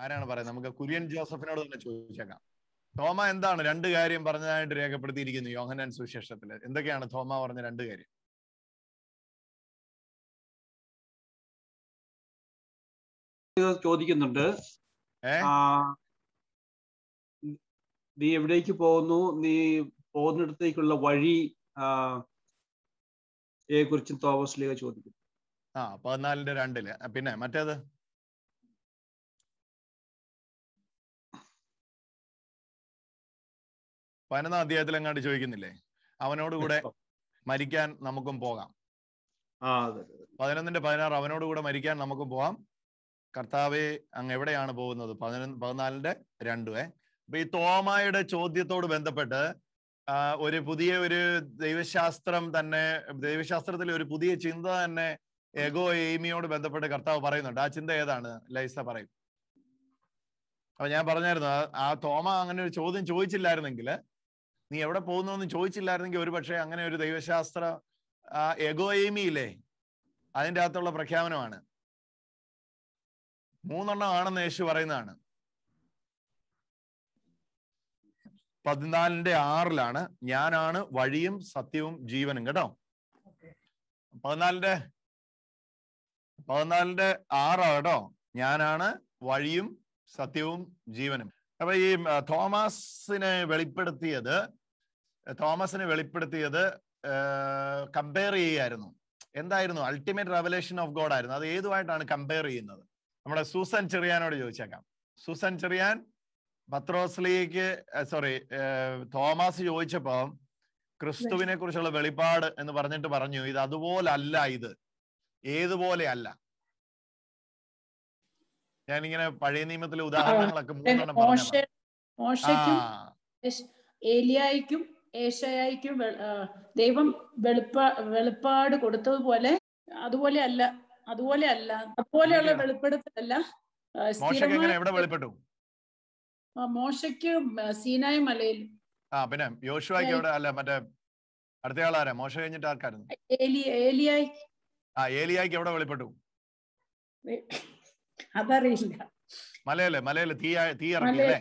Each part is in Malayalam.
ആരാണ് പറയുന്നത്? നമുക്ക് കുര്യൻ ജോസഫിനോട് തന്നെ ചോദിച്ചേക്കാം. തോമ എന്താണ് രണ്ട് കാര്യം പറഞ്ഞതായിട്ട് രേഖപ്പെടുത്തിയിരിക്കുന്നു യോഹന്നാൻ സുവിശേഷത്തില്? എന്തൊക്കെയാണ് തോമ പറഞ്ഞ രണ്ട് കാര്യം? ചോദിക്കുന്നുണ്ട്, നീ എവിടേക്ക് പോകുന്നു, നീ പോകുന്നിടത്തേക്കുള്ള വഴി കുറിച്ചും തോമസ് ലീഗ ചോദിക്കുന്നു. 14:2. പിന്നെ മറ്റേത് 11 അധ്യായത്തിൽ എങ്ങാണ്ട് ചോദിക്കുന്നില്ലേ, അവനോടുകൂടെ മരിക്കാൻ നമുക്കും പോകാം. 11:16 അവനോടുകൂടെ മരിക്കാൻ നമുക്കും പോകാം, കർത്താവെ അങ്ങ് എവിടെയാണ് പോകുന്നത്? 14:2. അപ്പൊ ഈ തോമായുടെ ചോദ്യത്തോട് ബന്ധപ്പെട്ട് ഒരു പുതിയ ഒരു ദൈവശാസ്ത്രത്തിലെ ഒരു പുതിയ ചിന്ത തന്നെ എഗോ എയിമിയോട് ബന്ധപ്പെട്ട് കർത്താവ് പറയുന്നുണ്ട്. ആ ചിന്ത ഏതാണ്? ലൈസ പറയും. അപ്പൊ ഞാൻ പറഞ്ഞായിരുന്നു, ആ തോമ അങ്ങനെ ഒരു ചോദ്യം ചോദിച്ചില്ലായിരുന്നെങ്കിൽ, നീ എവിടെ പോകുന്നു എന്ന് ചോദിച്ചില്ലായിരുന്നെങ്കിൽ, ഒരു പക്ഷേ അങ്ങനെ ഒരു ദൈവശാസ്ത്ര എഗോ എയിമി ഇല്ലേ, അതിൻ്റെ അകത്തുള്ള പ്രഖ്യാപനമാണ്. 3 ആണെന്ന് യേശു പറയുന്നതാണ്. 14:6 ഞാനാണ് വഴിയും സത്യവും ജീവനും. കേട്ടോ, 14:6 കേട്ടോ, ഞാനാണ് വഴിയും സത്യവും ജീവനും. അപ്പൊ ഈ തോമസിനെ വെളിപ്പെടുത്തിയത് കമ്പയർ ചെയ്യായിരുന്നു. എന്തായിരുന്നു? അൾട്ടിമേറ്റ് റെവലേഷൻ ഓഫ് ഗോഡ് ആയിരുന്നു. അത് ഏതുമായിട്ടാണ് കമ്പയർ ചെയ്യുന്നത്? നമ്മുടെ സൂസൻ ചെറിയാനോട് ചോദിച്ചേക്കാം. സൂസൻ ചെറിയാൻ തോമസ് ചോദിച്ചപ്പോ ക്രിസ്തുവിനെ കുറിച്ചുള്ള വെളിപ്പാട് എന്ന് പറഞ്ഞിട്ട് പറഞ്ഞു, ഇത് അതുപോലല്ല, ഇത് ഏതുപോലെ അല്ല. ഞാനിങ്ങനെ പഴയ നിയമത്തിലെ ഉദാഹരണങ്ങളൊക്കെ 3 മോശയ്ക്കും ഏലിയായിക്കും ഏശയ്യായിക്കും ദൈവം വെളിപ്പാട് കൊടുത്തതുപോലെ അതുപോലെയുള്ള വെളിപ്പെടുത്തലല്ല. എവിടെ വെളിപ്പെട്ടു? മോശയ്ക്ക് സീനായി മലയിൽ. പിന്നെ യോശുവയ്ക്ക് എവിടെ? അല്ല, മറ്റേ അടുത്തയാളാരാ? മോശ കഴിഞ്ഞിട്ട് ആർക്കായിരുന്നു? ഏലിയായിക്ക് എവിടെ വെളിപ്പെട്ടു? അതറിയില്ല. മലയില് തീ ഇറക്കിയല്ലേ?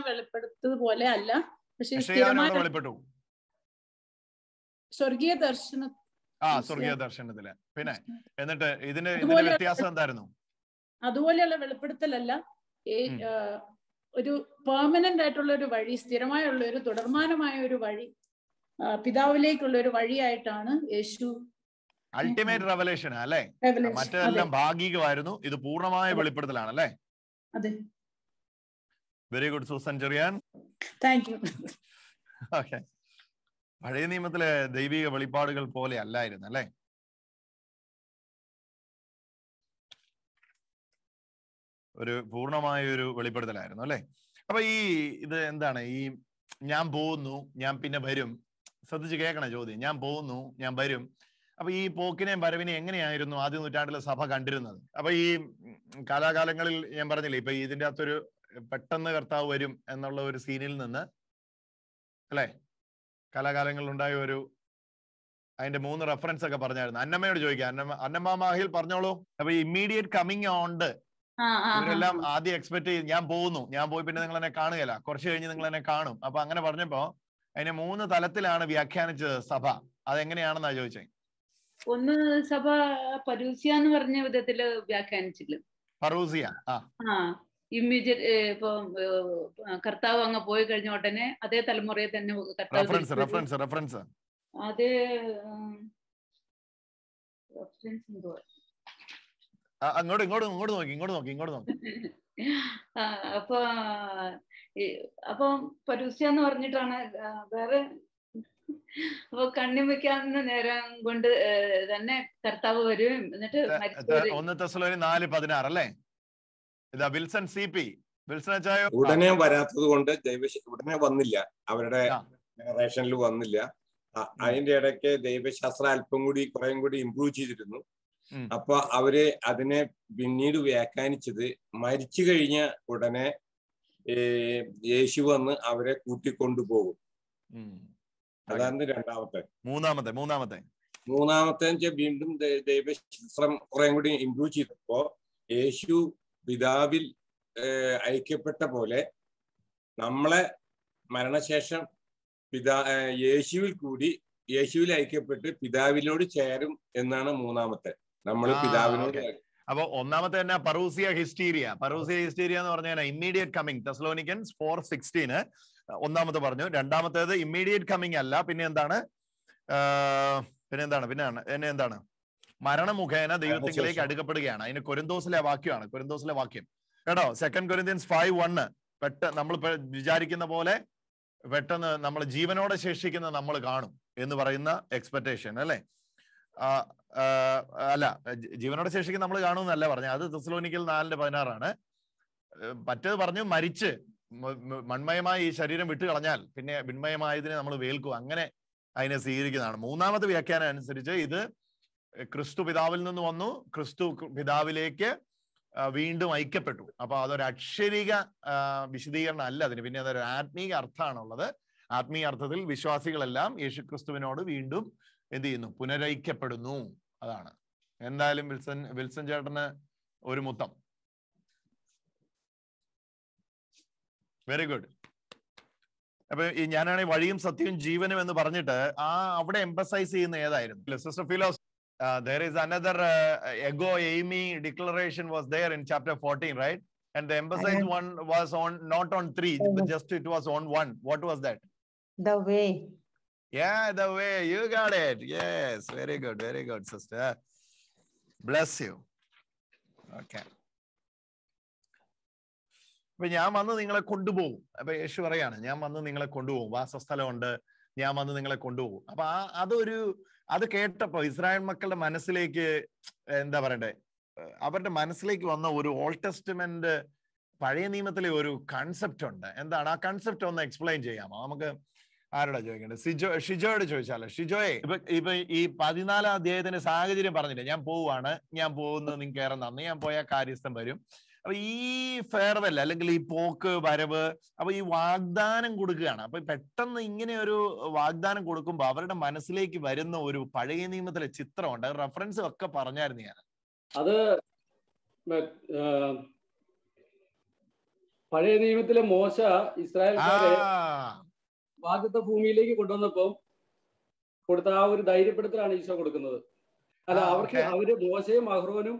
വെളിപ്പെടുത്തതുപോലെ അല്ല, പക്ഷെ വെളിപ്പെട്ടു സ്വർഗീയ ദർശനത്തില്. പിന്നെ എന്നിട്ട് ഇതിന്റെ വ്യത്യാസം എന്തായിരുന്നു? അതുപോലെയുള്ള വെളിപ്പെടുത്തലല്ല, ഒരു പെർമനന്റ് ആയിട്ടുള്ള ഒരു വഴി, സ്ഥിരമായുള്ള ഒരു തുടർമാനമായ ഒരു വഴി, പിതാവിലേക്കുള്ള ഒരു വഴിയായിട്ടാണ് യേശു. അൾട്ടിമേറ്റ് റെവലേഷൻ അല്ലേ? മറ്റെല്ലാം ഭാഗികമായിരുന്നു, ഇത് പൂർണ്ണമായ വെളിപ്പെടുത്തലാണ് അല്ലേ? അതെ. Very good Susan Cherian. Thank you. Okay, പഴയ നിയമത്തിലെ ദൈവിക വെളിപ്പാടുകൾ പോലെ അല്ലായിരുന്നു അല്ലേ? ഒരു പൂർണ്ണമായ ഒരു വെളിപ്പെടുത്തലായിരുന്നു അല്ലേ? അപ്പൊ ഇത് എന്താണ്? ഞാൻ പോകുന്നു, ഞാൻ പിന്നെ വരും. ശ്രദ്ധിച്ച് കേൾക്കണ ചോദ്യം. ഞാൻ പോകുന്നു, ഞാൻ വരും. അപ്പൊ ഈ പോക്കിനെയും വരവിനെയും എങ്ങനെയായിരുന്നു ആദ്യ നൂറ്റാണ്ടിലെ സഭ കണ്ടിരുന്നത്? അപ്പൊ ഈ കാലാകാലങ്ങളിൽ ഞാൻ പറഞ്ഞില്ലേ, ഇപ്പൊ ഇതിന്റെ അകത്തൊരു പെട്ടെന്ന് കർത്താവ് വരും എന്നുള്ള ഒരു സീനിൽ നിന്ന് അല്ലെ, കാലാകാലങ്ങളിൽ ഉണ്ടായ അതിന്റെ 3 റെഫറൻസ് ഒക്കെ പറഞ്ഞായിരുന്നു. അന്നമ്മയോട് ചോദിക്കാം. അന്നമ്മ മാഹിൽ പറഞ്ഞോളൂ. അപ്പൊ ഇമ്മീഡിയറ്റ് കമ്മിങ് ഉണ്ട്. ഇവരെല്ലാം ആദ്യം എക്സ്പെക്ട് ചെയ്ത് ഞാൻ പോകുന്നു, ഞാൻ പോയി പിന്നെ നിങ്ങൾ എന്നെ കാണുകയില്ല, കുറച്ച് കഴിഞ്ഞ് നിങ്ങൾ എന്നെ കാണും. അപ്പൊ അങ്ങനെ പറഞ്ഞപ്പോ അതിനെ 3 തലത്തിലാണ് വ്യാഖ്യാനിച്ചത് സഭ. അതെങ്ങനെയാണെന്നാ ചോദിച്ചേ? ഒന്ന്, സഭ പരൂസ്യ എന്ന് പറഞ്ഞ വിധത്തില് വ്യാഖ്യാനിച്ചില്ല. പരൂസ്യ ഇമ്മീഡിയറ്റ് ഇപ്പൊ കർത്താവ് അങ്ങ് പോയി കഴിഞ്ഞ ഉടനെ അതേ തലമുറയെ തന്നെ റെഫറൻസ് അത് എന്തോ ഇങ്ങോട്ട് നോക്കി. അപ്പൊ പരൂസ്യ എന്ന് പറഞ്ഞിട്ടാണ് വേറെ. അപ്പൊ കണ്ണിമയ്ക്കാവുന്ന നേരം കൊണ്ട് തന്നെ കർത്താവ് വരും. എന്നിട്ട് 1 തെസ്സലോനിക്കർ 4:16 അല്ലേ? ഇതാ വിൽസൺ CP. ഉടനെ വരാത്തത് കൊണ്ട് ഉടനെ വന്നില്ല, അവരുടെ ജനറേഷനിൽ വന്നില്ല. അതിന്റെ ഇടയ്ക്ക് ദൈവശാസ്ത്രം അല്പം കൂടി കുറേം കൂടി ഇംപ്രൂവ് ചെയ്തിരുന്നു. അപ്പൊ അവര് അതിനെ പിന്നീട് വ്യാഖ്യാനിച്ചത് മരിച്ചു കഴിഞ്ഞ ഉടനെ യേശു വന്ന് അവരെ കൂട്ടിക്കൊണ്ടുപോകും. അതാണ് രണ്ടാമത്തെ. മൂന്നാമത്തെ വീണ്ടും ദൈവശാസ്ത്രം കുറേം കൂടി ഇംപ്രൂവ് ചെയ്തപ്പോ യേശു പിതാവിൽ ഐക്യപ്പെട്ട പോലെ നമ്മളെ മരണശേഷം യേശുവിൽ ഐക്യപ്പെട്ട് പിതാവിനോട് ചേരും എന്നാണ് മൂന്നാമത്തെ. നമ്മൾ പിതാവിനോട്. അപ്പൊ ഒന്നാമത്തെ തന്നെ പറൂസിയ ഹിസ്റ്റീരിയ എന്ന് പറഞ്ഞാൽ ഇമ്മീഡിയറ്റ് കമ്മിങ്. തെസ്സലോനിക്കൻസ് 4:16 ഒന്നാമത്തെ പറഞ്ഞു. രണ്ടാമത്തേത് ഇമ്മീഡിയറ്റ് കമ്മിങ് അല്ല, പിന്നെ എന്താണ്? എന്താണ്? മരണം മുഖേന ദൈവത്തിലേക്ക് അടുക്കപ്പെടുകയാണ്. അതിന് കൊരിന്തോസിലെ വാക്യമാണ്, കൊരിന്തോസിലെ വാക്യം കേട്ടോ. 2 Corinthians 5:1 നമ്മൾ വിചാരിക്കുന്ന പോലെ പെട്ടെന്ന് നമ്മൾ ജീവനോടെ ശേഷിക്കുന്ന നമ്മൾ കാണും എന്ന് പറയുന്ന എക്സ്പെക്ടേഷൻ അല്ലെ? അല്ല, ജീവനോടെ ശേഷിക്കുന്ന നമ്മൾ കാണുമെന്നല്ല പറഞ്ഞ, അത് തെസ്സലോനിക്കൽ 4:16 മറ്റേത് പറഞ്ഞു മരിച്ച് മൺമയമായി ഈ ശരീരം വിട്ടു കളഞ്ഞാൽ പിന്നെ വിൺമയമായതിനെ നമ്മൾ വേൽക്കും, അങ്ങനെ അതിനെ സ്വീകരിക്കുന്നതാണ്. മൂന്നാമത്തെ വ്യാഖ്യാനം അനുസരിച്ച് ഇത് ക്രിസ്തു പിതാവിൽ നിന്ന് വന്നു, ക്രിസ്തു പിതാവിലേക്ക് വീണ്ടും ഐക്യപ്പെട്ടു. അപ്പൊ അതൊരു അക്ഷരിക വിശദീകരണം അല്ല അതിന്, പിന്നെ അതൊരു ആത്മീയ അർത്ഥമാണുള്ളത്. ആത്മീയ അർത്ഥത്തിൽ വിശ്വാസികളെല്ലാം യേശുക്രിസ്തുവിനോട് വീണ്ടും എന്ത് ചെയ്യുന്നു? പുനരൈക്യപ്പെടുന്നു. അതാണ്. എന്തായാലും വിൽസൺ ചേട്ടന് ഒരു മുത്തം. Very good. അപ്പൊ ഞാനാണെങ്കിൽ വഴിയും സത്യവും ജീവനും എന്ന് പറഞ്ഞിട്ട് അവിടെ എംഫസൈസ് ചെയ്യുന്ന ഏതായിരുന്നു? Sister ഫിലോസ്, there is another ego aimi declaration was there in chapter 14, right? And the emphasized one was on not on 3, but just it was on 1. What was that? The way. Yeah, the way. You got it. Yes, very good sister. Bless you. Okay. അപ്പൊ ഞാൻ വന്ന് നിങ്ങളെ കൊണ്ടുപോകും. അപ്പൊ യേശു പറയാണ്, ഞാൻ വന്ന് നിങ്ങളെ കൊണ്ടുപോകും, വാസസ്ഥലമുണ്ട്, ഞാൻ വന്ന് നിങ്ങളെ കൊണ്ടുപോകും. അപ്പൊ അത് കേട്ടപ്പോ ഇസ്രായേൽ മക്കളുടെ മനസ്സിലേക്ക് എന്താ പറയണ്ടേ, അവരുടെ മനസ്സിലേക്ക് വന്ന ഒരു ഓൾഡ് ടെസ്റ്റ്മെന്റ് പഴയ നിയമത്തിലെ ഒരു കൺസെപ്റ്റ് ഉണ്ട്. എന്താണ് ആ കൺസെപ്റ്റ്? ഒന്ന് എക്സ്പ്ലെയിൻ ചെയ്യാമോ? നമുക്ക് ആരോടാ ചോദിക്കേണ്ടത്? ഷിജോയോട് ചോദിച്ചാലോ? ഷിജോയെ, ഇപ്പൊ ഈ 14-ാം അധ്യായത്തിന്റെ സാഹചര്യം പറഞ്ഞില്ലേ, ഞാൻ പോവുകയാണ്, ഞാൻ പോകുന്നത് നിങ്ങൾക്ക് ഏറെ നന്ദി, ഞാൻ പോയാൽ കാര്യസ്ഥം വരും. അപ്പൊ ഈ ഫെയർവെൽ അല്ലെങ്കിൽ ഈ പോക്ക് വരവ്, അപ്പൊ ഈ വാഗ്ദാനം കൊടുക്കുകയാണ്. അപ്പൊ പെട്ടെന്ന് ഇങ്ങനെ ഒരു വാഗ്ദാനം കൊടുക്കുമ്പോൾ അവരുടെ മനസ്സിലേക്ക് വരുന്ന ഒരു പഴയ നിയമത്തിലെ ചിത്രമുണ്ട്. റെഫറൻസ് ഒക്കെ പറഞ്ഞായിരുന്നു ഞാൻ. അത് പഴയ നിയമത്തിലെ മോശ ഇസ്രായേൽക്കാരെ വാഗ്ദത്ത ഭൂമിയിലേക്ക് കൊണ്ടുവന്നപ്പോ കൊടുത്ത ആ ഒരു ധൈര്യപ്പെടുത്തലാണ് ഈശോ കൊടുക്കുന്നത്. അല്ല, അവര് മോശയും അഹ്റോനും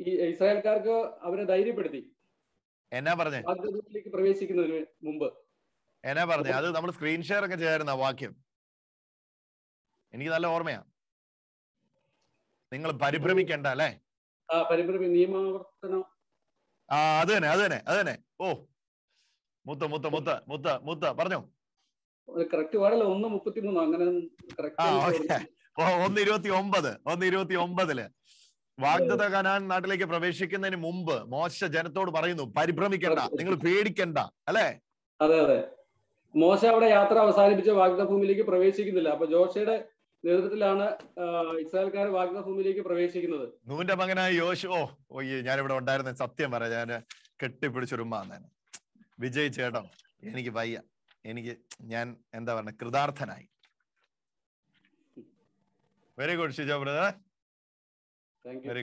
ഈ ഇസ്രായേൽക്കാർക്ക് അവരെ ധൈര്യപ്പെടുത്തി. എന്നാ പറഞ്ഞേ? വാഗ്ദത്തത്തിലേക്ക് പ്രവേശിക്കുന്നതിന് മുമ്പ് എന്നാ പറഞ്ഞേ? അത് നമ്മൾ സ്ക്രീൻ ഷെയർ ഒക്കെ ചെയ്യാറുണ്ട് ആ വാക്യം. എനിക്ക് നല്ല ഓർമ്മയാ. നിങ്ങൾ പരിഭ്രമിക്കണ്ട അല്ലേ? നിയമാവർത്തനം. അത് തന്നെ. ഓ, മുത്ത പറഞ്ഞോ. കറക്റ്റ് പാടല്ല, 1:33 അങ്ങനെ. 1:29 വാഗ്ദത്ത കനാൻ നാട്ടിലേക്ക് പ്രവേശിക്കുന്നതിന് മുമ്പ് മോശ ജനത്തോട് പറയുന്നു, പരിഭ്രമിക്കണ്ട, നിങ്ങൾ പേടിക്കണ്ട അല്ലേ? അതെ. മോശ അവിടെ യാത്ര അവസാനിപ്പിച്ച് വാഗ്ദത്ത ഭൂമിയിലേക്ക് പ്രവേശിക്കുന്നില്ല. അപ്പൊ ജോഷയുടെ നേതൃത്വത്തിലാണ് ഇസ്രായേൽക്കാർ വാഗ്ദത്ത ഭൂമിയിലേക്ക് പ്രവേശിക്കുന്നത്. നൂന്റെ മകനായ യോശുവ, ഞാനിവിടെ ഉണ്ടായിരുന്ന, സത്യം പറയാം, ഞാൻ കെട്ടിപ്പിടിച്ചൊരുമ്മാന്നേനെ. വിജയ് ചേട്ടൻ, എനിക്ക് വയ്യ, ഞാൻ എന്താ പറഞ്ഞ, കൃതാർത്ഥനായി. Very good Shijo brother, very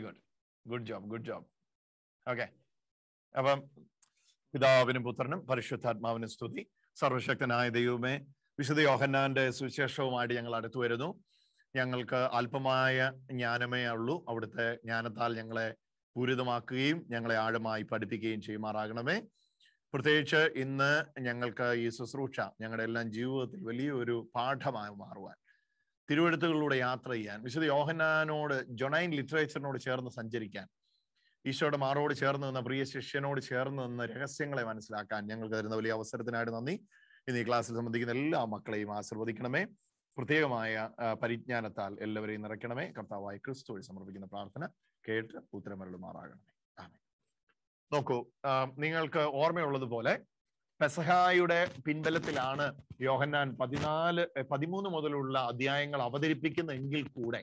good job. Okay, അപ്പം പിതാവിനും പുത്രനും പരിശുദ്ധാത്മാവിനും സ്തുതി. സർവശക്തനായ ദൈവമേ, വിശുദ്ധ യോഹന്നാന്റെ സുവിശേഷവുമായിട്ട് ഞങ്ങൾ അടുത്തു വരുന്നു. ഞങ്ങൾക്ക് അല്പമായ ജ്ഞാനമേ ഉള്ളൂ. അവിടുത്തെ ജ്ഞാനത്താൽ ഞങ്ങളെ പൂരിതമാക്കുകയും ഞങ്ങളെ ആഴമായി പഠിപ്പിക്കുകയും ചെയ്യുമാറാകണമേ. പ്രത്യേകിച്ച് ഇന്ന് ഞങ്ങൾക്ക് ഈ ശുശ്രൂഷ ഞങ്ങളുടെ എല്ലാം ജീവിതത്തിൽ വലിയൊരു പാഠമായി മാറുവാൻ, തിരുവെഴുത്തുകളിലൂടെ യാത്ര ചെയ്യാൻ, വിശുദ്ധ യോഹന്നാനോട്, ജൊണൈൻ ലിറ്ററേച്ചറിനോട് ചേർന്ന് സഞ്ചരിക്കാൻ, ഈശോയുടെ മാറോട് ചേർന്ന് നിന്ന പ്രിയ ശിഷ്യനോട് ചേർന്ന് നിന്ന് രഹസ്യങ്ങളെ മനസ്സിലാക്കാൻ ഞങ്ങൾക്ക് തരുന്ന വലിയ അവസരത്തിനായിട്ട് നന്ദി. ഇന്ന് ഈ ക്ലാസ്സിൽ സംബന്ധിക്കുന്ന എല്ലാ മക്കളെയും ആശീർവദിക്കണമേ. പ്രത്യേകമായ പരിജ്ഞാനത്താൽ എല്ലാവരെയും നിറയ്ക്കണമേ. കർത്താവായ ക്രിസ്തു വഴി സമർപ്പിക്കുന്ന പ്രാർത്ഥന കേട്ട് ഉത്തരമരുളുമാറാകണമേ. ആമേൻ. നോക്കൂ, നിങ്ങൾക്ക് ഓർമ്മയുള്ളതുപോലെ പെസഹായുടെ പിൻബലത്തിലാണ് യോഹന്നാൻ 13 മുതലുള്ള അധ്യായങ്ങൾ അവതരിപ്പിക്കുന്നതെങ്കിൽ കൂടെ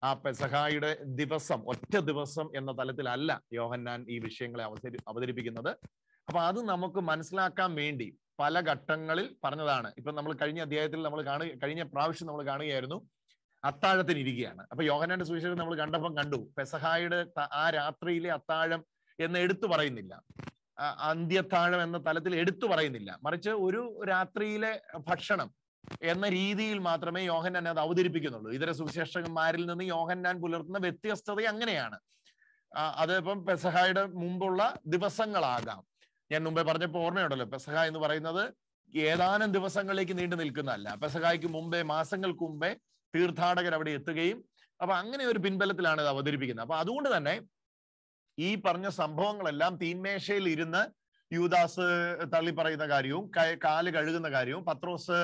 ആ പെസഹായുടെ ദിവസം, ഒറ്റ ദിവസം എന്ന തലത്തിലല്ല യോഹന്നാൻ ഈ വിഷയങ്ങളെ അവതരിപ്പിക്കുന്നത്. അപ്പൊ അത് നമുക്ക് മനസ്സിലാക്കാൻ വേണ്ടി പല ഘട്ടങ്ങളിൽ പറഞ്ഞതാണ്. ഇപ്പൊ നമ്മൾ കഴിഞ്ഞ അധ്യായത്തിൽ കഴിഞ്ഞ പ്രാവശ്യം നമ്മൾ കാണുകയായിരുന്നു, അത്താഴത്തിന് ഇരിക്കുകയാണ്. അപ്പൊ യോഹന്നാന്റെ സുവിശേഷം നമ്മൾ കണ്ടപ്പം കണ്ടു, പെസഹായുടെ ആ രാത്രിയിലെ അത്താഴം എന്ന് എടുത്തു പറയുന്നില്ല, അന്ത്യത്താഴം എന്ന തലത്തിൽ എടുത്തു പറയുന്നില്ല, മറിച്ച് ഒരു രാത്രിയിലെ ഭക്ഷണം എന്ന രീതിയിൽ മാത്രമേ യോഹന്നാൻ അത് അവതരിപ്പിക്കുന്നുള്ളൂ. ഇതര സുവിശേഷകന്മാരിൽ നിന്ന് യോഹന്നാൻ പുലർത്തുന്ന വ്യത്യസ്തത അങ്ങനെയാണ്. അത് ഇപ്പം പെസഹായുടെ മുമ്പുള്ള ദിവസങ്ങളാകാം. ഞാൻ മുമ്പേ പറഞ്ഞപ്പോൾ ഓർമ്മയുണ്ടല്ലോ, പെസഹ എന്ന് പറയുന്നത് ഏതാനും ദിവസങ്ങളിലേക്ക് നീണ്ടു നിൽക്കുന്നതല്ല. പെസഹായ്ക്ക് മുമ്പേ, മാസങ്ങൾക്ക് മുമ്പേ തീർത്ഥാടകർ അവിടെ എത്തുകയും, അപ്പൊ അങ്ങനെ ഒരു പിൻബലത്തിലാണ് ഇത് അവതരിപ്പിക്കുന്നത്. അപ്പൊ അതുകൊണ്ട് തന്നെ ഈ പറഞ്ഞ സംഭവങ്ങളെല്ലാം തീന്മേശയിൽ ഇരുന്ന് യൂദാസ് തള്ളി പറയുന്ന കാര്യവും, കാല് കഴുകുന്ന കാര്യവും, പത്രോസ്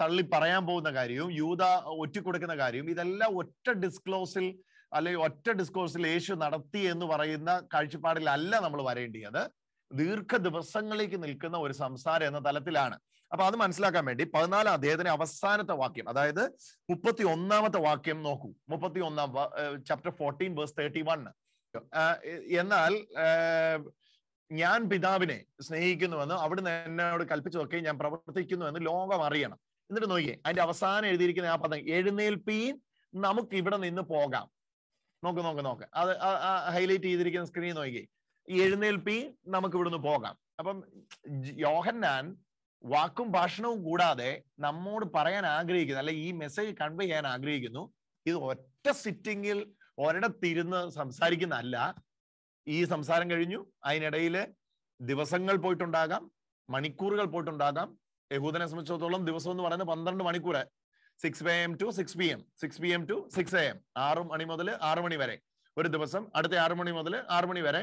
തള്ളി പറയാൻ പോകുന്ന കാര്യവും, യൂദ ഒറ്റിക്കൊടുക്കുന്ന കാര്യവും, ഇതെല്ലാം ഒറ്റ ഡിസ്ക്ലോസിൽ അല്ലെങ്കിൽ ഒറ്റ ഡിസ്കോഴ്സിൽ യേശു നടത്തി എന്ന് പറയുന്ന കാഴ്ചപ്പാടിലല്ല നമ്മൾ വരേണ്ടിയത്. ദീർഘ ദിവസങ്ങളിലേക്ക് നിൽക്കുന്ന ഒരു സംസാരം എന്ന തലത്തിലാണ്. അപ്പൊ അത് മനസ്സിലാക്കാൻ വേണ്ടി 14 അധ്യായത്തിന് അവസാനത്തെ വാക്യം, അതായത് 31 വാക്യം നോക്കൂ. 31 ചാപ്റ്റർ 14 വേഴ്സ് 31. എന്നാൽ ഞാൻ പിതാവിനെ സ്നേഹിക്കുന്നുവെന്ന് അവിടുന്ന് എന്നോട് കൽപ്പിച്ചതൊക്കെ ഞാൻ പ്രവർത്തിക്കുന്നുവെന്ന് ലോകം അറിയണം. എന്നിട്ട് നോക്കിയേ, അതിന്റെ അവസാനം എഴുതിയിരിക്കുന്ന ആ പദം, എഴുന്നേൽപ്പീൻ നമുക്ക് ഇവിടെ നിന്ന് പോകാം. നോക്ക് അത് ഹൈലൈറ്റ് ചെയ്തിരിക്കുന്ന സ്ക്രീൻ നോക്കിയേ, എഴുന്നേൽപ്പീൻ നമുക്ക് ഇവിടുന്ന് പോകാം. അപ്പം യോഹന്നാൻ വാക്കും ഭാഷണവും കൂടാതെ നമ്മോട് പറയാൻ ആഗ്രഹിക്കുന്നു, അല്ലെ ഈ മെസ്സേജ് കൺവേ ചെയ്യാൻ ആഗ്രഹിക്കുന്നു. ഇത് ഒറ്റ സിറ്റിങ്ങിൽ ഒരിടത്തിരുന്ന് സംസാരിക്കുന്നതല്ല. ഈ സംസാരം കഴിഞ്ഞു, അതിനിടയിൽ ദിവസങ്ങൾ പോയിട്ടുണ്ടാകാം, മണിക്കൂറുകൾ പോയിട്ടുണ്ടാകാം. യഹൂദനെ സംബന്ധിച്ചിടത്തോളം ദിവസം എന്ന് പറയുന്നത് 12 മണിക്കൂർ, 6 AM to 6 PM, 6 PM to 6 AM, 6 മണി മുതൽ 6 മണി വരെ ഒരു ദിവസം, അടുത്ത 6 മണി മുതൽ 6 മണി വരെ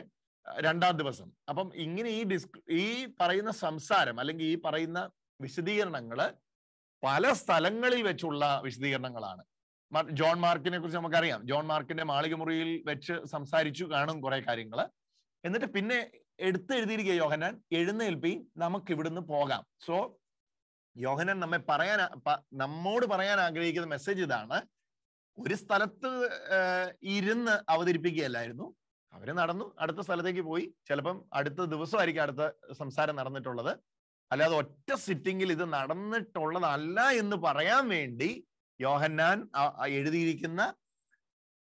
രണ്ടാം ദിവസം. അപ്പം ഇങ്ങനെ ഈ പറയുന്ന സംസാരം അല്ലെങ്കിൽ ഈ പറയുന്ന വിശദീകരണങ്ങള് പല സ്ഥലങ്ങളിൽ വെച്ചുള്ള വിശദീകരണങ്ങളാണ്. ജോൺ മാർക്കിനെ കുറിച്ച് നമുക്കറിയാം. ജോൺ മാർക്കിന്റെ മാളികമുറിയിൽ വെച്ച് സംസാരിച്ചു കാണും കുറെ കാര്യങ്ങള്. എന്നിട്ട് പിന്നെ എഴുതിയിരിക്കുക യോഹന്നാൻ, എഴുന്നേൽപ്പി നമുക്ക് ഇവിടുന്ന് പോകാം. സോ യോഹന്നാൻ നമ്മോട് പറയാൻ ആഗ്രഹിക്കുന്ന മെസ്സേജ് ഇതാണ്. ഒരു സ്ഥലത്ത് ഇരുന്ന് അവതരിപ്പിക്കുകയല്ലായിരുന്നു. അവര് നടന്നു, അടുത്ത സ്ഥലത്തേക്ക് പോയി. ചിലപ്പം അടുത്ത ദിവസമായിരിക്കും അടുത്ത സംസാരം നടന്നിട്ടുള്ളത്. അല്ലാതെ ഒറ്റ സിറ്റിങ്ങിൽ ഇത് നടന്നിട്ടുള്ളതല്ല എന്ന് പറയാൻ വേണ്ടി യോഹന്നാൻ എഴുതിയിരിക്കുന്ന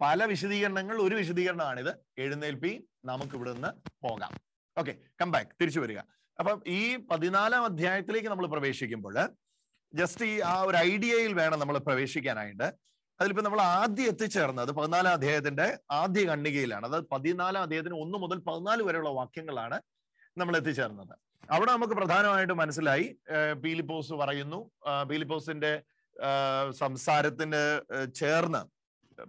പല വിശദീകരണങ്ങൾ ഒരു വിശദീകരണമാണിത്. എഴുന്നേൽപ്പി നമുക്ക് ഇവിടുന്ന് പോകാം. ഓക്കെ, കം ബാക്ക്, തിരിച്ചു വരിക. അപ്പം ഈ 14 അധ്യായത്തിലേക്ക് നമ്മൾ പ്രവേശിക്കുമ്പോൾ ജസ്റ്റ് ആ ഒരു ഐഡിയയിൽ വേണം നമ്മൾ പ്രവേശിക്കാനായിട്ട്. അതിലിപ്പോ നമ്മൾ ആദ്യം എത്തിച്ചേർന്നത് 14 അധ്യായത്തിന്റെ ആദ്യ ഖണ്ഡികയിലാണ്. അതായത് 14 അധ്യായത്തിന് 1 മുതൽ 14 വരെയുള്ള വാക്യങ്ങളാണ് നമ്മൾ എത്തിച്ചേർന്നത്. അവിടെ നമുക്ക് പ്രധാനമായിട്ട് മനസ്സിലായി, പീലിപ്പോസ് പറയുന്നു, പീലിപ്പോസിന്റെ സംസാരത്തിന് ചേർന്ന്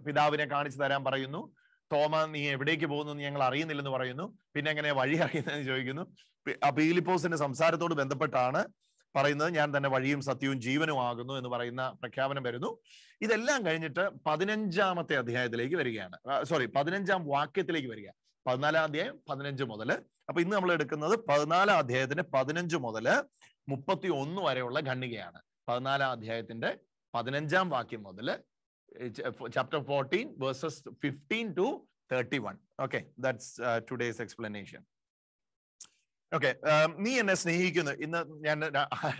പിതാവിനെ കാണിച്ചു തരാൻ പറയുന്നു. തോമ, നീ എവിടേക്ക് പോകുന്നു എന്ന് ഞങ്ങൾ അറിയുന്നില്ലെന്ന് പറയുന്നു. പിന്നെ എങ്ങനെ വഴി അറിയുന്നതെന്ന് ചോദിക്കുന്നു. ആ പീലിപ്പോസിന്റെ സംസാരത്തോട് ബന്ധപ്പെട്ടാണ് പറയുന്നത്, ഞാൻ തന്നെ വഴിയും സത്യവും ജീവനും ആകുന്നു എന്ന് പറയുന്ന പ്രഖ്യാപനം വരുന്നു. ഇതെല്ലാം കഴിഞ്ഞിട്ട് 15-ാമത്തെ അധ്യായത്തിലേക്ക് വരികയാണ്. 15-ാം വാക്യത്തിലേക്ക് വരിക. 14-ാം അധ്യായം 15 മുതൽ. അപ്പൊ ഇന്ന് നമ്മൾ എടുക്കുന്നത് 14-ാം അധ്യായത്തിന്റെ 15 മുതൽ 31 വരെയുള്ള ഖണ്ഡികയാണ്. 14-ാം അധ്യായത്തിന്റെ 15-ാം വാക്യം മുതൽ chapter 14 verses 15 to 31. Okay, that's today's explanation. Okay, നീ എന്നെ സ്നേഹിക്കുന്നു. ഇന്ന് ഞാൻ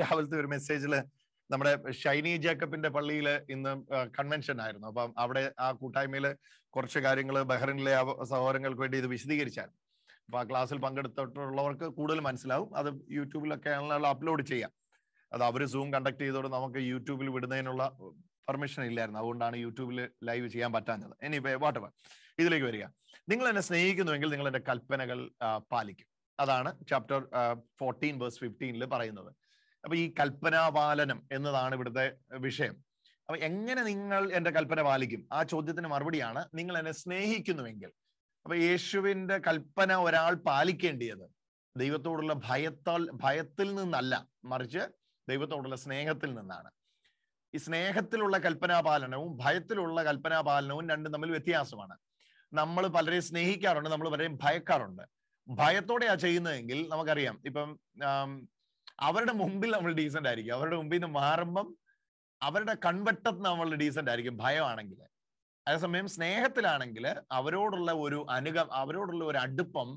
രാവിലത്തെ ഒരു മെസ്സേജില് നമ്മുടെ ഷൈനി ജേക്കബിന്റെ പള്ളിയിൽ ഇന്ന് കൺവെൻഷൻ ആയിരുന്നു. അപ്പം അവിടെ ആ കൂട്ടായ്മയില് കുറച്ച് കാര്യങ്ങൾ ബഹ്റിനിലെ സഹോദരങ്ങൾക്ക് വേണ്ടി ഇത് വിശദീകരിച്ചായിരുന്നു. അപ്പൊ ആ ക്ലാസ്സിൽ പങ്കെടുത്തിട്ടുള്ളവർക്ക് കൂടുതൽ മനസ്സിലാവും. അത് യൂട്യൂബിലൊക്കെ അപ്ലോഡ് ചെയ്യാം. അത് അവർ സൂം കണ്ടക്ട് ചെയ്തോടെ നമുക്ക് യൂട്യൂബിൽ വിടുന്നതിനുള്ള പെർമിഷൻ ഇല്ലായിരുന്നു. അതുകൊണ്ടാണ് യൂട്യൂബിൽ ലൈവ് ചെയ്യാൻ പറ്റാഞ്ഞത്. എനിവേ വാട്ടെവർ, ഇതിലേക്ക് വരിക. നിങ്ങൾ എന്നെ സ്നേഹിക്കുന്നുവെങ്കിൽ നിങ്ങൾ എന്റെ കൽപ്പനകൾ പാലിക്കും. അതാണ് ചാപ്റ്റർ 14 വേഴ്സ് 15 പറയുന്നത്. അപ്പൊ ഈ കൽപ്പനാപാലനം എന്നതാണ് ഇവിടുത്തെ വിഷയം. അപ്പൊ എങ്ങനെ നിങ്ങൾ എന്റെ കൽപ്പന പാലിക്കും? ആ ചോദ്യത്തിന് മറുപടിയാണ് നിങ്ങൾ എന്നെ സ്നേഹിക്കുന്നുവെങ്കിൽ. അപ്പൊ യേശുവിന്റെ കൽപ്പന ഒരാൾ പാലിക്കേണ്ടിയത് ദൈവത്തോടുള്ള ഭയത്തിൽ നിന്നല്ല, മറിച്ച് ദൈവത്തോടുള്ള സ്നേഹത്തിൽ നിന്നാണ്. ഈ സ്നേഹത്തിലുള്ള കൽപ്പനാപാലനവും ഭയത്തിലുള്ള കൽപ്പനാപാലനവും രണ്ടും തമ്മിൽ വ്യത്യാസമാണ്. നമ്മൾ പലരെയും സ്നേഹിക്കാറുണ്ട്, നമ്മൾ പലരെയും ഭയക്കാറുണ്ട്. ഭയത്തോടെയാ ചെയ്യുന്നതെങ്കിൽ നമുക്കറിയാം, ഇപ്പം അവരുടെ മുമ്പിൽ നമ്മൾ ഡീസന്റ് ആയിരിക്കും, അവരുടെ മുമ്പിൽ നിന്ന് മാറുമ്പം അവരുടെ കൺവെട്ടത്ത് നമ്മൾ ഡീസന്റ് ആയിരിക്കും ഭയമാണെങ്കിൽ. അതേസമയം സ്നേഹത്തിലാണെങ്കിൽ അവരോടുള്ള ഒരു അടുപ്പം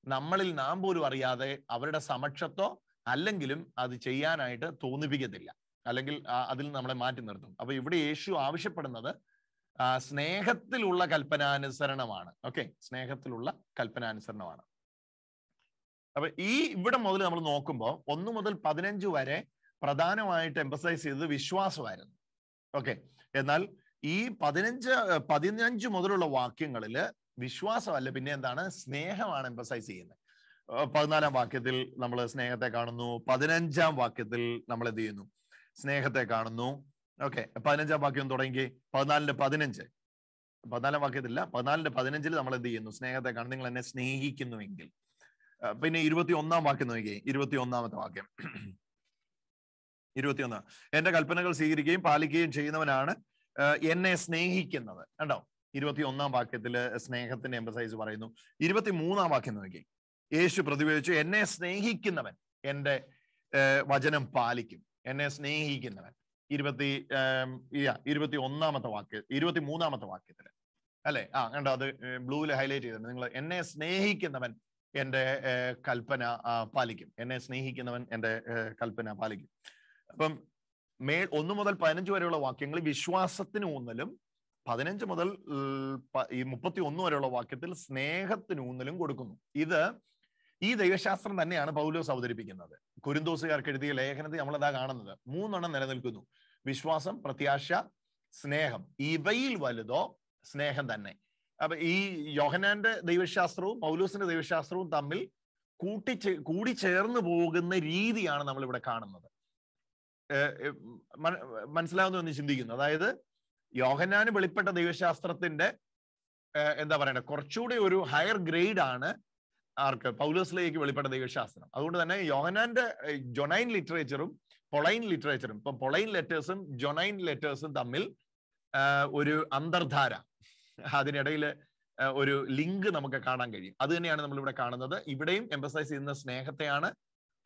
നമ്മളിൽ നാം പോലും അറിയാതെ അവരുടെ സമക്ഷത്തോ അല്ലെങ്കിലും അത് ചെയ്യാനായിട്ട് തോന്നിപ്പിക്കത്തില്ല. അല്ലെങ്കിൽ അതിൽ നമ്മളെ മാറ്റി നിർത്തും. അപ്പൊ ഇവിടെ യേശു ആവശ്യപ്പെടുന്നത് സ്നേഹത്തിലുള്ള കൽപ്പനാനുസരണമാണ്. ഓക്കെ, സ്നേഹത്തിലുള്ള കൽപ്പനാനുസരണമാണ്. അപ്പൊ ഇവിടെ മുതൽ നമ്മൾ നോക്കുമ്പോൾ 1 മുതൽ 15 വരെ പ്രധാനമായിട്ട് എംഫസൈസ് ചെയ്തത് വിശ്വാസമായിരുന്നു. ഓക്കെ, എന്നാൽ ഈ 15 മുതലുള്ള വാക്യങ്ങളിൽ വിശ്വാസമല്ല, പിന്നെ എന്താണ്? സ്നേഹമാണ് എംഫസൈസ് ചെയ്യുന്നത്. 14-ാം വാക്യത്തിൽ നമ്മൾ സ്നേഹത്തെ കാണുന്നു. 15-ാം വാക്യത്തിൽ നമ്മൾ എന്ത് ചെയ്യുന്നു? സ്നേഹത്തെ കാണുന്നു. ഓക്കെ, 15-ാം വാക്യം തുടങ്ങി 14-15. 14-ാം വാക്യത്തില്ല, 14-15 നമ്മൾ എന്ത് ചെയ്യുന്നു? സ്നേഹത്തെ കാണുന്നു. നിങ്ങൾ എന്നെ സ്നേഹിക്കുന്നുവെങ്കിൽ. പിന്നെ 21-ാം വാക്യം നോക്കിയേ. 21-ാമത്തെ വാക്യം, 21. എന്റെ കൽപ്പനകൾ സ്വീകരിക്കുകയും പാലിക്കുകയും ചെയ്യുന്നവനാണ് എന്നെ സ്നേഹിക്കുന്നത്. കണ്ടോ? 21-ാം വാക്യത്തില് സ്നേഹത്തിന്റെ എംഫസൈസ് പറയുന്നു. 23-ാം വാക്യം നോക്കി. യേശു പ്രതിവേദിച്ചു, എന്നെ സ്നേഹിക്കുന്നവൻ എന്റെ വചനം പാലിക്കും. എന്നെ സ്നേഹിക്കുന്നവൻ. 21-ാമത്തെ വാക്യം, 23-ാമത്തെ വാക്യത്തില് അല്ലെ? കണ്ടോ? അത് ബ്ലൂവിൽ ഹൈലൈറ്റ് ചെയ്തിട്ടുണ്ട്. നിങ്ങൾ എന്നെ സ്നേഹിക്കുന്നവൻ എന്റെ കൽപ്പന പാലിക്കും. എന്നെ സ്നേഹിക്കുന്നവൻ എന്റെ കൽപ്പന പാലിക്കും. അപ്പം 1 മുതൽ 15 വരെയുള്ള വാക്യങ്ങൾ വിശ്വാസത്തിന് ഊന്നലും 15 മുതൽ 31 വരെയുള്ള വാക്യത്തിൽ സ്നേഹത്തിന് ഊന്നലും കൊടുക്കുന്നു. ഈ ദൈവശാസ്ത്രം തന്നെയാണ് പൗലോസ് അവതരിപ്പിക്കുന്നത്. കൊരിന്തോസുകാർക്ക് എഴുതിയ ലേഖനത്തിൽ നമ്മളതാ കാണുന്നത്. 3 എണ്ണം നിലനിൽക്കുന്നു: വിശ്വാസം, പ്രത്യാശ, സ്നേഹം. ഇവയിൽ വലുതോ സ്നേഹം തന്നെ. അപ്പൊ ഈ യോഹന്നാന്റെ ദൈവശാസ്ത്രവും പൗലോസിന്റെ ദൈവശാസ്ത്രവും തമ്മിൽ കൂടിച്ചേർന്ന് പോകുന്ന രീതിയാണ് നമ്മൾ ഇവിടെ കാണുന്നത്. മനസ്സിലാവുന്ന ഒന്ന് ചിന്തിക്കുന്നു. അതായത് യോഹന്നാന് വെളിപ്പെട്ട ദൈവശാസ്ത്രത്തിന്റെ എന്താ പറയണ്ടേ, കുറച്ചുകൂടി ഒരു ഹയർ ഗ്രേഡ് ആണ് ആർക്ക്? പൗലോസിലേക്ക് വെളിപ്പെട്ട ദൈവശാസ്ത്രം. അതുകൊണ്ട് തന്നെ യോഹന്നാന്റെ ജൊനൈൻ ലിറ്ററേച്ചറും പൊളൈൻ ലിറ്ററേച്ചറും, ഇപ്പൊ പൊളൈൻ ലെറ്റേഴ്സും ജൊനൈൻ ലെറ്റേഴ്സും തമ്മിൽ ഒരു അന്തർധാര, അതിനിടയിൽ ഒരു ലിങ്ക് നമുക്ക് കാണാൻ കഴിയും. അത് തന്നെയാണ് നമ്മൾ ഇവിടെ കാണുന്നത്. ഇവിടെയും എംഫസൈസ് ചെയ്യുന്ന സ്നേഹത്തെയാണ്.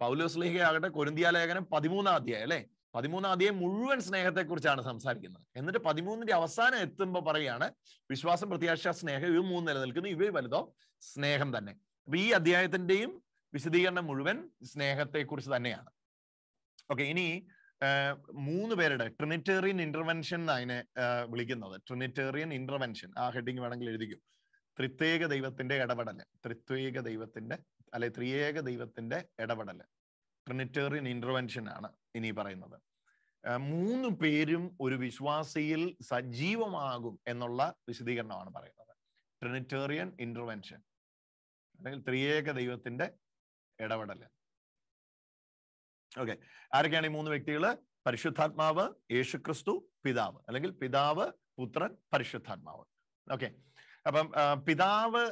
പൗലോസ് ആകട്ടെ കൊരിന്ത്യ ലേഖനം 13-ാം അധ്യായം അല്ലെ, 13-ാം അധ്യായം മുഴുവൻ സ്നേഹത്തെ കുറിച്ചാണ് സംസാരിക്കുന്നത്. എന്നിട്ട് 13-ന്റെ അവസാനം എത്തുമ്പോൾ പറയാണ് വിശ്വാസം, പ്രത്യാശ, സ്നേഹം, ഇവ 3 നിലനിൽക്കുന്നു, ഇവ വലുതോ സ്നേഹം തന്നെ. അപ്പൊ ഈ അധ്യായത്തിന്റെയും വിശദീകരണം മുഴുവൻ സ്നേഹത്തെ കുറിച്ച് തന്നെയാണ്. ഓക്കെ, ഇനി 3 പേരുടെ ട്രിനിറ്റേറിയൻ ഇന്റർവെൻഷൻ അതിനെ വിളിക്കുന്നത്. ട്രിനിറ്റേറിയൻ ഇന്റർവെൻഷൻ, ആ ഹെഡിങ് വേണമെങ്കിൽ എഴുതിക്കും. ത്രിത്വേക ദൈവത്തിന്റെ ഇടപെടല്, ത്രിത്വേക ദൈവത്തിന്റെ അല്ലെ ത്രിയേക ദൈവത്തിന്റെ ഇടപെടല്, ട്രിനിറ്റേറിയൻ ഇന്റർവെൻഷൻ ആണ് ഇനി പറയുന്നത്. 3 പേരും ഒരു വിശ്വാസിയിൽ സജീവമാകും എന്നുള്ള വിശദീകരണമാണ് പറയുന്നത്. ട്രിനിറ്റേറിയൻ ഇന്റർവെൻഷൻ അല്ലെങ്കിൽ ത്രിയേക ദൈവത്തിന്റെ ഇടപെടല്. ഓക്കെ, ആരൊക്കെയാണ് ഈ 3 വ്യക്തികള്? പരിശുദ്ധാത്മാവ്, യേശുക്രിസ്തു, പിതാവ്, അല്ലെങ്കിൽ പിതാവ്, പുത്രൻ, പരിശുദ്ധാത്മാവ്. ഓക്കെ, അപ്പം പിതാവ്,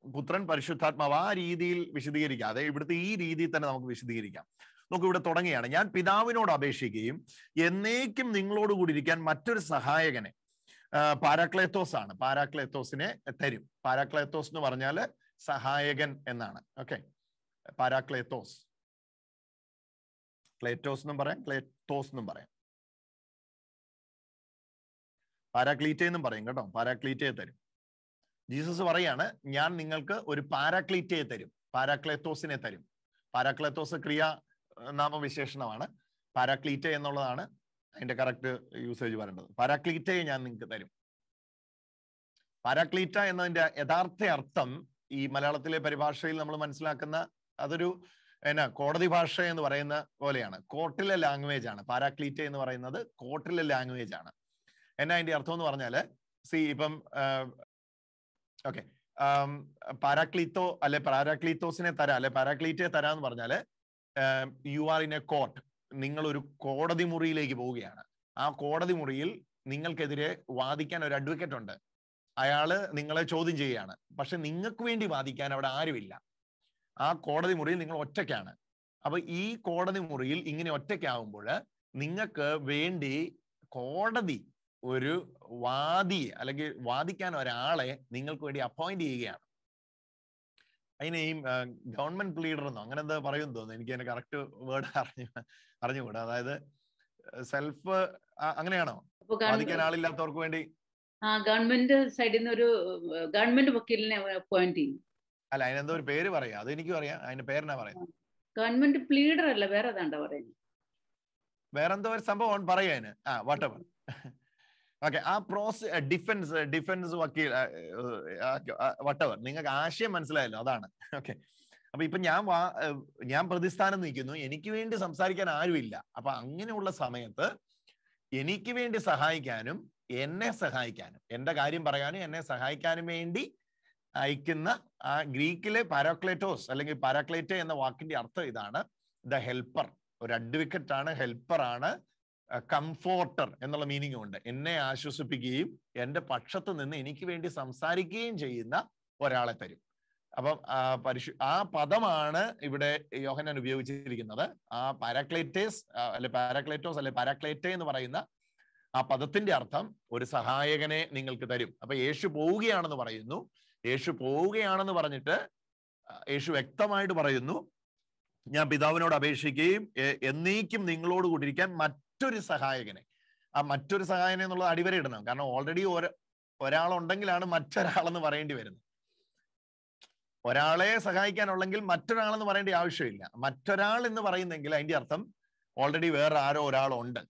പുത്രൻ, പരിശുദ്ധാത്മാവ് ആ രീതിയിൽ വിശദീകരിക്കാതെ ഇവിടുത്തെ ഈ രീതിയിൽ തന്നെ നമുക്ക് വിശദീകരിക്കാം. നമുക്ക് ഇവിടെ തുടങ്ങിയാണ്. ഞാൻ പിതാവിനോട് അപേക്ഷിക്കുകയും എന്നേക്കും നിങ്ങളോട് കൂടി ഇരിക്കാൻ മറ്റൊരു സഹായകനെ, പാരാക്ലേത്തോസ് ആണ്, പാരാക്ലേത്തോസിനെ തരും. പാരാക്ലേത്തോസ് എന്ന് പറഞ്ഞാല് സഹായകൻ എന്നാണ്. ഓക്കെ, പാരാക്ലേത്തോസ്, ക്ലേറ്റോസ് എന്നും പറയാം, ക്ലേത്തോസ് എന്നും പറയാം, പാരാക്ലീറ്റ എന്നും പറയും കേട്ടോ. പാരാക്ലീറ്റയെ തരും. ജീസസ് പറയാണ്, ഞാൻ നിങ്ങൾക്ക് ഒരു പാരാക്ലീറ്റയെ തരും, പാരാക്ലേത്തോസിനെ തരും. പാരാക്ലേത്തോസ് ക്രിയ നാമവിശേഷണമാണ്. പാരാക്ലീറ്റ എന്നുള്ളതാണ് അതിന്റെ കറക്റ്റ് യൂസേജ് പറയേണ്ടത്. പാരാക്ലീറ്റയെ ഞാൻ നിങ്ങൾക്ക് തരും. പാരാക്ലീറ്റ എന്നതിന്റെ യഥാർത്ഥ അർത്ഥം ഈ മലയാളത്തിലെ പരിഭാഷയിൽ നമ്മൾ മനസ്സിലാക്കുന്ന അതൊരു കോടതി ഭാഷ എന്ന് പറയുന്ന പോലെയാണ്. കോർട്ടിലെ ലാംഗ്വേജ് ആണ് പാരാക്ലീറ്റ എന്ന് പറയുന്നത്. കോർട്ടിലെ ലാംഗ്വേജ് ആണ്. എന്നാ അതിന്റെ അർത്ഥം എന്ന് പറഞ്ഞാല്, ഇപ്പം ഓക്കെ, പാരാക്ലീത്തോ അല്ലെ പാരാക്ലീത്തോസിനെ തരാ അല്ലെ പാരാക്ലീറ്റയെ തരാന്ന് പറഞ്ഞാല് you are in A court. നിങ്ങൾ ഒരു കോടതി മുറിയിലേക്ക് പോവുകയാണ്. ആ കോടതി മുറിയിൽ നിങ്ങൾക്കെതിരെ വാദിക്കാൻ ഒരു അഡ്വക്കേറ്റ് ഉണ്ട്. അയാള് നിങ്ങളെ ചോദ്യം ചെയ്യുകയാണ്. പക്ഷെ നിങ്ങൾക്ക് വേണ്ടി വാദിക്കാൻ അവിടെ ആരുമില്ല. ആ കോടതി മുറിയിൽ നിങ്ങൾ ഒറ്റയ്ക്കാണ്. അപ്പൊ ഈ കോടതി മുറിയിൽ ഇങ്ങനെ ഒറ്റയ്ക്കാവുമ്പോൾ നിങ്ങൾക്ക് വേണ്ടി കോടതി ഒരു വാദിയെ അല്ലെങ്കിൽ വാദിക്കാൻ ഒരാളെ നിങ്ങൾക്ക് വേണ്ടി അപ്പോയിന്റ് ചെയ്യുകയാണ്. അതിന് ഈ ഗവൺമെന്റ് പ്ലീഡർ എന്നോ അങ്ങനെ എന്താ പറയുമെന്ന് തോന്നുന്നു. എനിക്ക് അതിന്റെ കറക്റ്റ് വേർഡ് അറിഞ്ഞുകൂടാ. അതായത് സെൽഫ് അങ്ങനെയാണോ? വാദിക്കാൻ ആളില്ലാത്തവർക്ക് വേണ്ടി ഗവൺമെന്റ് സൈഡിൽ നിന്ന് ഒരു ഗവൺമെന്റ് വക്കീലിനെ അപ്പോയിന്റ് ചെയ്യും. അല്ല, അതിനെന്തോ ഒരു പേര് പറയാം. അതെനിക്കും അറിയാം. അതിന്റെ പേരെന്നാ പറയാം. ഗവൺമെന്റ് പ്ലീഡർ അല്ല, വേറെ ഏതാണ്ടാ പറയുന്നത്. വേറെന്തോ ഒരു സംഭവം പറയാന് വാട്ടെവർ. ഓക്കെ, ആ ഡിഫൻസ് വക്കീൽ വട്ടെവർ, നിങ്ങൾക്ക് ആശയം മനസ്സിലായല്ലോ, അതാണ്. ഓക്കെ, അപ്പൊ ഇപ്പൊ ഞാൻ പ്രതിസ്ഥാനം നിൽക്കുന്നു, എനിക്ക് വേണ്ടി സംസാരിക്കാൻ ആരുമില്ല. അപ്പൊ അങ്ങനെയുള്ള സമയത്ത് എനിക്ക് വേണ്ടി സഹായിക്കാനും എന്നെ സഹായിക്കാനും എന്റെ കാര്യം പറയാനും എന്നെ സഹായിക്കാനും വേണ്ടി അയക്കുന്ന ആ ഗ്രീക്കിലെ പാരാക്ലേറ്റോസ് അല്ലെങ്കിൽ പാരാക്ലേറ്റ എന്ന വാക്കിന്റെ അർത്ഥം ഇതാണ്, ദ ഹെൽപ്പർ. ഒരു അഡ്വക്കേറ്റ് ആണ്, ഹെൽപ്പർ ആണ്, കംഫോർട്ടർ എന്നുള്ള മീനിങ് ഉണ്ട്. എന്നെ ആശ്വസിപ്പിക്കുകയും എന്റെ പക്ഷത്ത് നിന്ന് എനിക്ക് വേണ്ടി സംസാരിക്കുകയും ചെയ്യുന്ന ഒരാളെ തരും. അപ്പം ആ പദമാണ് ഇവിടെ യോഹന്നാൻ ഉപയോഗിച്ചിരിക്കുന്നത്. ആ പാരാക്ലേറ്റേസ് പാരാക്ലേറ്റോസ് അല്ലെ പാരാക്ലേറ്റ എന്ന് പറയുന്ന ആ പദത്തിന്റെ അർത്ഥം ഒരു സഹായകനെ നിങ്ങൾക്ക് തരും. അപ്പൊ യേശു പോവുകയാണെന്ന് പറയുന്നു. യേശു പോവുകയാണെന്ന് പറഞ്ഞിട്ട് യേശു വ്യക്തമായിട്ട് പറയുന്നു, ഞാൻ പിതാവിനോട് അപേക്ഷിക്കുകയും എന്നേക്കും നിങ്ങളോട് കൂടിയിരിക്കാൻ മറ്റൊരു സഹായകനെ. ആ മറ്റൊരു സഹായകനെ എന്നുള്ളത് അടിവരയിടണം. കാരണം ഓൾറെഡി ഒരാളുണ്ടെങ്കിലാണ് മറ്റൊരാളെന്ന് പറയേണ്ടി വരുന്നത്. ഒരാളെ സഹായിക്കാനുള്ളെങ്കിൽ മറ്റൊരാളെന്ന് പറയേണ്ട ആവശ്യമില്ല. മറ്റൊരാൾ എന്ന് പറയുന്നെങ്കിൽ അതിന്റെ അർത്ഥം ഓൾറെഡി വേറെ ആരോ ഒരാളുണ്ട്,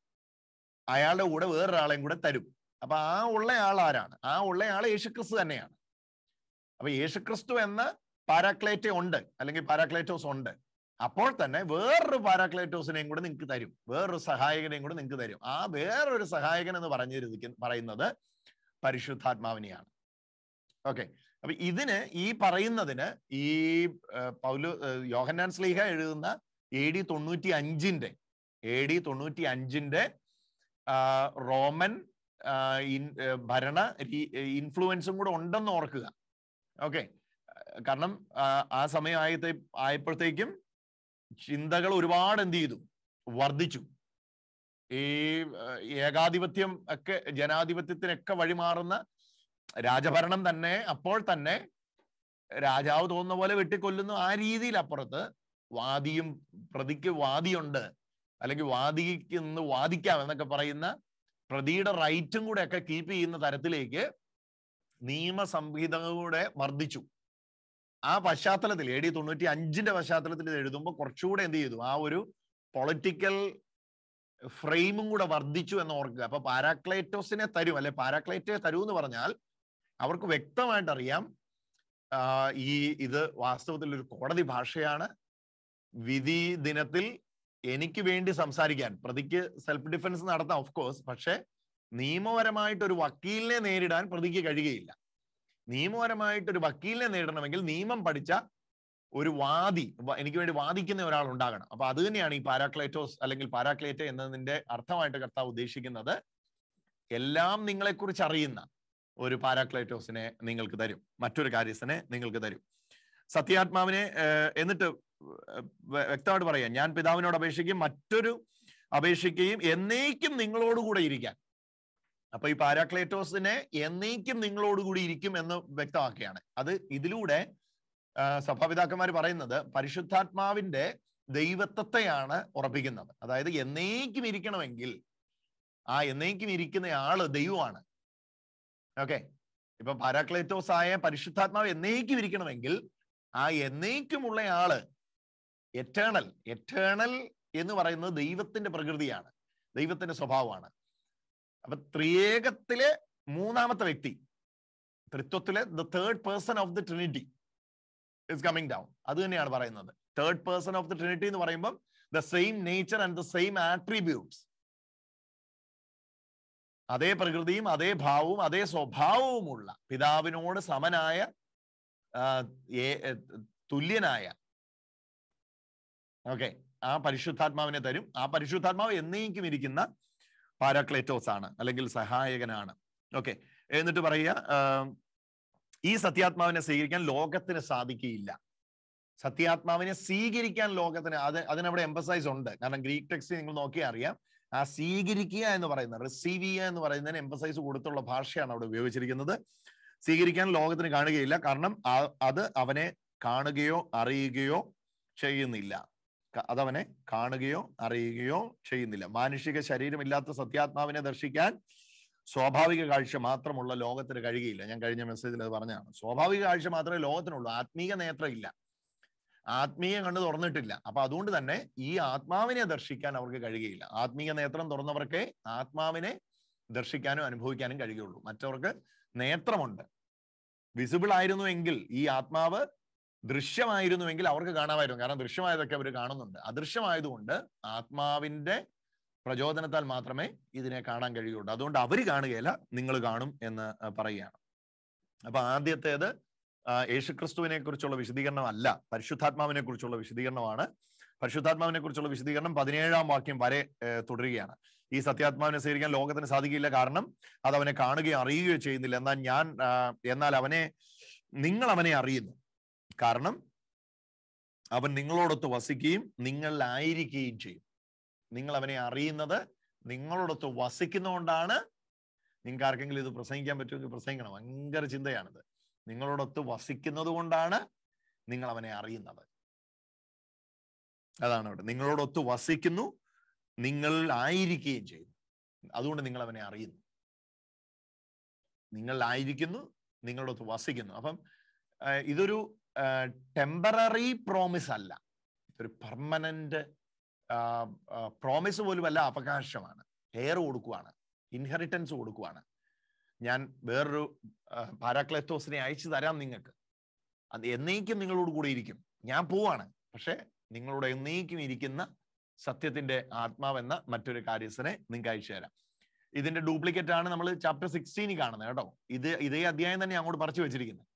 അയാളുടെ കൂടെ വേറൊരാളെയും കൂടെ തരും. അപ്പൊ ആ ഉള്ള ആൾ ആരാണ്? ആ ഉള്ള ആൾ യേശുക്രിസ്തു തന്നെയാണ്. അപ്പൊ യേശുക്രിസ്തു എന്ന പാരാക്ലേറ്റ ഉണ്ട്, അല്ലെങ്കിൽ പാരാക്ലേറ്റോസ് ഉണ്ട്. അപ്പോൾ തന്നെ വേറൊരു പാരാക്ലേറ്റോസിനെയും കൂടെ നിങ്ങൾക്ക് തരും, വേറൊരു സഹായകനെയും കൂടെ നിങ്ങൾക്ക് തരും. ആ വേറൊരു സഹായകൻ എന്ന് പറയുന്നത് പരിശുദ്ധാത്മാവിനെയാണ്. ഓക്കെ, അപ്പൊ ഈ പറയുന്നതിന് ഈ യോഹന്നാൻ ശ്ലീഹ എഴുതുന്ന AD 95 റോമൻ ഭരണ ഇൻഫ്ലുവൻസും കൂടെ ഉണ്ടെന്ന് ഓർക്കുക. ഓക്കെ, കാരണം ആ സമയം ആയപ്പോഴത്തേക്കും ചിന്തകൾ ഒരുപാട് എന്ത് ചെയ്തു, വർദ്ധിച്ചു. ഈ ഏകാധിപത്യം ഒക്കെ ജനാധിപത്യത്തിനൊക്കെ വഴിമാറുന്ന രാജഭരണം തന്നെ അപ്പോൾ തന്നെ രാജാവ് തോന്നുന്ന പോലെ വെട്ടിക്കൊല്ലുന്നു. ആ രീതിയിൽ അപ്പുറത്ത് വാദിയും പ്രതിക്ക് വാദിയുണ്ട്, അല്ലെങ്കിൽ വാദിക്ക് നിന്ന് വാദിക്കാം എന്നൊക്കെ പറയുന്ന പ്രതിയുടെ റൈറ്റും കൂടെ ഒക്കെ കീപ്പ് ചെയ്യുന്ന തരത്തിലേക്ക് നിയമസംഹിതകളുടെ വർദ്ധിച്ചു. ആ പശ്ചാത്തലത്തിൽ AD 95 പശ്ചാത്തലത്തിൽ ഇത് എഴുതുമ്പോൾ കുറച്ചുകൂടെ എന്ത് ചെയ്തു, ആ ഒരു പൊളിറ്റിക്കൽ ഫ്രെയിമും കൂടെ വർദ്ധിച്ചു എന്ന് ഓർക്കുക. അപ്പൊ പാരാക്ലേറ്റോസിനെ തരും, അല്ലെ പാരാക്ലേറ്റെ തരൂ എന്ന് പറഞ്ഞാൽ അവർക്ക് വ്യക്തമായിട്ട് അറിയാം ഇത് വാസ്തവത്തിൽ ഒരു കോടതി ഭാഷയാണ്. വിധി ദിനത്തിൽ എനിക്ക് വേണ്ടി സംസാരിക്കാൻ പ്രതിക്ക് സെൽഫ് ഡിഫൻസ് നടത്താം ഓഫ് കോഴ്സ്, പക്ഷെ നിയമപരമായിട്ട് ഒരു വക്കീലിനെ നേരിടാൻ പ്രതിക്ക് കഴിയുകയില്ല. നിയമപരമായിട്ട് ഒരു വക്കീലിനെ നേരിടണമെങ്കിൽ നിയമം പഠിച്ച ഒരു വാദി, എനിക്ക് വേണ്ടി വാദിക്കുന്ന ഒരാൾ ഉണ്ടാകണം. അപ്പൊ അത് തന്നെയാണ് ഈ പാരാക്ലേറ്റോസ് അല്ലെങ്കിൽ പാരാക്ലേറ്റ എന്നതിന്റെ അർത്ഥമായിട്ട് കർത്താവ് ഉദ്ദേശിക്കുന്നത്. എല്ലാം നിങ്ങളെക്കുറിച്ച് അറിയുന്ന ഒരു പാരാക്ലേറ്റോസിനെ നിങ്ങൾക്ക് തരും, മറ്റൊരു കാര്യസ്ഥനെ നിങ്ങൾക്ക് തരും. സത്യാത്മാവിനെ എന്നിട്ട് വ്യക്തമായിട്ട് പറയാം, ഞാൻ പിതാവിനോട് അപേക്ഷിക്കുകയും മറ്റൊരു അപേക്ഷിക്കുകയും എന്നേക്കും നിങ്ങളോടുകൂടെ ഇരിക്കാൻ. അപ്പൊ ഈ പാരാക്ലേറ്റോസിനെ എന്നേക്കും നിങ്ങളോടുകൂടി ഇരിക്കും എന്ന് വ്യക്തമാക്കുകയാണ്. അത് ഇതിലൂടെ സഭാപിതാക്കന്മാർ പറയുന്നത് പരിശുദ്ധാത്മാവിന്റെ ദൈവത്വത്തെയാണ് ഉറപ്പിക്കുന്നത്. അതായത് എന്നേക്കും ഇരിക്കണമെങ്കിൽ ആ എന്നേക്കും ഇരിക്കുന്ന ആള് ദൈവമാണ്. ഓക്കെ, ഇപ്പൊ പാരാക്ലേറ്റോസ് ആയ പരിശുദ്ധാത്മാവ് എന്നേക്കും ഇരിക്കണമെങ്കിൽ ആ എന്നേക്കുമുള്ള ആള് എറ്റേണൽ എന്ന് പറയുന്നത് ദൈവത്തിന്റെ പ്രകൃതിയാണ്, ദൈവത്തിന്റെ സ്വഭാവമാണ്. അപ്പൊ ത്രിയേകത്തിലെ മൂന്നാമത്തെ വ്യക്തി, ത്രിത്വത്തിലെ the third person of the trinity is coming down. അത് തന്നെയാണ് പറയുന്നത്. Third person of the trinity എന്ന് പറയുമ്പോൾ the same nature and the same attributes, അതേ പ്രകൃതിയും അതേ ഭാവവും അതേ സ്വഭാവവുമുള്ള പിതാവിനോട് സമനായ തുല്യനായ ഓക്കെ ആ പരിശുദ്ധാത്മാവിനെ തരും. ആ പരിശുദ്ധാത്മാവ് എന്നേക്കും ഇരിക്കുന്ന പാരാക്ലേറ്റോസ് ആണ്, അല്ലെങ്കിൽ സഹായകനാണ്. ഓക്കെ, എന്നിട്ട് പറയുക, ഈ സത്യാത്മാവിനെ സ്വീകരിക്കാൻ ലോകത്തിന് സാധിക്കുകയില്ല. സത്യാത്മാവിനെ സ്വീകരിക്കാൻ ലോകത്തിന് അതിനവിടെ എംഫസൈസ് ഉണ്ട്. കാരണം ഗ്രീക്ക് ടെക്സ്റ്റ് നിങ്ങൾ നോക്കിയാൽ അറിയാം, ആ സ്വീകരിക്കുക എന്ന് പറയുന്നത്, റിസീവ് ചെയ്യുക എന്ന് പറയുന്നതിന് എംഫസൈസ് കൊടുത്തുള്ള ഭാഷയാണ് അവിടെ ഉപയോഗിച്ചിരിക്കുന്നത്. സ്വീകരിക്കാൻ ലോകത്തിന് കാണുകയില്ല, കാരണം അത് അവനെ കാണുകയോ അറിയുകയോ ചെയ്യുന്നില്ല. അതവനെ കാണുകയോ അറിയുകയോ ചെയ്യുന്നില്ല. മാനുഷിക ശരീരമില്ലാത്ത സത്യാത്മാവിനെ ദർശിക്കാൻ സ്വാഭാവിക കാഴ്ച മാത്രമുള്ള ലോകത്തിന് കഴിയുകയില്ല. ഞാൻ കഴിഞ്ഞ മെസ്സേജിൽ അത് പറഞ്ഞതാണ്. സ്വാഭാവിക കാഴ്ച മാത്രമേ ലോകത്തിനുള്ളൂ, ആത്മീക നേത്രം ഇല്ല. ആത്മീയ കണ്ണ് തുറന്നിട്ടില്ല. അപ്പൊ അതുകൊണ്ട് തന്നെ ഈ ആത്മാവിനെ ദർശിക്കാൻ അവർക്ക് കഴിയുകയില്ല. ആത്മീയ നേത്രം തുറന്നവർക്കേ ആത്മാവിനെ ദർശിക്കാനും അനുഭവിക്കാനും കഴിയുള്ളൂ. മറ്റവർക്ക് നേത്രമുണ്ട്. വിസിബിൾ ആയിരുന്നുവെങ്കിൽ, ഈ ആത്മാവ് ദൃശ്യമായിരുന്നുവെങ്കിൽ അവർക്ക് കാണാമായിരുന്നു. കാരണം ദൃശ്യമായതൊക്കെ അവർ കാണുന്നുണ്ട്. അദൃശ്യമായതുകൊണ്ട് ആത്മാവിന്റെ പ്രചോദനത്താൽ മാത്രമേ ഇതിനെ കാണാൻ കഴിയുള്ളൂ. അതുകൊണ്ട് അവര് കാണുകയില്ല, നിങ്ങൾ കാണും എന്ന് പറയുകയാണ്. അപ്പൊ ആദ്യത്തേത് യേശുക്രിസ്തുവിനെ കുറിച്ചുള്ള വിശദീകരണം അല്ല, പരിശുദ്ധാത്മാവിനെ കുറിച്ചുള്ള വിശദീകരണമാണ്. പരിശുദ്ധാത്മാവിനെ കുറിച്ചുള്ള വിശദീകരണം 17-ാം വാക്യം വരെ തുടരുകയാണ്. ഈ സത്യാത്മാവിനെ സ്വീകരിക്കാൻ ലോകത്തിന് സാധിക്കില്ല, കാരണം അത് അവനെ കാണുകയോ അറിയുകയോ ചെയ്യുന്നില്ല. എന്നാൽ നിങ്ങൾ അവനെ അറിയുന്നു, കാരണം അവൻ നിങ്ങളോടൊത്ത് വസിക്കുകയും നിങ്ങളിലായിരിക്കുകയും ചെയ്യും. നിങ്ങൾ അവനെ അറിയുന്നത് നിങ്ങളോടൊത്ത് വസിക്കുന്നതുകൊണ്ടാണ്. നിങ്ങൾക്ക് ആർക്കെങ്കിലും ഇത് പ്രസംഗിക്കാൻ പറ്റുമെങ്കിൽ പ്രസംഗിക്കണം. ഭയങ്കര ചിന്തയാണിത്. നിങ്ങളോടൊത്ത് വസിക്കുന്നത് കൊണ്ടാണ് നിങ്ങൾ അവനെ അറിയുന്നത്. അതാണ് ഇവിടെ. നിങ്ങളോടൊത്ത് വസിക്കുന്നു, നിങ്ങൾ ആയിരിക്കുകയും ചെയ്യുന്നു. അതുകൊണ്ട് നിങ്ങൾ അവനെ അറിയുന്നു. നിങ്ങളിലായിരിക്കുന്നു, നിങ്ങളോടൊത്ത് വസിക്കുന്നു. അപ്പം ഇതൊരു ടെമ്പററി പ്രോമിസ് അല്ല, ഇതൊരു പെർമനന്റ് പ്രോമിസ് പോലുമല്ല, അവകാശമാണ്. ഹെയർ കൊടുക്കുവാണ്, ഇൻഹെറിറ്റൻസ് കൊടുക്കുവാണ്. ഞാൻ വേറൊരു പാരാക്ലെത്തോസിനെ അയച്ചു തരാം നിങ്ങൾക്ക്, അത് എന്നേക്കും നിങ്ങളോട് കൂടെ ഇരിക്കും. ഞാൻ പോവാണ്, പക്ഷെ നിങ്ങളോട് എന്നേക്കും ഇരിക്കുന്ന സത്യത്തിന്റെ ആത്മാവെന്ന മറ്റൊരു കാര്യസ്ഥനെ നിങ്ങൾക്ക് അയച്ചു തരാം. ഇതിന്റെ ഡ്യൂപ്ലിക്കേറ്റ് ആണ് നമ്മൾ ചാപ്റ്റർ 16 കാണുന്നത് കേട്ടോ. ഇതേ അധ്യായം തന്നെ അങ്ങോട്ട് പറിച്ചു വെച്ചിരിക്കുന്നത്,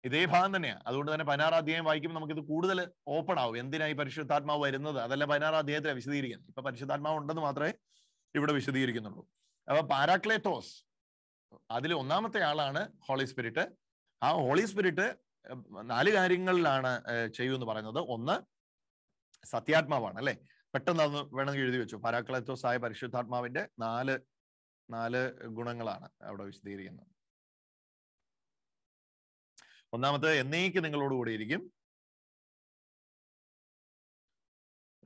ഇതേ ഭാഗം തന്നെയാണ്. അതുകൊണ്ട് തന്നെ 16-ാം അധ്യായം വായിക്കുമ്പോൾ നമുക്കിത് കൂടുതൽ ഓപ്പൺ ആവും. എന്തിനായി പരിശുദ്ധാത്മാവ് വരുന്നത്, അതല്ല 16-ാം അധ്യായത്തിലാണ് വിശദീകരിക്കുന്നത്. ഇപ്പൊ പരിശുദ്ധാത്മാവ് ഉണ്ടെന്ന് മാത്രമേ ഇവിടെ വിശദീകരിക്കുന്നുള്ളൂ. അപ്പൊ പാരാക്ലേത്തോസ്, അതിൽ ഒന്നാമത്തെ ആളാണ് ഹോളി സ്പിരിറ്റ്. ആ ഹോളി സ്പിരിറ്റ് 4 കാര്യങ്ങളിലാണ് ചെയ്യുമെന്ന് പറയുന്നത്. ഒന്ന് സത്യാത്മാവാണ്, അല്ലെ? പെട്ടെന്ന് അത് വേണമെങ്കിൽ എഴുതി വെച്ചു. പാരാക്ലേത്തോസ് ആയ പരിശുദ്ധാത്മാവിന്റെ 4 ഗുണങ്ങളാണ് അവിടെ വിശദീകരിക്കുന്നത്. ഒന്നാമത്തെ, എന്നേക്ക് നിങ്ങളോടുകൂടി ഇരിക്കും.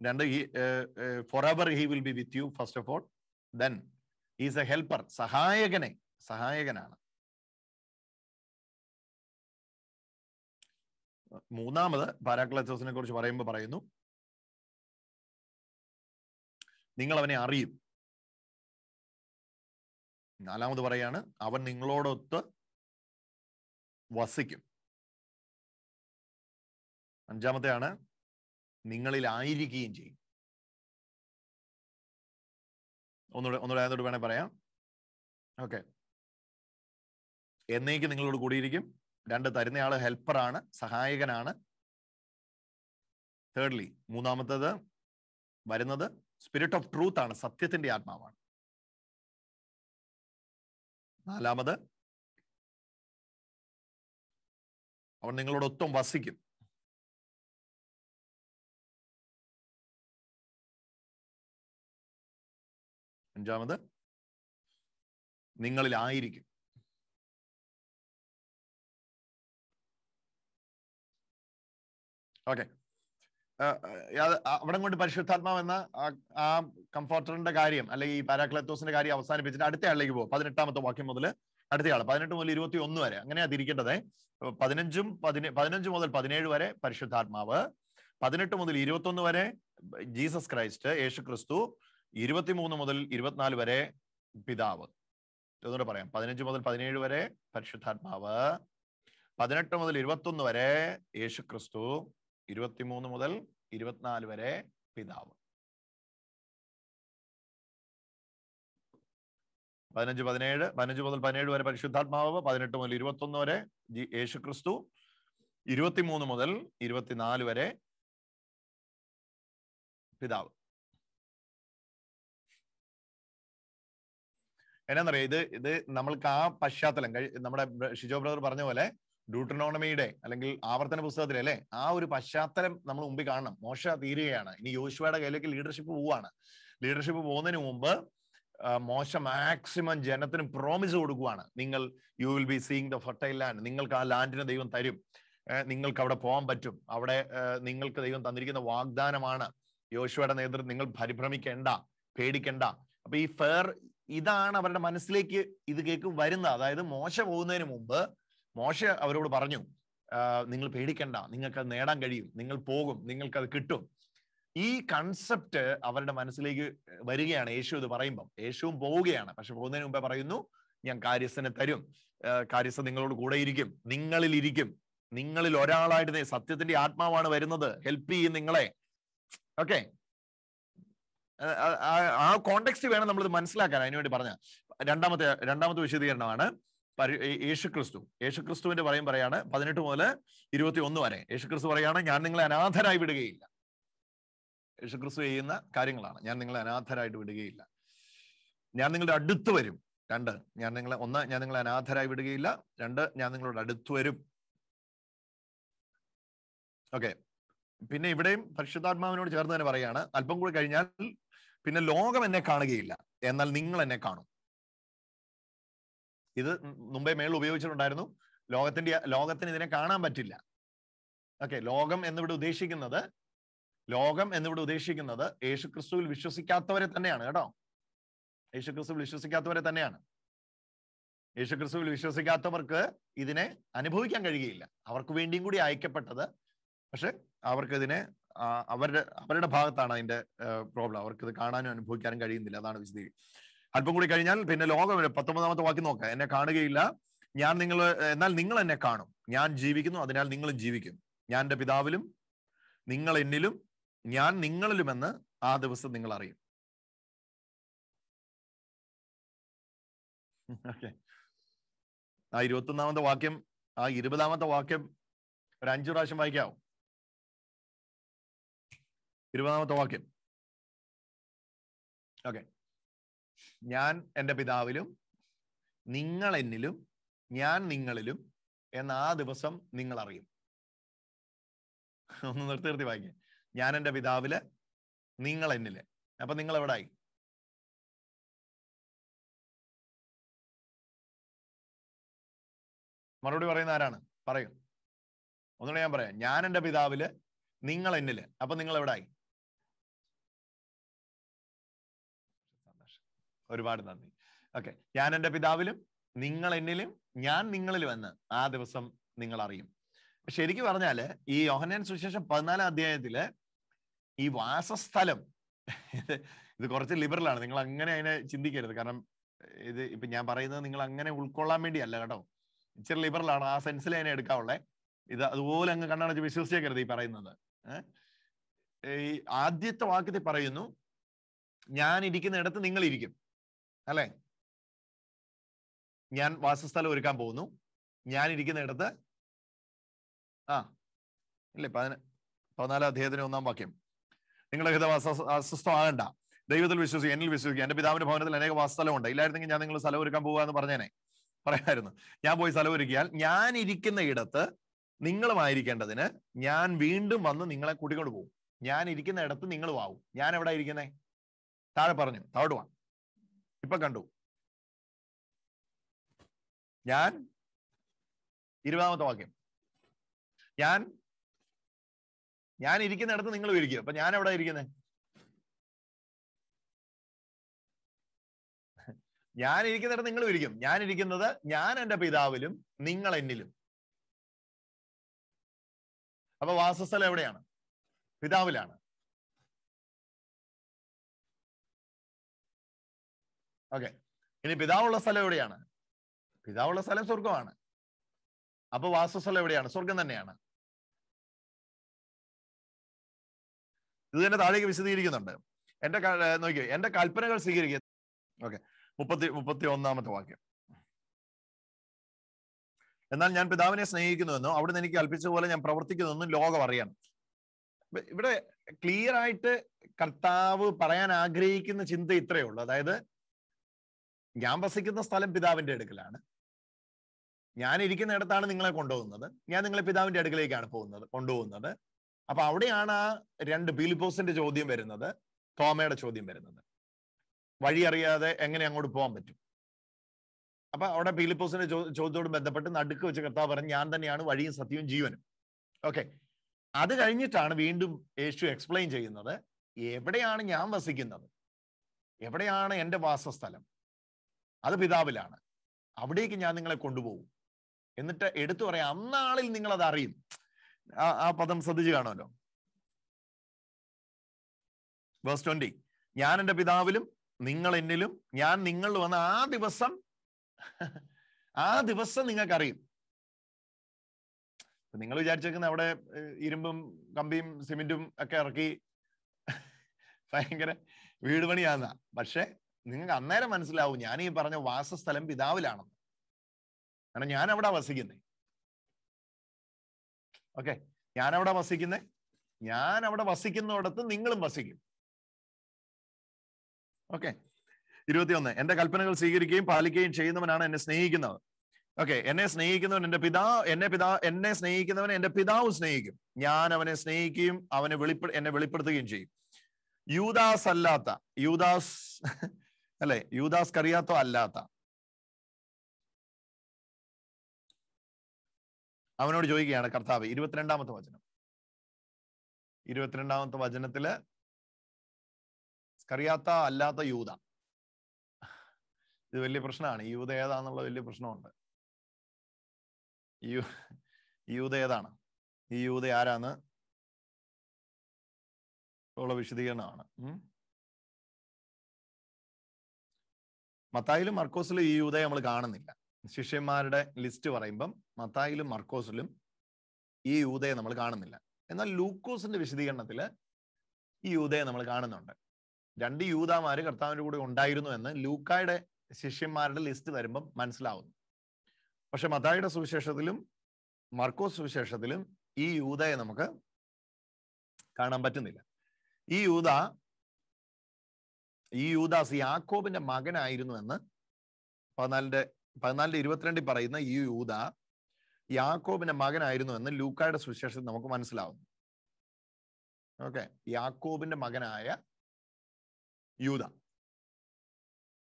2, forever he will be with you, first of all. Then he is a helper, സഹായകനാണ്. 3, പാരാക്ലേത്തോസിനെ കുറിച്ച് പറയുന്നു, നിങ്ങൾ അവനെ അറിയും. 4 പറയാണ്, അവൻ നിങ്ങളോടൊത്ത് വസിക്കും. 5, നിങ്ങളിൽ ആയിരിക്കുകയും ചെയ്യും. ഒന്നുകൂടെ ആയതോട് വേണേ പറയാം. ഓക്കെ, എന്നേക്ക് നിങ്ങളോട് കൂടിയിരിക്കും. 2, തരുന്നയാള് ഹെൽപ്പറാണ്, സഹായകനാണ്. 3, മൂന്നാമത്തേത് വരുന്നത് സ്പിരിറ്റ് ഓഫ് ട്രൂത്ത് ആണ്, സത്യത്തിന്റെ ആത്മാവാണ്. 4, അവൻ നിങ്ങളോടൊത്തും വസിക്കും. 5, നിങ്ങളിലായിരിക്കും. ഓക്കെ, അവിടെ കൊണ്ട് പരിശുദ്ധാത്മാവ് എന്ന ആ കംഫോർട്ടറിന്റെ കാര്യം, അല്ലെങ്കിൽ ഈ പാരാക്ലേത്തോസിന്റെ കാര്യം അവസാനിപ്പിച്ചിട്ട് അടുത്ത ആളിലേക്ക് പോകും. 18-ാമത്തെ വാക്യം മുതൽ അടുത്തയാൾ 18 മുതൽ 21 വരെ, അങ്ങനെയാ തിരിക്കേണ്ടത്. 15 മുതൽ 17 വരെ പരിശുദ്ധാത്മാവ്, 18 മുതൽ 21 വരെ ജീസസ് ക്രൈസ്റ്റ്, യേശു ക്രിസ്തു, 23 മുതൽ 24 വരെ പിതാവ്. ഇതൊന്നുകൂടെ പറയാം. 15 മുതൽ 17 വരെ പരിശുദ്ധാത്മാവ്, 18 മുതൽ 21 വരെ യേശു ക്രിസ്തു, 23 മുതൽ 24 വരെ പിതാവ്. 15 മുതൽ 17 വരെ പരിശുദ്ധാത്മാവ്, 18 മുതൽ 21 വരെ യേശു ക്രിസ്തു, 23 മുതൽ 24 വരെ പിതാവ്. എന്നാന്നറിയാം, ഇത് നമ്മൾക്ക് ആ പശ്ചാത്തലം, നമ്മുടെ ഷിജോ ബ്രദർ പറഞ്ഞ പോലെ ഡ്യൂട്ടറോണമിയുടെ അല്ലെങ്കിൽ ആവർത്തന പുസ്തകത്തിലെ അല്ലെ, ആ ഒരു പശ്ചാത്തലം നമ്മൾ മുമ്പിൽ കാണണം. മോശ തീരുകയാണ്, ഇനി യോശുവയുടെ കയ്യിലേക്ക് ലീഡർഷിപ്പ് പോവാണ്. ലീഡർഷിപ്പ് പോകുന്നതിന് മുമ്പ് മോശ മാക്സിമം ജനത്തിന് പ്രോമിസ് കൊടുക്കുവാണ്. You will be seeing the fertile land, നിങ്ങൾക്ക് ആ ലാൻഡിനെ ദൈവം തരും, നിങ്ങൾക്ക് അവിടെ പോകാൻ പറ്റും, അവിടെ നിങ്ങൾക്ക് ദൈവം തന്നിരിക്കുന്ന വാഗ്ദാനമാണ്. യോശുവയുടെ നേതൃത്വം, നിങ്ങൾ പരിഭ്രമിക്കേണ്ട, പേടിക്കണ്ട. അപ്പൊ ഇതാണ് അവരുടെ മനസ്സിലേക്ക് ഇത് കേൾക്കും വരുന്നത്. അതായത് മോശ പോകുന്നതിന് മുമ്പ് മോശ അവരോട് പറഞ്ഞു, നിങ്ങൾ പേടിക്കണ്ട, നിങ്ങൾക്ക് അത് നേടാൻ കഴിയും, നിങ്ങൾ പോകും, നിങ്ങൾക്കത് കിട്ടും. ഈ കൺസെപ്റ്റ് അവരുടെ മനസ്സിലേക്ക് വരികയാണ് യേശു ഇത് പറയുമ്പം. യേശുവും പോവുകയാണ്, പക്ഷെ പോകുന്നതിന് മുമ്പേ പറയുന്നു, ഞാൻ കാര്യസ്ഥനെ തരും, കാര്യസ്ഥൻ നിങ്ങളോട് കൂടെ ഇരിക്കും, നിങ്ങളിൽ ഇരിക്കും, നിങ്ങളിൽ ഒരാളായിട്ട് സത്യത്തിന്റെ ആത്മാവാണ് വരുന്നത്, ഹെൽപ്പ് ചെയ്യും നിങ്ങളെ. ഓക്കെ, ആ കോണ്ടെക്സ്റ്റ് വേണം നമ്മളിത് മനസ്സിലാക്കാൻ. അതിനുവേണ്ടി പറഞ്ഞ രണ്ടാമത്തെ വിശദീകരണമാണ് യേശുക്രിസ്തുവിന്റെ പറയാണ് 18 മുതൽ 21 വരെ. യേശുക്രിസ്തു പറയാണ്, ഞാൻ നിങ്ങളെ അനാഥരായി വിടുകയില്ല. യേശുക്രിസ്തു ചെയ്യുന്ന കാര്യങ്ങളാണ്. ഞാൻ നിങ്ങളെ അനാഥരായിട്ട് വിടുകയില്ല, ഞാൻ നിങ്ങളുടെ അടുത്ത് വരും. ഞാൻ നിങ്ങളെ അനാഥരായി വിടുകയില്ല. 2, ഞാൻ നിങ്ങളുടെ അടുത്ത് വരും. ഓക്കെ, പിന്നെ ഇവിടെയും പരിശുദ്ധാത്മാവിനോട് ചേർന്ന് തന്നെ പറയാണ്, അല്പം കൂടി കഴിഞ്ഞാൽ പിന്നെ ലോകം എന്നെ കാണുകയില്ല, എന്നാൽ നിങ്ങൾ എന്നെ കാണും. ഇത് മുമ്പേ മേളിൽ ഉപയോഗിച്ചിട്ടുണ്ടായിരുന്നു. ലോകത്തിന് ഇതിനെ കാണാൻ പറ്റില്ല. ഓക്കെ, ലോകം എന്നിവിടെ ഉദ്ദേശിക്കുന്നത് യേശുക്രിസ്തുവിൽ വിശ്വസിക്കാത്തവരെ തന്നെയാണ് കേട്ടോ. യേശുക്രിസ്തുവിൽ വിശ്വസിക്കാത്തവരെ തന്നെയാണ്. യേശുക്രിസ്തുവിൽ വിശ്വസിക്കാത്തവർക്ക് ഇതിനെ അനുഭവിക്കാൻ കഴിയുകയില്ല. അവർക്ക് വേണ്ടിയും കൂടി അയക്കപ്പെട്ടത്, പക്ഷെ അവർക്ക് ഇതിനെ അവരുടെ ഭാഗത്താണ് അതിന്റെ പ്രോബ്ലം. അവർക്ക് ഇത് കാണാനും അനുഭവിക്കാനും കഴിയുന്നില്ല. അതാണ് വിശദീകരണം. അല്പം കൂടി കഴിഞ്ഞാൽ പിന്നെ ലോകം, 19ാമത്തെ വാക്യം നോക്കുക, എന്നെ കാണുകയില്ല, എന്നാൽ നിങ്ങൾ എന്നെ കാണും. ഞാൻ ജീവിക്കുന്നു, അതിനാൽ നിങ്ങളും ജീവിക്കും. ഞാൻ എൻ്റെ പിതാവിലും നിങ്ങൾ എന്നിലും ഞാൻ നിങ്ങളിലുമെന്ന് ആ ദിവസം നിങ്ങൾ അറിയും. ഓക്കെ, ആ 21ാമത്തെ വാക്യം, ആ 20ാമത്തെ വാക്യം ഒരു 5 പ്രാവശ്യം വായിക്കാവും. 20ാമത്തെ വാക്യം. ഓക്കെ, ഞാൻ എൻ്റെ പിതാവിലും നിങ്ങൾ എന്നിലും ഞാൻ നിങ്ങളിലും എന്ന ആ ദിവസം നിങ്ങൾ അറിയും. ഒന്ന് നിർത്തി വായിക്കേ. ഞാൻ എൻ്റെ പിതാവില്, നിങ്ങൾ എന്നില്. അപ്പൊ നിങ്ങൾ എവിടായി? മറുപടി പറയുന്ന ആരാണ്? പറയും. ഒന്നുകൂടെ ഞാൻ പറയാം. ഞാൻ എൻ്റെ പിതാവില്, നിങ്ങൾ എന്നില്. അപ്പൊ നിങ്ങൾ എവിടായി? ഒരുപാട് നന്ദി. ഓക്കെ, ഞാൻ എൻ്റെ പിതാവിലും നിങ്ങൾ എന്നിലും ഞാൻ നിങ്ങളിലും എന്ന് ആ ദിവസം നിങ്ങൾ അറിയും. ശരിക്കും പറഞ്ഞാല് ഈ യോഹന്നാൻ സുവിശേഷം 14-ാം അധ്യായത്തില് ഈ വാസസ്ഥലം ഇത് കുറച്ച് ലിബറലാണ്. നിങ്ങൾ അങ്ങനെ അതിനെ ചിന്തിക്കരുത്. കാരണം ഇത് ഇപ്പൊ ഞാൻ പറയുന്നത് നിങ്ങൾ അങ്ങനെ ഉൾക്കൊള്ളാൻ വേണ്ടിയല്ല കേട്ടോ. ഇച്ചിരി ലിബറലാണ്, ആ സെൻസിൽ അതിനെ എടുക്കാവുള്ളേ. ഇത് അതുപോലെ അങ്ങ് കണ്ണടച്ച് വിശ്വസിച്ചേക്കരുത് ഈ പറയുന്നത്. ഈ ആദ്യത്തെ വാക്യത്തിൽ പറയുന്നു, ഞാൻ ഇരിക്കുന്നിടത്ത് നിങ്ങൾ ഇരിക്കും, അല്ലെ? ഞാൻ വാസസ്ഥലം ഒരുക്കാൻ പോകുന്നു, ഞാൻ ഇരിക്കുന്നിടത്ത് ഇല്ലേ? 14-ാം അധ്യായത്തിന് 1-ാം വാക്യം. നിങ്ങളുടെ ഹൃദയം അസ്വസ്ഥമാകണ്ട, ദൈവത്തിൽ വിശ്വസിക്കുക, എന്നിൽ വിശ്വസിക്കുക. എന്റെ പിതാവിന്റെ ഭവനത്തിൽ അനേക വാസസ്ഥലമുണ്ട്. ഇല്ലായിരുന്നെങ്കിൽ ഞാൻ നിങ്ങൾ സ്ഥലം ഒരുക്കാൻ പോകാന്ന് പറയായിരുന്നു. ഞാൻ പോയി സ്ഥലം ഒരുക്കിയാൽ ഞാൻ ഇരിക്കുന്ന ഇടത്ത് നിങ്ങളുമായിരിക്കേണ്ടതിന് ഞാൻ വീണ്ടും വന്ന് നിങ്ങളെ കൂട്ടിക്കൊണ്ട് പോകും. ഞാൻ ഇരിക്കുന്ന ഇടത്ത് നിങ്ങളും ആവും. ഞാൻ എവിടെ ഇരിക്കുന്നേ? താഴെ പറഞ്ഞു, താഴോട്ട് വാ. ഇപ്പൊ കണ്ടു. ഞാൻ 20-ാമത്തെ വാക്യം. ഞാൻ ഇരിക്കുന്ന ഇടത്ത് നിങ്ങൾ ഇരിക്കും. അപ്പൊ ഞാൻ എവിടെ ഇരിക്കുന്നേ? ഞാൻ ഇരിക്കുന്നിടത്ത് നിങ്ങൾ ഇരിക്കും. ഞാൻ ഇരിക്കുന്നത്, ഞാൻ എൻ്റെ പിതാവിലും നിങ്ങൾ എന്നിലും. അപ്പൊ വാസസ്ഥലം എവിടെയാണ്? പിതാവിലാണ്. ഓക്കെ, ഇനി പിതാവുള്ള സ്ഥലം എവിടെയാണ്? പിതാവുള്ള സ്ഥലം സ്വർഗമാണ്. അപ്പൊ വാസസ്ഥലം എവിടെയാണ്? സ്വർഗം തന്നെയാണ്. ഇത് തന്നെ താഴേക്ക് വിശദീകരിക്കുന്നുണ്ട്. നോക്കിയോ, എന്റെ കൽപ്പനകൾ സ്വീകരിക്കുക. ഓക്കെ, 31-ാമത്തെ വാക്യം. എന്നാൽ ഞാൻ പിതാവിനെ സ്നേഹിക്കുന്നുവെന്നും അവിടുന്ന് എനിക്ക് കൽപ്പിച്ചതുപോലെ ഞാൻ പ്രവർത്തിക്കുന്നുവെന്നും ലോകം അറിയണം. ഇവിടെ ക്ലിയർ ആയിട്ട് കർത്താവ് പറയാൻ ആഗ്രഹിക്കുന്ന ചിന്ത ഇത്രയേ ഉള്ളൂ. അതായത്, ഞാൻ വസിക്കുന്ന സ്ഥലം പിതാവിന്റെ അടുക്കലാണ്, ഞാൻ ഇരിക്കുന്ന ഇടത്താണ് നിങ്ങളെ കൊണ്ടുപോകുന്നത്, ഞാൻ നിങ്ങളെ പിതാവിന്റെ അടുക്കലേക്കാണ് കൊണ്ടുപോകുന്നത്. അപ്പൊ അവിടെയാണ് ആ 2 ഫിലിപ്പോസിന്റെ ചോദ്യം വരുന്നത്, തോമയുടെ ചോദ്യം വരുന്നത്. വഴി അറിയാതെ എങ്ങനെ അങ്ങോട്ട് പോകാൻ പറ്റും? അപ്പൊ അവിടെ ഫിലിപ്പോസിന്റെ ചോദ്യത്തോട് ബന്ധപ്പെട്ട് നടുക്ക് വെച്ച് കർത്താവ് പറഞ്ഞു, ഞാൻ തന്നെയാണ് വഴിയും സത്യവും ജീവനും. ഓക്കെ, അത് കഴിഞ്ഞിട്ടാണ് വീണ്ടും യേശു എക്സ്പ്ലെയിൻ ചെയ്യുന്നത്, എവിടെയാണ് ഞാൻ വസിക്കുന്നത്, എവിടെയാണ് എൻ്റെ വാസസ്ഥലം, അത് പിതാവിലാണ്, അവിടേക്ക് ഞാൻ നിങ്ങളെ കൊണ്ടുപോകും. എന്നിട്ട് എടുത്തു പറയാം, അന്നാളിൽ നിങ്ങൾ അത് അറിയും. ആ പദം ശ്രദ്ധിച്ചു കാണുമല്ലോ. വേഴ്സ് 20, ഞാൻ എൻ്റെ പിതാവിലും നിങ്ങൾ എന്നിലും ഞാൻ നിങ്ങളിൽ വന്ന ആ ദിവസം നിങ്ങൾക്കറിയും. നിങ്ങൾ വിചാരിച്ചേക്കുന്ന അവിടെ ഇരുമ്പും കമ്പിയും സിമെന്റും ഒക്കെ ഇറക്കി ഭയങ്കര വീട് പണിയാന്ന. പക്ഷെ നിങ്ങൾക്ക് അന്നേരം മനസ്സിലാവും ഞാൻ ഈ പറഞ്ഞ വാസസ്ഥലം പിതാവിലാണെന്ന്. കാരണം ഞാൻ അവിടെ വസിക്കുന്നേ. ഓക്കെ, ഞാൻ അവിടെ വസിക്കുന്നിടത്ത് നിങ്ങളും വസിക്കും. ഓക്കെ, 21, എന്റെ കൽപ്പനകൾ സ്വീകരിക്കുകയും പാലിക്കുകയും ചെയ്യുന്നവനാണ് എന്നെ സ്നേഹിക്കുന്നത്. ഓക്കെ, എന്നെ സ്നേഹിക്കുന്നവൻ എന്നെ സ്നേഹിക്കുന്നവൻ എന്റെ പിതാവ് സ്നേഹിക്കും. ഞാൻ അവനെ സ്നേഹിക്കുകയും എന്നെ വെളിപ്പെടുത്തുകയും ചെയ്യും. യൂദാസ് കറിയാത്തോ അല്ലാത്ത അവനോട് ചോദിക്കുകയാണ് കർത്താവ്. 22-ാമത്തെ വചനം. 22-ാമത്തെ വചനത്തില് സ്കറിയാത്ത അല്ലാത്ത യൂദ. ഇത് വലിയ പ്രശ്നമാണ്. ഈ യൂദ ഏതാന്നുള്ള വലിയ പ്രശ്നമുണ്ട്. യൂദ ഏതാണ്, ഈ യൂദ ആരാന്ന് ഉള്ള വിശദീകരണമാണ്. മത്തായിലും മർക്കോസിലും ഈ യൂദയെ നമ്മൾ കാണുന്നില്ല. ശിഷ്യന്മാരുടെ ലിസ്റ്റ് പറയുമ്പം മത്തായിലും മർക്കോസിലും ഈ യൂദയെ നമ്മൾ കാണുന്നില്ല. എന്നാൽ ലൂക്കോസിന്റെ വിശദീകരണത്തില് ഈ യൂദയെ നമ്മൾ കാണുന്നുണ്ട്. 2 യൂദാമാര് കർത്താവിന്റെ കൂടെ ഉണ്ടായിരുന്നു എന്ന് ലൂക്കായുടെ ശിഷ്യന്മാരുടെ ലിസ്റ്റ് വരുമ്പം മനസ്സിലാവുന്നു. പക്ഷെ മത്തായിയുടെ സുവിശേഷത്തിലും മർക്കോസ് സുവിശേഷത്തിലും ഈ യൂദയെ നമുക്ക് കാണാൻ പറ്റുന്നില്ല. ഈ യൂദാസ് യാക്കോബിന്റെ മകനായിരുന്നു എന്ന് 14:22 പറയുന്ന ഈ യൂദ യാക്കോബിന്റെ മകനായിരുന്നു എന്ന് ലൂക്കായുടെ സുവിശേഷത്തിൽ നമുക്ക് മനസ്സിലാവുന്നു. ഓക്കെ, യാക്കോബിന്റെ മകനായ യൂദ.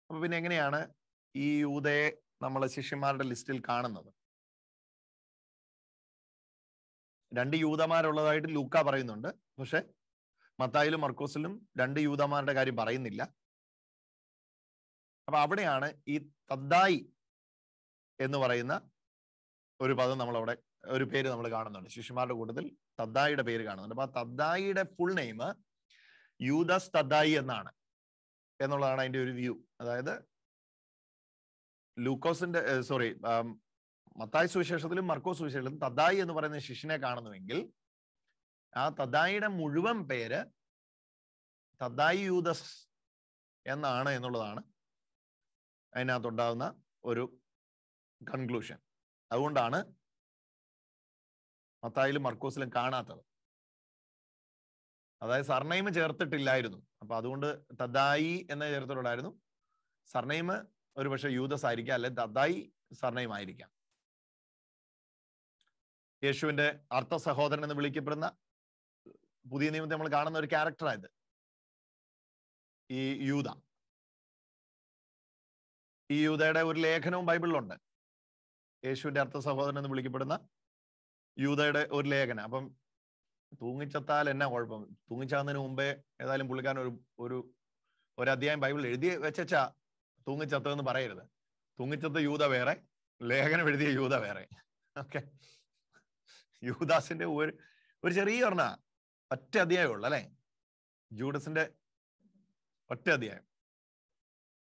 അപ്പൊ പിന്നെ എങ്ങനെയാണ് ഈ യൂദയെ നമ്മളെ ശിഷ്യന്മാരുടെ ലിസ്റ്റിൽ കാണുന്നത്? 2 യൂദമാരുള്ളതായിട്ട് ലൂക്ക പറയുന്നുണ്ട്. പക്ഷെ മത്തായിലും മർക്കോസിലും 2 യൂദമാരുടെ കാര്യം പറയുന്നില്ല. അപ്പൊ അവിടെയാണ് ഈ തദ്ദായി എന്ന് പറയുന്ന ഒരു പദം നമ്മളവിടെ, ഒരു പേര് നമ്മൾ കാണുന്നുണ്ട്. ശിഷ്യന്മാരുടെ കൂട്ടത്തിൽ തദ്ദായിയുടെ പേര് കാണുന്നുണ്ട്. അപ്പൊ ആ തദ്ദായിയുടെ ഫുൾ നെയിം യൂദാസ് തദ്ദായി എന്നുള്ളതാണ് അതിന്റെ ഒരു വ്യൂ. അതായത് മത്തായി സുവിശേഷത്തിലും മർക്കോസ് സുവിശേഷത്തിലും തദ്ദായി എന്ന് പറയുന്ന ശിഷ്യനെ കാണുന്നുവെങ്കിൽ ആ തദ്ദായിയുടെ മുഴുവൻ പേര് തദ്ദായി യൂദസ് എന്നാണ് എന്നുള്ളതാണ് അതിനകത്തുണ്ടാകുന്ന ഒരു കൺക്ലൂഷൻ. അതുകൊണ്ടാണ് മത്തായിലും മർക്കോസിലും കാണാത്തത്. അതായത് സർനെയിം ചേർത്തിട്ടില്ലായിരുന്നു. അപ്പൊ അതുകൊണ്ട് തദ്ദായി എന്ന ചേർത്തിട്ടുണ്ടായിരുന്നു. സർനെയിം ഒരു പക്ഷെ യൂദസ് ആയിരിക്കാം, അല്ലെ തദ്ദായി സർനെയിം ആയിരിക്കാം. യേശുവിന്റെ അർത്ഥ സഹോദരൻ എന്ന് വിളിക്കപ്പെടുന്ന പുതിയ നിയമത്തിൽ നമ്മൾ കാണുന്ന ഒരു ക്യാരക്ടറായത് ഈ യൂദ. ഈ യൂദയുടെ ഒരു ലേഖനവും ബൈബിളിലുണ്ട്. യേശുവിന്റെ അർത്ഥ സഹോദരൻ എന്ന് വിളിക്കപ്പെടുന്ന യൂദയുടെ ഒരു ലേഖനം. അപ്പം തൂങ്ങിച്ചത്താൽ എന്നാ കുഴപ്പം? തൂങ്ങിച്ചാകുന്നതിന് മുമ്പേ ഏതായാലും പുള്ളിക്കാരൻ ഒരു അധ്യായം ബൈബിളിൽ എഴുതി വെച്ചാ തൂങ്ങിച്ചത്തെന്ന് പറയരുത്. തൂങ്ങിച്ചത്ത യൂദ വേറെ, ലേഖനം എഴുതിയ യൂദ വേറെ. ഓക്കെ, യൂദാസിന്റെ ഒരു ചെറിയ ഒറ്റ അധ്യായം ഉള്ളു അല്ലെ? ജൂഡസിന്റെ ഒറ്റ അധ്യായം,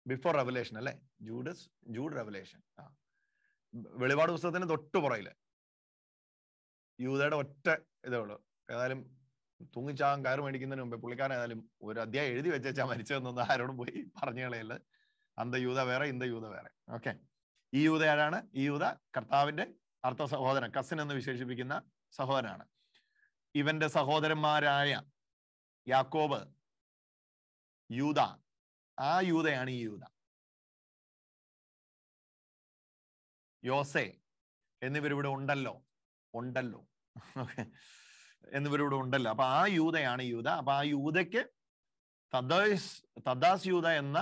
ബിഫോർ റെവലേഷൻ അല്ലെ? Jude revelation. വെളിപാട് പുസ്തകത്തിന് തൊട്ടു പുറയില് യൂദയുടെ ഒറ്റ ഇതേ ഉള്ളു. ഏതായാലും തൂങ്ങിച്ചാകാൻ കയറ് മേടിക്കുന്നതിന് മുമ്പേ പുള്ളിക്കാരൻ ഏതായാലും ഒരു അധ്യായം എഴുതി വെച്ചാ മരിച്ചതെന്നൊന്നും ആരോടും പോയി പറഞ്ഞു കളയല്ല. അന്ത യൂദ വേറെ, ഇന്ത യൂദ വേറെ. ഓക്കെ, ഈ യൂദ ആരാണ്? ഈ യൂദ കർത്താവിന്റെ അർത്ഥ സഹോദരൻ, കസിൻ എന്ന് വിശേഷിപ്പിക്കുന്ന സഹോദരനാണ്. ഇവന്റെ സഹോദരന്മാരായ യാക്കോബ്, യൂദ, ആ യൂദയാണ് ഈ യൂദ. യോസെ എന്നിവരിവിടെ ഉണ്ടല്ലോ. ഓക്കെ, എന്നിവരിവിടെ ഉണ്ടല്ലോ. അപ്പൊ ആ യൂദയാണ് യൂദ. അപ്പൊ ആ യൂദയ്ക്ക് തദ്ദാസ് യൂദ എന്ന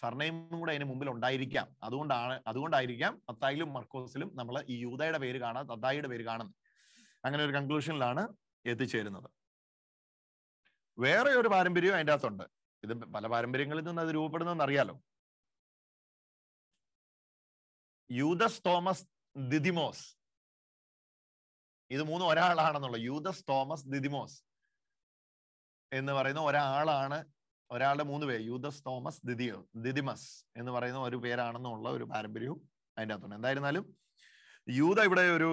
സർനെയിമും കൂടെ അതിന് മുമ്പിൽ ഉണ്ടായിരിക്കാം. അതുകൊണ്ടായിരിക്കാം മത്തായിലും മർക്കോസിലും നമ്മൾ ഈ യൂദയുടെ പേര് കാണാം, തദ്ദായിയുടെ പേര് കാണുന്നത്. അങ്ങനെ ഒരു കൺക്ലൂഷനിലാണ് എത്തിച്ചേരുന്നത്. വേറെ ഒരു പാരമ്പര്യവും അതിൻ്റെ അകത്തുണ്ട്. ഇത് പല പാരമ്പര്യങ്ങളിൽ നിന്ന് അത് രൂപപ്പെടുന്നതെന്ന് അറിയാലോ. യൂദസ് തോമസ് ദിദിമോസ്. ഇത് മൂന്നും ഒരാളാണെന്നുള്ള, യൂദസ്, തോമസ്, ദിദിമോസ് എന്ന് പറയുന്ന ഒരാളാണ്. ഒരാളുടെ 3 പേര്, യൂദസ്, തോമസ്, ദിദിമസ് എന്ന് പറയുന്ന ഒരു പേരാണെന്നുള്ള ഒരു പാരമ്പര്യവും അതിൻ്റെ അകത്തുണ്ട്. എന്തായിരുന്നാലും യൂദ ഇവിടെ ഒരു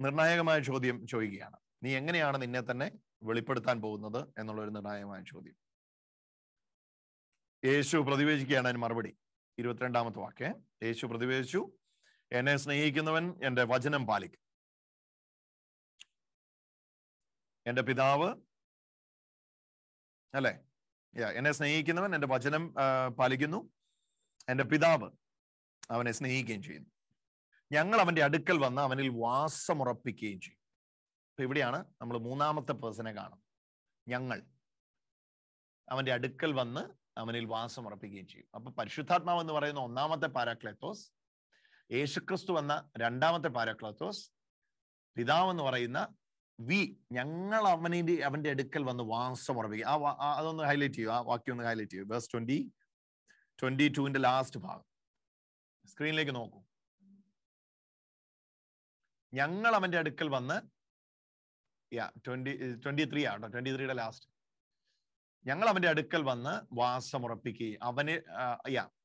നിർണായകമായ ചോദ്യം ചോദിക്കുകയാണ്. നീ എങ്ങനെയാണ് നിന്നെ തന്നെ വെളിപ്പെടുത്താൻ പോകുന്നത് എന്നുള്ള ഒരു നിർണായകമായ ചോദ്യം. യേശു പ്രതിവേദിക്കുകയാണ് അതിന് മറുപടി. 22-ാമത്തെ വാക്യം. യേശു പ്രതിവേദിച്ചു, എന്നെ സ്നേഹിക്കുന്നവൻ എൻ്റെ വചനം പാലിക്കും. എൻ്റെ പിതാവ് അല്ലെ, എന്നെ സ്നേഹിക്കുന്നവൻ എൻ്റെ വചനം പാലിക്കുന്നു. എൻ്റെ പിതാവ് അവനെ സ്നേഹിക്കുകയും ചെയ്യുന്നു. ഞങ്ങൾ അവന്റെ അടുക്കൽ വന്ന് അവനിൽ വാസമുറപ്പിക്കുകയും ചെയ്യും. അപ്പൊ ഇവിടെയാണ് നമ്മൾ 3-ാമത്തെ പേഴ്സണെ കാണുന്നത്. ഞങ്ങൾ അവന്റെ അടുക്കൽ വന്ന് അവനിൽ വാസമുറപ്പിക്കുകയും ചെയ്യും. അപ്പൊ പരിശുദ്ധാത്മാവ് എന്ന് പറയുന്ന 1-ാമത്തെ പാരാക്ലേത്തോസ്, യേശുക്രിസ്തു എന്ന 2-ാമത്തെ പാരാക്ലേത്തോസ്, പിതാവ് എന്ന് പറയുന്ന ഞങ്ങൾ അവന്റെ അടുക്കൽ വന്ന് വാസമുറപ്പിക്കുക. അതൊന്ന് ഹൈലൈറ്റ് ചെയ്യൂ, ആ വാക്യം ഒന്ന് ഹൈലൈറ്റ് ചെയ്യൂ. വേഴ്സ് 22-ന്റെ ലാസ്റ്റ് ഭാഗം സ്ക്രീനിലേക്ക് നോക്കൂ. ഞങ്ങൾ അവന്റെ അടുക്കൽ വന്ന് 23 ആട്ടോ, 23-യുടെ ലാസ്റ്റ്. ഞങ്ങൾ അവന്റെ അടുക്കൽ വന്ന് വാസമുറപ്പിക്കുകയും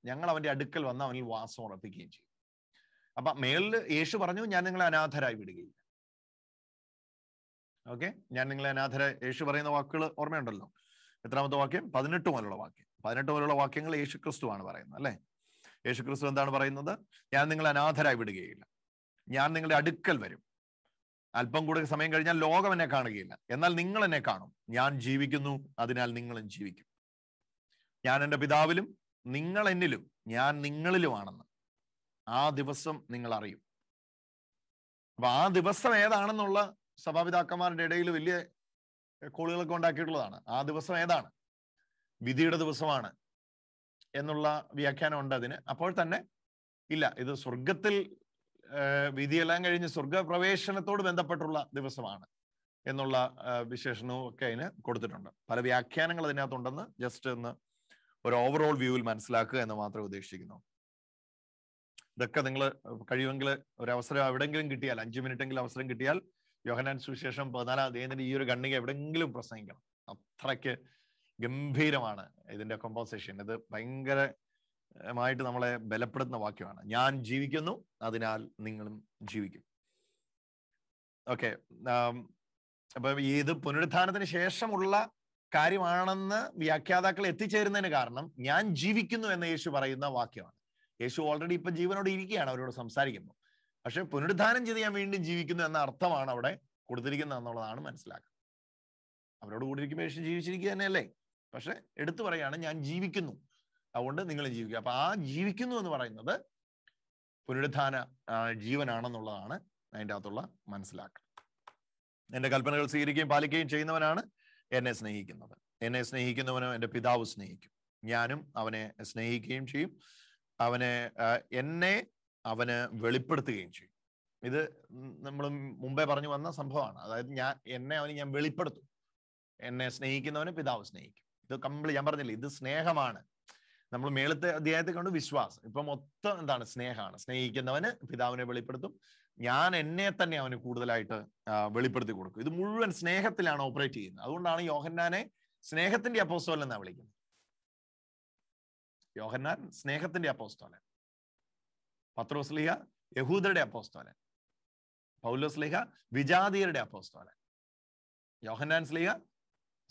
ഞങ്ങൾ അവന്റെ അടുക്കൽ വന്ന് അവനിൽ വാസമുറപ്പിക്കുകയും ചെയ്യും. അപ്പൊ മേളിൽ യേശു പറഞ്ഞു, ഞാൻ നിങ്ങളെ അനാഥരായി വിടുകയില്ല. ഓക്കെ, ഞാൻ നിങ്ങളെ അനാഥരായി, യേശു പറയുന്ന വാക്കുകൾ ഓർമ്മയുണ്ടല്ലോ. എത്രാമത്തെ വാക്യം? 18 മുതലുള്ള വാക്യം. 18 മുതലുള്ള വാക്യങ്ങൾ യേശു ക്രിസ്തുവാണ് പറയുന്നത് അല്ലെ. യേശു ക്രിസ്തു എന്താണ് പറയുന്നത്? ഞാൻ നിങ്ങളെ അനാഥരായി വിടുകയില്ല, ഞാൻ നിങ്ങളുടെ അടുക്കൽ വരും. അല്പം കൂടെ സമയം കഴിഞ്ഞാൽ ലോകം എന്നെ കാണുകയില്ല, എന്നാൽ നിങ്ങൾ എന്നെ കാണും. ഞാൻ ജീവിക്കുന്നു, അതിനാൽ നിങ്ങളും ജീവിക്കും. ഞാൻ എൻ്റെ പിതാവിലും നിങ്ങൾ എന്നിലും ഞാൻ നിങ്ങളിലുമാണെന്ന് ആ ദിവസം നിങ്ങൾ അറിയും. അപ്പൊ ആ ദിവസം ഏതാണെന്നുള്ള സഭാപിതാക്കന്മാരുടെ ഇടയിൽ വലിയ കോളുകളൊക്കെ ഉണ്ടാക്കിയിട്ടുള്ളതാണ്. ആ ദിവസം ഏതാണ്? വിധിയുടെ ദിവസമാണ് എന്നുള്ള വ്യാഖ്യാനം ഉണ്ട് അതിന്. അപ്പോൾ തന്നെ ഇല്ല, ഇത് സ്വർഗത്തിൽ വിധിയെല്ലാം കഴിഞ്ഞ് സ്വർഗപ്രവേശനത്തോട് ബന്ധപ്പെട്ടുള്ള ദിവസമാണ് എന്നുള്ള വിശേഷണവും ഒക്കെ അതിന് കൊടുത്തിട്ടുണ്ട്. പല വ്യാഖ്യാനങ്ങൾ അതിനകത്തുണ്ടെന്ന് ജസ്റ്റ് ഒന്ന് ഒരു ഓവറോൾ വ്യൂവിൽ മനസ്സിലാക്കുക എന്ന് മാത്രമേ ഉദ്ദേശിക്കുന്നു. ഇതൊക്കെ നിങ്ങൾ കഴിയുമെങ്കിൽ ഒരു അവസരം എവിടെയെങ്കിലും കിട്ടിയാൽ, 5 മിനിറ്റെങ്കിലും അവസരം കിട്ടിയാൽ യോഹന്നാൻ സുവിശേഷം 14-ാം അധ്യായത്തിന്റെ ഈ ഒരു ഖണ്ഡിക എവിടെയെങ്കിലും പ്രസംഗിക്കണം. അത്രയ്ക്ക് ഗംഭീരമാണ് ഇതിന്റെ കോമ്പോസിഷൻ. ഇത് ഭയങ്കരമായിട്ട് നമ്മളെ ബലപ്പെടുത്തുന്ന വാക്യമാണ്. ഞാൻ ജീവിക്കുന്നു, അതിനാൽ നിങ്ങളും ജീവിക്കും. ഓക്കെ, അപ്പൊ ഇത് പുനരുത്ഥാനത്തിന് ശേഷമുള്ള കാര്യമാണെന്ന് വ്യാഖ്യാതാക്കൾ എത്തിച്ചേരുന്നതിന് കാരണം ഞാൻ ജീവിക്കുന്നു എന്ന് യേശു പറയുന്ന വാക്യമാണ്. യേശു ഓൾറെഡി ഇപ്പൊ ജീവനോട് ഇരിക്കുകയാണ് അവരോട് സംസാരിക്കുമ്പോൾ. പക്ഷെ പുനരുദ്ധാനം ചെയ്ത് ഞാൻ വീണ്ടും ജീവിക്കുന്നു എന്ന അർത്ഥമാണ് അവിടെ കൊടുത്തിരിക്കുന്നത് എന്നുള്ളതാണ് മനസ്സിലാക്കുക. അവരോട് കൂടി ഇരിക്കുമ്പോൾ യേശു ജീവിച്ചിരിക്കുക തന്നെയല്ലേ, പക്ഷെ എടുത്തു പറയാണ് ഞാൻ ജീവിക്കുന്നു, അതുകൊണ്ട് നിങ്ങൾ ജീവിക്കുക. അപ്പൊ ആ ജീവിക്കുന്നു എന്ന് പറയുന്നത് പുനരുദ്ധാന ജീവനാണെന്നുള്ളതാണ് അതിൻ്റെ അകത്തുള്ള മനസ്സിലാക്കുക. എൻ്റെ കൽപ്പനകൾ സ്വീകരിക്കുകയും പാലിക്കുകയും ചെയ്യുന്നവനാണ് എന്നെ സ്നേഹിക്കുന്നത്. എന്നെ സ്നേഹിക്കുന്നവനോ എൻ്റെ പിതാവ് സ്നേഹിക്കും, ഞാനും അവനെ സ്നേഹിക്കുകയും ചെയ്യും. എന്നെ അവന് വെളിപ്പെടുത്തുകയും ചെയ്യും. ഇത് നമ്മൾ മുമ്പേ പറഞ്ഞു വന്ന സംഭവമാണ്. അതായത് ഞാൻ വെളിപ്പെടുത്തും. എന്നെ സ്നേഹിക്കുന്നവന് പിതാവ് സ്നേഹിക്കും. ഇത് ഞാൻ പറഞ്ഞില്ലേ, ഇത് സ്നേഹമാണ്. നമ്മൾ മേളത്തെ അധ്യായത്തിൽ കണ്ടു വിശ്വാസം. ഇപ്പൊ മൊത്തം എന്താണ്? സ്നേഹമാണ്. സ്നേഹിക്കുന്നവന് പിതാവിനെ വെളിപ്പെടുത്തും, ഞാൻ എന്നെ തന്നെ അവന് കൂടുതലായിട്ട് വെളിപ്പെടുത്തി കൊടുക്കും. ഇത് മുഴുവൻ സ്നേഹത്തിലാണ് ഓപ്പറേറ്റ് ചെയ്യുന്നത്. അതുകൊണ്ടാണ് യോഹന്നാനെ സ്നേഹത്തിന്റെ അപ്പോസ്തലൻ എന്നാണ് വിളിക്കുന്നത്. യോഹന്നാൻ സ്നേഹത്തിന്റെ അപ്പോസ്തലൻ, പത്രോസ് ലീഹ യഹൂദരുടെ അപ്പോസ്തലൻ, പൗലോസ് ലീഹ വിജാതിയരുടെ അപ്പോസ്തലൻ, യോഹന്നാൻ സ്ലീഹ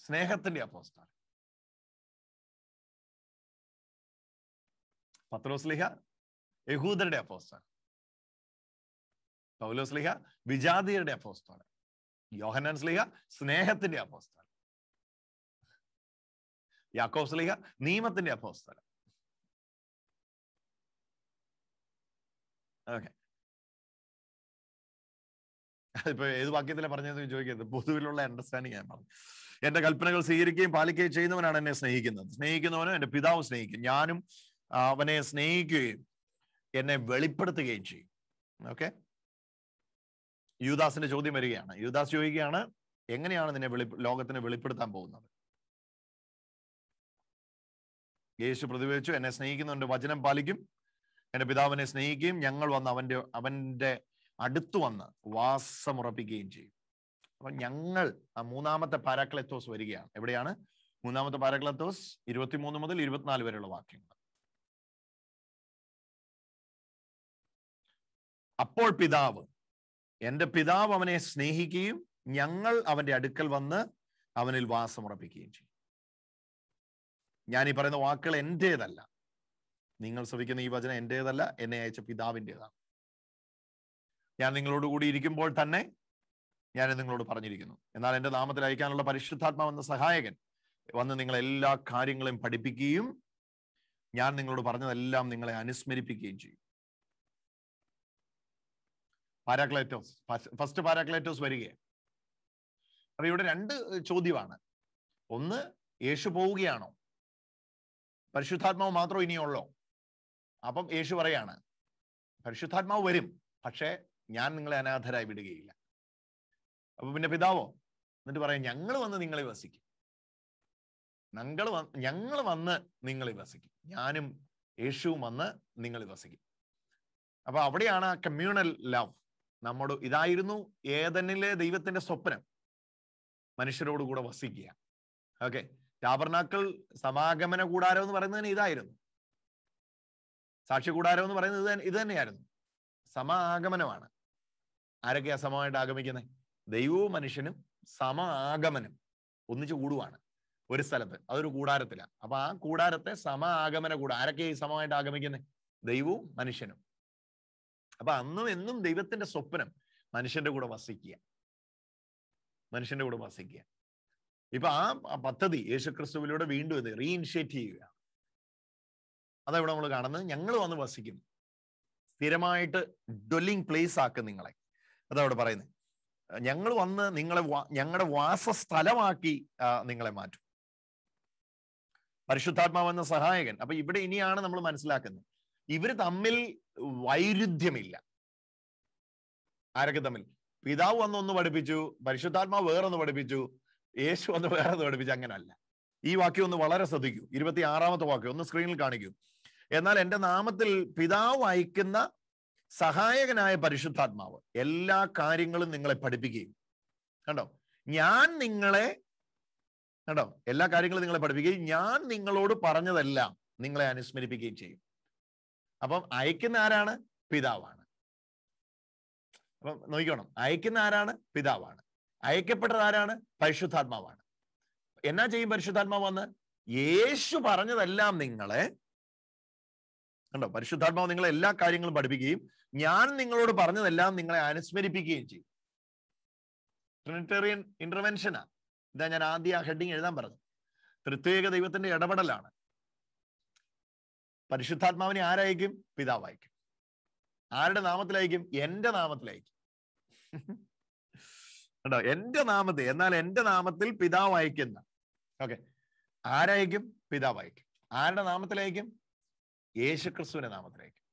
സ്നേഹത്തിന്റെ അപ്പോസ്തലൻ, പത്രോസ് ലീഹ യഹൂദരുടെ അപ്പോസ്തലൻ, പൗലോസ് ലീഹ വിജാതിയരുടെ അപ്പോസ്തലൻ, യോഹന്നാൻ സ്ലീഹ സ്നേഹത്തിന്റെ അപ്പോസ്തലൻ, യാക്കോബ് സ്ലീഹ നിയമത്തിന്റെ അപ്പോസ്തലൻ. ഓക്കെ, അതിപ്പോ ഏത് വാക്യത്തിലാണ് പറഞ്ഞതെന്ന് ചോദിക്കരുത്, പൊതുവിലുള്ള അണ്ടർസ്റ്റാൻഡിങ് ഞാൻ പറഞ്ഞു. എന്റെ കൽപ്പനകൾ സ്വീകരിക്കുകയും പാലിക്കുകയും ചെയ്യുന്നവനാണ് എന്നെ സ്നേഹിക്കുന്നത്. സ്നേഹിക്കുന്നവനും എന്റെ പിതാവ് സ്നേഹിക്കും, ഞാനും അവനെ സ്നേഹിക്കുകയും എന്നെ വെളിപ്പെടുത്തുകയും ചെയ്യും. ഓക്കെ, യൂദാസിന്റെ ചോദ്യം വരികയാണ്. യൂദാസ് ചോദിക്കുകയാണ്, എങ്ങനെയാണ് നിന്നെ ലോകത്തിന് വെളിപ്പെടുത്താൻ പോകുന്നത്? യേശു പ്രതിവേദിച്ചു, എന്നെ സ്നേഹിക്കുന്നവന്റെ വചനം പാലിക്കും, എന്റെ പിതാവിനെ സ്നേഹിക്കുകയും ഞങ്ങൾ വന്ന് അവന്റെ അടുത്ത് വന്ന് വാസമുറപ്പിക്കുകയും ചെയ്യും. അപ്പൊ ഞങ്ങൾ, ആ മൂന്നാമത്തെ പാരാക്ലെത്തോസ് വരികയാണ്. എവിടെയാണ് മൂന്നാമത്തെ പാരാക്ലെത്തോസ്? 23 മുതൽ 24 വരെയുള്ള വാക്യങ്ങൾ. അപ്പോൾ പിതാവ്, എന്റെ പിതാവ് അവനെ സ്നേഹിക്കുകയും ഞങ്ങൾ അവന്റെ അടുക്കൽ വന്ന് അവനിൽ വാസമുറപ്പിക്കുകയും ചെയ്യും. ഞാൻ ഈ പറയുന്ന വാക്കുകൾ എന്റേതല്ല, നിങ്ങൾ ശ്രവിക്കുന്ന ഈ വചനം എന്റേതല്ല, എന്നെ അയച്ച പിതാവിൻ്റെതാണ്. ഞാൻ നിങ്ങളോട് കൂടി ഇരിക്കുമ്പോൾ തന്നെ ഞാൻ നിങ്ങളോട് പറഞ്ഞിരിക്കുന്നു. എന്നാൽ എന്റെ നാമത്തിൽ അയക്കാനുള്ള പരിശുദ്ധാത്മാവെന്ന സഹായകൻ വന്ന് നിങ്ങളെ എല്ലാ കാര്യങ്ങളും പഠിപ്പിക്കുകയും ഞാൻ നിങ്ങളോട് പറഞ്ഞതെല്ലാം നിങ്ങളെ അനുസ്മരിപ്പിക്കുകയും ചെയ്യും. പാരാക്ലേറ്റോസ്, ഫസ്റ്റ് പാരാക്ലേറ്റോസ് വരികയാണ്. അപ്പൊ ഇവിടെ രണ്ട് ചോദ്യമാണ്. ഒന്ന്, യേശു പോവുകയാണോ? പരിശുദ്ധാത്മാവ് മാത്രം ഇനിയുള്ളോ? അപ്പം യേശു പറയാണ്, പരിശുദ്ധാത്മാവ് വരും, പക്ഷേ ഞാൻ നിങ്ങളെ അനാഥരായി വിടുകയില്ല. അപ്പൊ പിന്നെ പിതാവോ? എന്നിട്ട് പറയാം, ഞങ്ങൾ വന്ന് നിങ്ങളെ വസിക്കും. ഞങ്ങൾ വന്ന് നിങ്ങളെ വസിക്കും. ഞാനും യേശുവും വന്ന് നിങ്ങളെ വസിക്കും. അപ്പൊ അവിടെയാണ് ആ കമ്മ്യൂണൽ ലവ്. നമ്മോട് ഇതായിരുന്നു ഏദനിലെ ദൈവത്തിന്റെ സ്വപ്നം, മനുഷ്യരോട് കൂടെ വസിക്കുക. ഓക്കെ, ടാബർനാക്കൾ സമാഗമന കൂടാരം എന്ന് പറയുന്നതിന് ഇതായിരുന്നു. സാക്ഷി കൂടാരം എന്ന് പറയുന്നത് ഇത് തന്നെയായിരുന്നു. സമാഗമനമാണ്. ആരൊക്കെയാ സമമായിട്ട് ആഗമിക്കുന്നത്? ദൈവവും മനുഷ്യനും ആഗമനം ഒന്നിച്ച് കൂടുവാണ് ഒരു സ്ഥലത്ത്. അതൊരു കൂടാരത്തിലാണ്. അപ്പൊ ആ കൂടാരത്തെ ആഗമന ആരൊക്കെയാ ഈ സമമായിട്ട് ആഗമിക്കുന്നത്? ദൈവവും മനുഷ്യനും. അപ്പൊ അന്നും എന്നും ദൈവത്തിന്റെ സ്വപ്നം മനുഷ്യന്റെ കൂടെ വസിക്കുക, മനുഷ്യന്റെ കൂടെ വസിക്കുക. ഇപ്പൊ ആ പദ്ധതി യേശുക്രിസ്തുവിലൂടെ വീണ്ടും ഇത് റീഇനിഷ്യേറ്റ് ചെയ്യുക. അതെവിടെ നമ്മൾ കാണുന്നത്? ഞങ്ങൾ വന്ന് വസിക്കും, സ്ഥിരമായിട്ട് ഡ്വെല്ലിംഗ് പ്ലേസ് ആക്കും നിങ്ങളെ. അതവിടെ പറയുന്നത്. ഞങ്ങൾ വന്ന് നിങ്ങളെ ഞങ്ങളുടെ വാസസ്ഥലമാക്കി നിങ്ങളെ മാറ്റും. പരിശുദ്ധാത്മാവെന്ന സഹായകൻ. അപ്പൊ ഇവിടെ ഇനിയാണ് നമ്മൾ മനസ്സിലാക്കുന്നത്, ഇവര് തമ്മിൽ വൈരുദ്ധ്യമില്ല. ആരൊക്കെ തമ്മിൽ? പിതാവ് വന്നൊന്ന് പഠിപ്പിച്ചു, പരിശുദ്ധാത്മാവ് വേറൊന്ന് പഠിപ്പിച്ചു, യേശു വന്ന് വേറൊന്ന് പഠിപ്പിച്ചു. അങ്ങനല്ല. ഈ വാക്യം ഒന്ന് വളരെ ശ്രദ്ധിക്കൂ. 26-ാമത്തെ വാക്യം ഒന്ന് സ്ക്രീനിൽ കാണിക്കൂ. എന്നാൽ എന്റെ നാമത്തിൽ പിതാവ് അയക്കുന്ന സഹായകനായ പരിശുദ്ധാത്മാവ് എല്ലാ കാര്യങ്ങളും നിങ്ങളെ പഠിപ്പിക്കുകയും, കണ്ടോ, എല്ലാ കാര്യങ്ങളും നിങ്ങളെ പഠിപ്പിക്കുകയും ഞാൻ നിങ്ങളോട് പറഞ്ഞതെല്ലാം നിങ്ങളെ അനുസ്മരിപ്പിക്കുകയും ചെയ്യും. അപ്പം അയക്കുന്ന ആരാണ്? പിതാവാണ്. അപ്പം നോക്കിക്കോണം, അയക്കുന്ന ആരാണ്? പിതാവാണ്. അയക്കപ്പെട്ടത് ആരാണ്? പരിശുദ്ധാത്മാവാണ്. എന്നാ ചെയ്യും പരിശുദ്ധാത്മാവ് വന്ന്? യേശു പറഞ്ഞതെല്ലാം നിങ്ങളെ, കണ്ടോ, പരിശുദ്ധാത്മാവ് നിങ്ങളെ എല്ലാ കാര്യങ്ങളും പഠിപ്പിക്കുകയും ഞാൻ നിങ്ങളോട് പറഞ്ഞതെല്ലാം നിങ്ങളെ അനുസ്മരിപ്പിക്കുകയും ചെയ്യും. ട്രിനിറ്റേറിയൻ ഇന്റർവെൻഷനാ. ഇതാ ഞാൻ ആദ്യം ആ ഹെഡിങ് എഴുതാൻ പറഞ്ഞു. ത്രിത്വേക ദൈവത്തിന്റെ ഇടപെടലാണ്. പരിശുദ്ധാത്മാവിനെ ആരയക്കും? പിതാവായിരിക്കും. ആരുടെ നാമത്തിലായിരിക്കും? എന്റെ നാമത്തിലായിരിക്കും. കേട്ടോ, എന്റെ നാമത്തിൽ. എന്നാൽ എന്റെ നാമത്തിൽ പിതാവ് അയക്കുന്ന, ഓക്കെ, ആരായിരിക്കും? പിതാവായിരിക്കും. ആരുടെ നാമത്തിലായിരിക്കും? യേശുക്രിസ്തുവിന്റെ നാമത്തിലായിരിക്കും.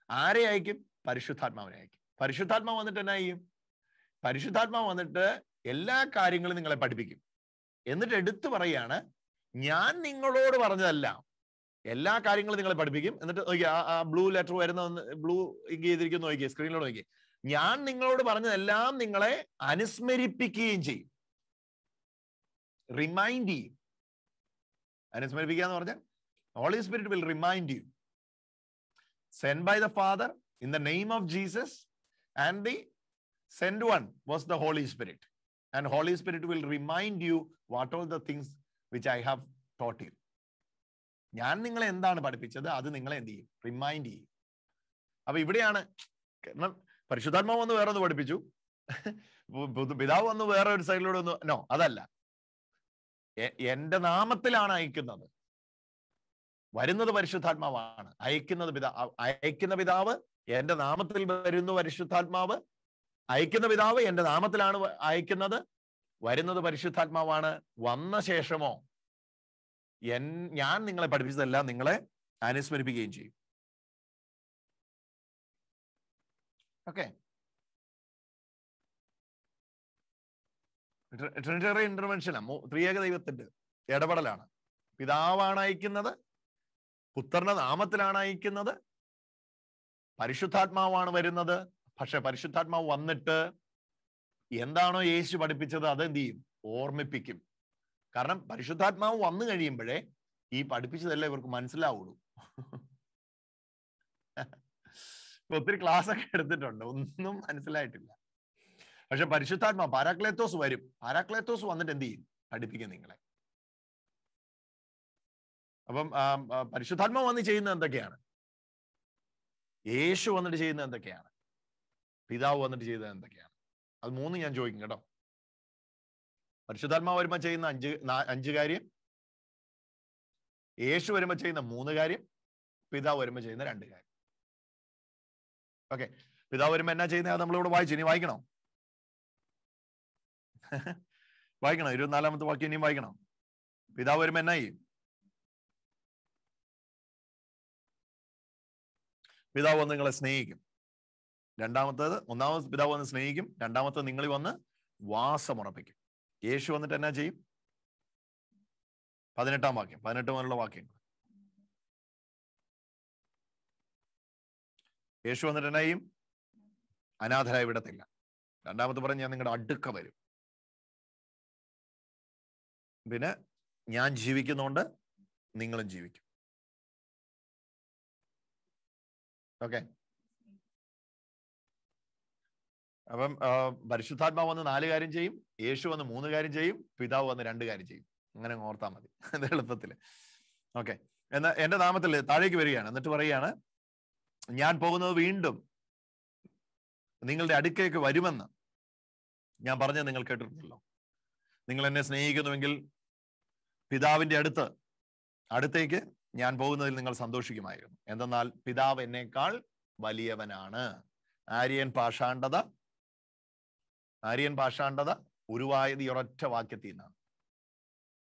ആരെ അയക്കും? പരിശുദ്ധാത്മാവിനെ അയക്കും. പരിശുദ്ധാത്മാവ് വന്നിട്ട് എന്നാ ചെയ്യും? പരിശുദ്ധാത്മാവ് വന്നിട്ട് എല്ലാ കാര്യങ്ങളും നിങ്ങളെ പഠിപ്പിക്കും. എന്നിട്ട് എടുത്തു പറയാണ്, ഞാൻ നിങ്ങളോട് പറഞ്ഞതെല്ലാം, എല്ലാ കാര്യങ്ങളും നിങ്ങളെ പഠിപ്പിക്കും. എന്നിട്ട് നോക്കിയാ ആ ബ്ലൂ ലെറ്റർ വരുന്ന ബ്ലൂ ഇങ്ക് ചെയ്തിരിക്കുന്നു, നോക്കിയേ, സ്ക്രീനിലോട് നോക്കിയേ. ഞാൻ നിങ്ങളോട് പറഞ്ഞതെല്ലാം നിങ്ങളെ അനുസ്മരിപ്പിക്കുകയും ചെയ്യും, റിമൈൻഡ് ചെയ്യും. അനുസ്മരിപ്പിക്കുക എന്ന് പറഞ്ഞാൽ Holy Spirit will remind you, sent by the Father in the name of Jesus, and the sent one was the Holy Spirit, and Holy Spirit will remind you what all the things which I have taught you. ഞാൻ നിങ്ങളെ എന്താണ് പഠിപ്പിച്ചത് അത് നിങ്ങളെ എന്ത് ചെയ്യും? റിമൈൻഡ് ചെയ്യും. അപ്പൊ ഇവിടെയാണ് പരിശുദ്ധാത്മാവ് വന്ന് വേറെ ഒന്ന് പഠിപ്പിച്ചു, പിതാവ് വന്ന് വേറെ ഒരു സൈഡിലൂടെ ഒന്ന്, നോ, അതല്ല. എന്റെ നാമത്തിലാണ് അയക്കുന്നത്. വരുന്നത് പരിശുദ്ധാത്മാവാണ്. അയക്കുന്ന പിതാവ് എന്റെ നാമത്തിൽ വരുന്നു. പരിശുദ്ധാത്മാവ് അയക്കുന്ന പിതാവ് എന്റെ നാമത്തിലാണ് അയക്കുന്നത്. വരുന്നത് പരിശുദ്ധാത്മാവാണ്. വന്ന ശേഷമോ ഞാൻ നിങ്ങളെ പഠിപ്പിച്ചതെല്ലാം നിങ്ങളെ അനുസ്മരിപ്പിക്കുകയും ചെയ്യും. ഓക്കെ, ട്രിനിറ്ററി ഇന്റർവെൻഷനാണ്. ത്രിയേക ദൈവത്തിന്റെ ഇടപെടലാണ്. പിതാവാണ് അയക്കുന്നത്, പുത്രന്റെ നാമത്തിലാണ് അയക്കുന്നത്, പരിശുദ്ധാത്മാവാണ് വരുന്നത്. പക്ഷെ പരിശുദ്ധാത്മാവ് വന്നിട്ട് എന്താണോ യേശു പഠിപ്പിച്ചത് അതെന്ത് ചെയ്യും? ഓർമ്മിപ്പിക്കും. കാരണം പരിശുദ്ധാത്മാവ് വന്നു കഴിയുമ്പോഴേ ഈ പഠിപ്പിച്ചതെല്ലാം ഇവർക്ക് മനസ്സിലാവുള്ളൂ. ഒത്തിരി ക്ലാസ് ഒക്കെ എടുത്തിട്ടുണ്ട്, ഒന്നും മനസ്സിലായിട്ടില്ല. പക്ഷെ പരിശുദ്ധാത്മാവ് പാരാക്ലേത്തോസ് വരും. പാരാക്ലേത്തോസ് വന്നിട്ട് എന്ത് ചെയ്യും? പഠിപ്പിക്കും നിങ്ങളെ. അപ്പം പരിശുദ്ധാത്മാവ് വന്ന് ചെയ്യുന്നത് എന്തൊക്കെയാണ്? യേശു വന്നിട്ട് ചെയ്യുന്നത് എന്തൊക്കെയാണ്? പിതാവ് വന്നിട്ട് ചെയ്തത് എന്തൊക്കെയാണ്? അത് മൂന്ന് ഞാൻ ചോദിക്കും കേട്ടോ. പരിശുദ്ധാത്മാവ് വരുമ്പോൾ ചെയ്യുന്ന അഞ്ച് കാര്യം, യേശു വരുമ്പോൾ ചെയ്യുന്ന 3 കാര്യം, പിതാവ് വരുമ്പോൾ ചെയ്യുന്ന 2 കാര്യം. ഓക്കെ, പിതാവ് വരുമ്പോൾ എന്നാ ചെയ്യുന്നത്? അത് നമ്മളിവിടെ വായിച്ചു. ഇനി വായിക്കണോ? വായിക്കണം. 24-ാമത്തെ വാക്യം ഇനിയും വായിക്കണം. പിതാവ് വരുമ്പോൾ എന്നാ ചെയ്യും? പിതാവ് വന്ന് നിങ്ങളെ സ്നേഹിക്കും. ഒന്നാമത് പിതാവ് വന്ന് സ്നേഹിക്കും. രണ്ടാമത്തത് നിങ്ങളിൽ വന്ന് വാസമുറപ്പിക്കും. യേശു വന്നിട്ട് എന്നാ ചെയ്യും? 18-ാം വാക്യം, 18 മുതലുള്ള വാക്യം. യേശു വന്നിട്ട് എന്നാ ചെയ്യും? അനാഥരായി വിടത്തില്ല. രണ്ടാമത് പറഞ്ഞ് ഞാൻ നിങ്ങളുടെ അടുക്ക വരും. പിന്നെ ഞാൻ ജീവിക്കുന്നോണ്ട് നിങ്ങളും ജീവിക്കും. ഓക്കെ, അപ്പം പരിശുദ്ധാത്മാവ് വന്ന് 4 കാര്യം ചെയ്യും, യേശു വന്ന് 3 കാര്യം ചെയ്യും, പിതാവ് വന്ന് 2 കാര്യം ചെയ്യും. അങ്ങനെ ഓർത്താൽ മതി എളുപ്പത്തില്. ഓക്കെ, എന്നാ എന്റെ നാമത്തിൽ താഴേക്ക് വരികയാണ്. എന്നിട്ട് പറയുകയാണ്, ഞാൻ പോകുന്നത് വീണ്ടും നിങ്ങളുടെ അടുക്കേക്ക് വരുമെന്ന് ഞാൻ പറഞ്ഞത് നിങ്ങൾ കേട്ടിട്ടുണ്ടല്ലോ. നിങ്ങൾ എന്നെ സ്നേഹിക്കുന്നുവെങ്കിൽ പിതാവിന്റെ അടുത്തേക്ക് ഞാൻ പോകുന്നതിൽ നിങ്ങൾ സന്തോഷിക്കുമായിരുന്നു. എന്തെന്നാൽ പിതാവ് എന്നേക്കാൾ വലിയവനാണ്. ആര്യൻ പാഷാണ്ഡത ഉരുവായത് ഈ ഒരൊറ്റ വാക്യത്തിൽ നിന്നാണ്.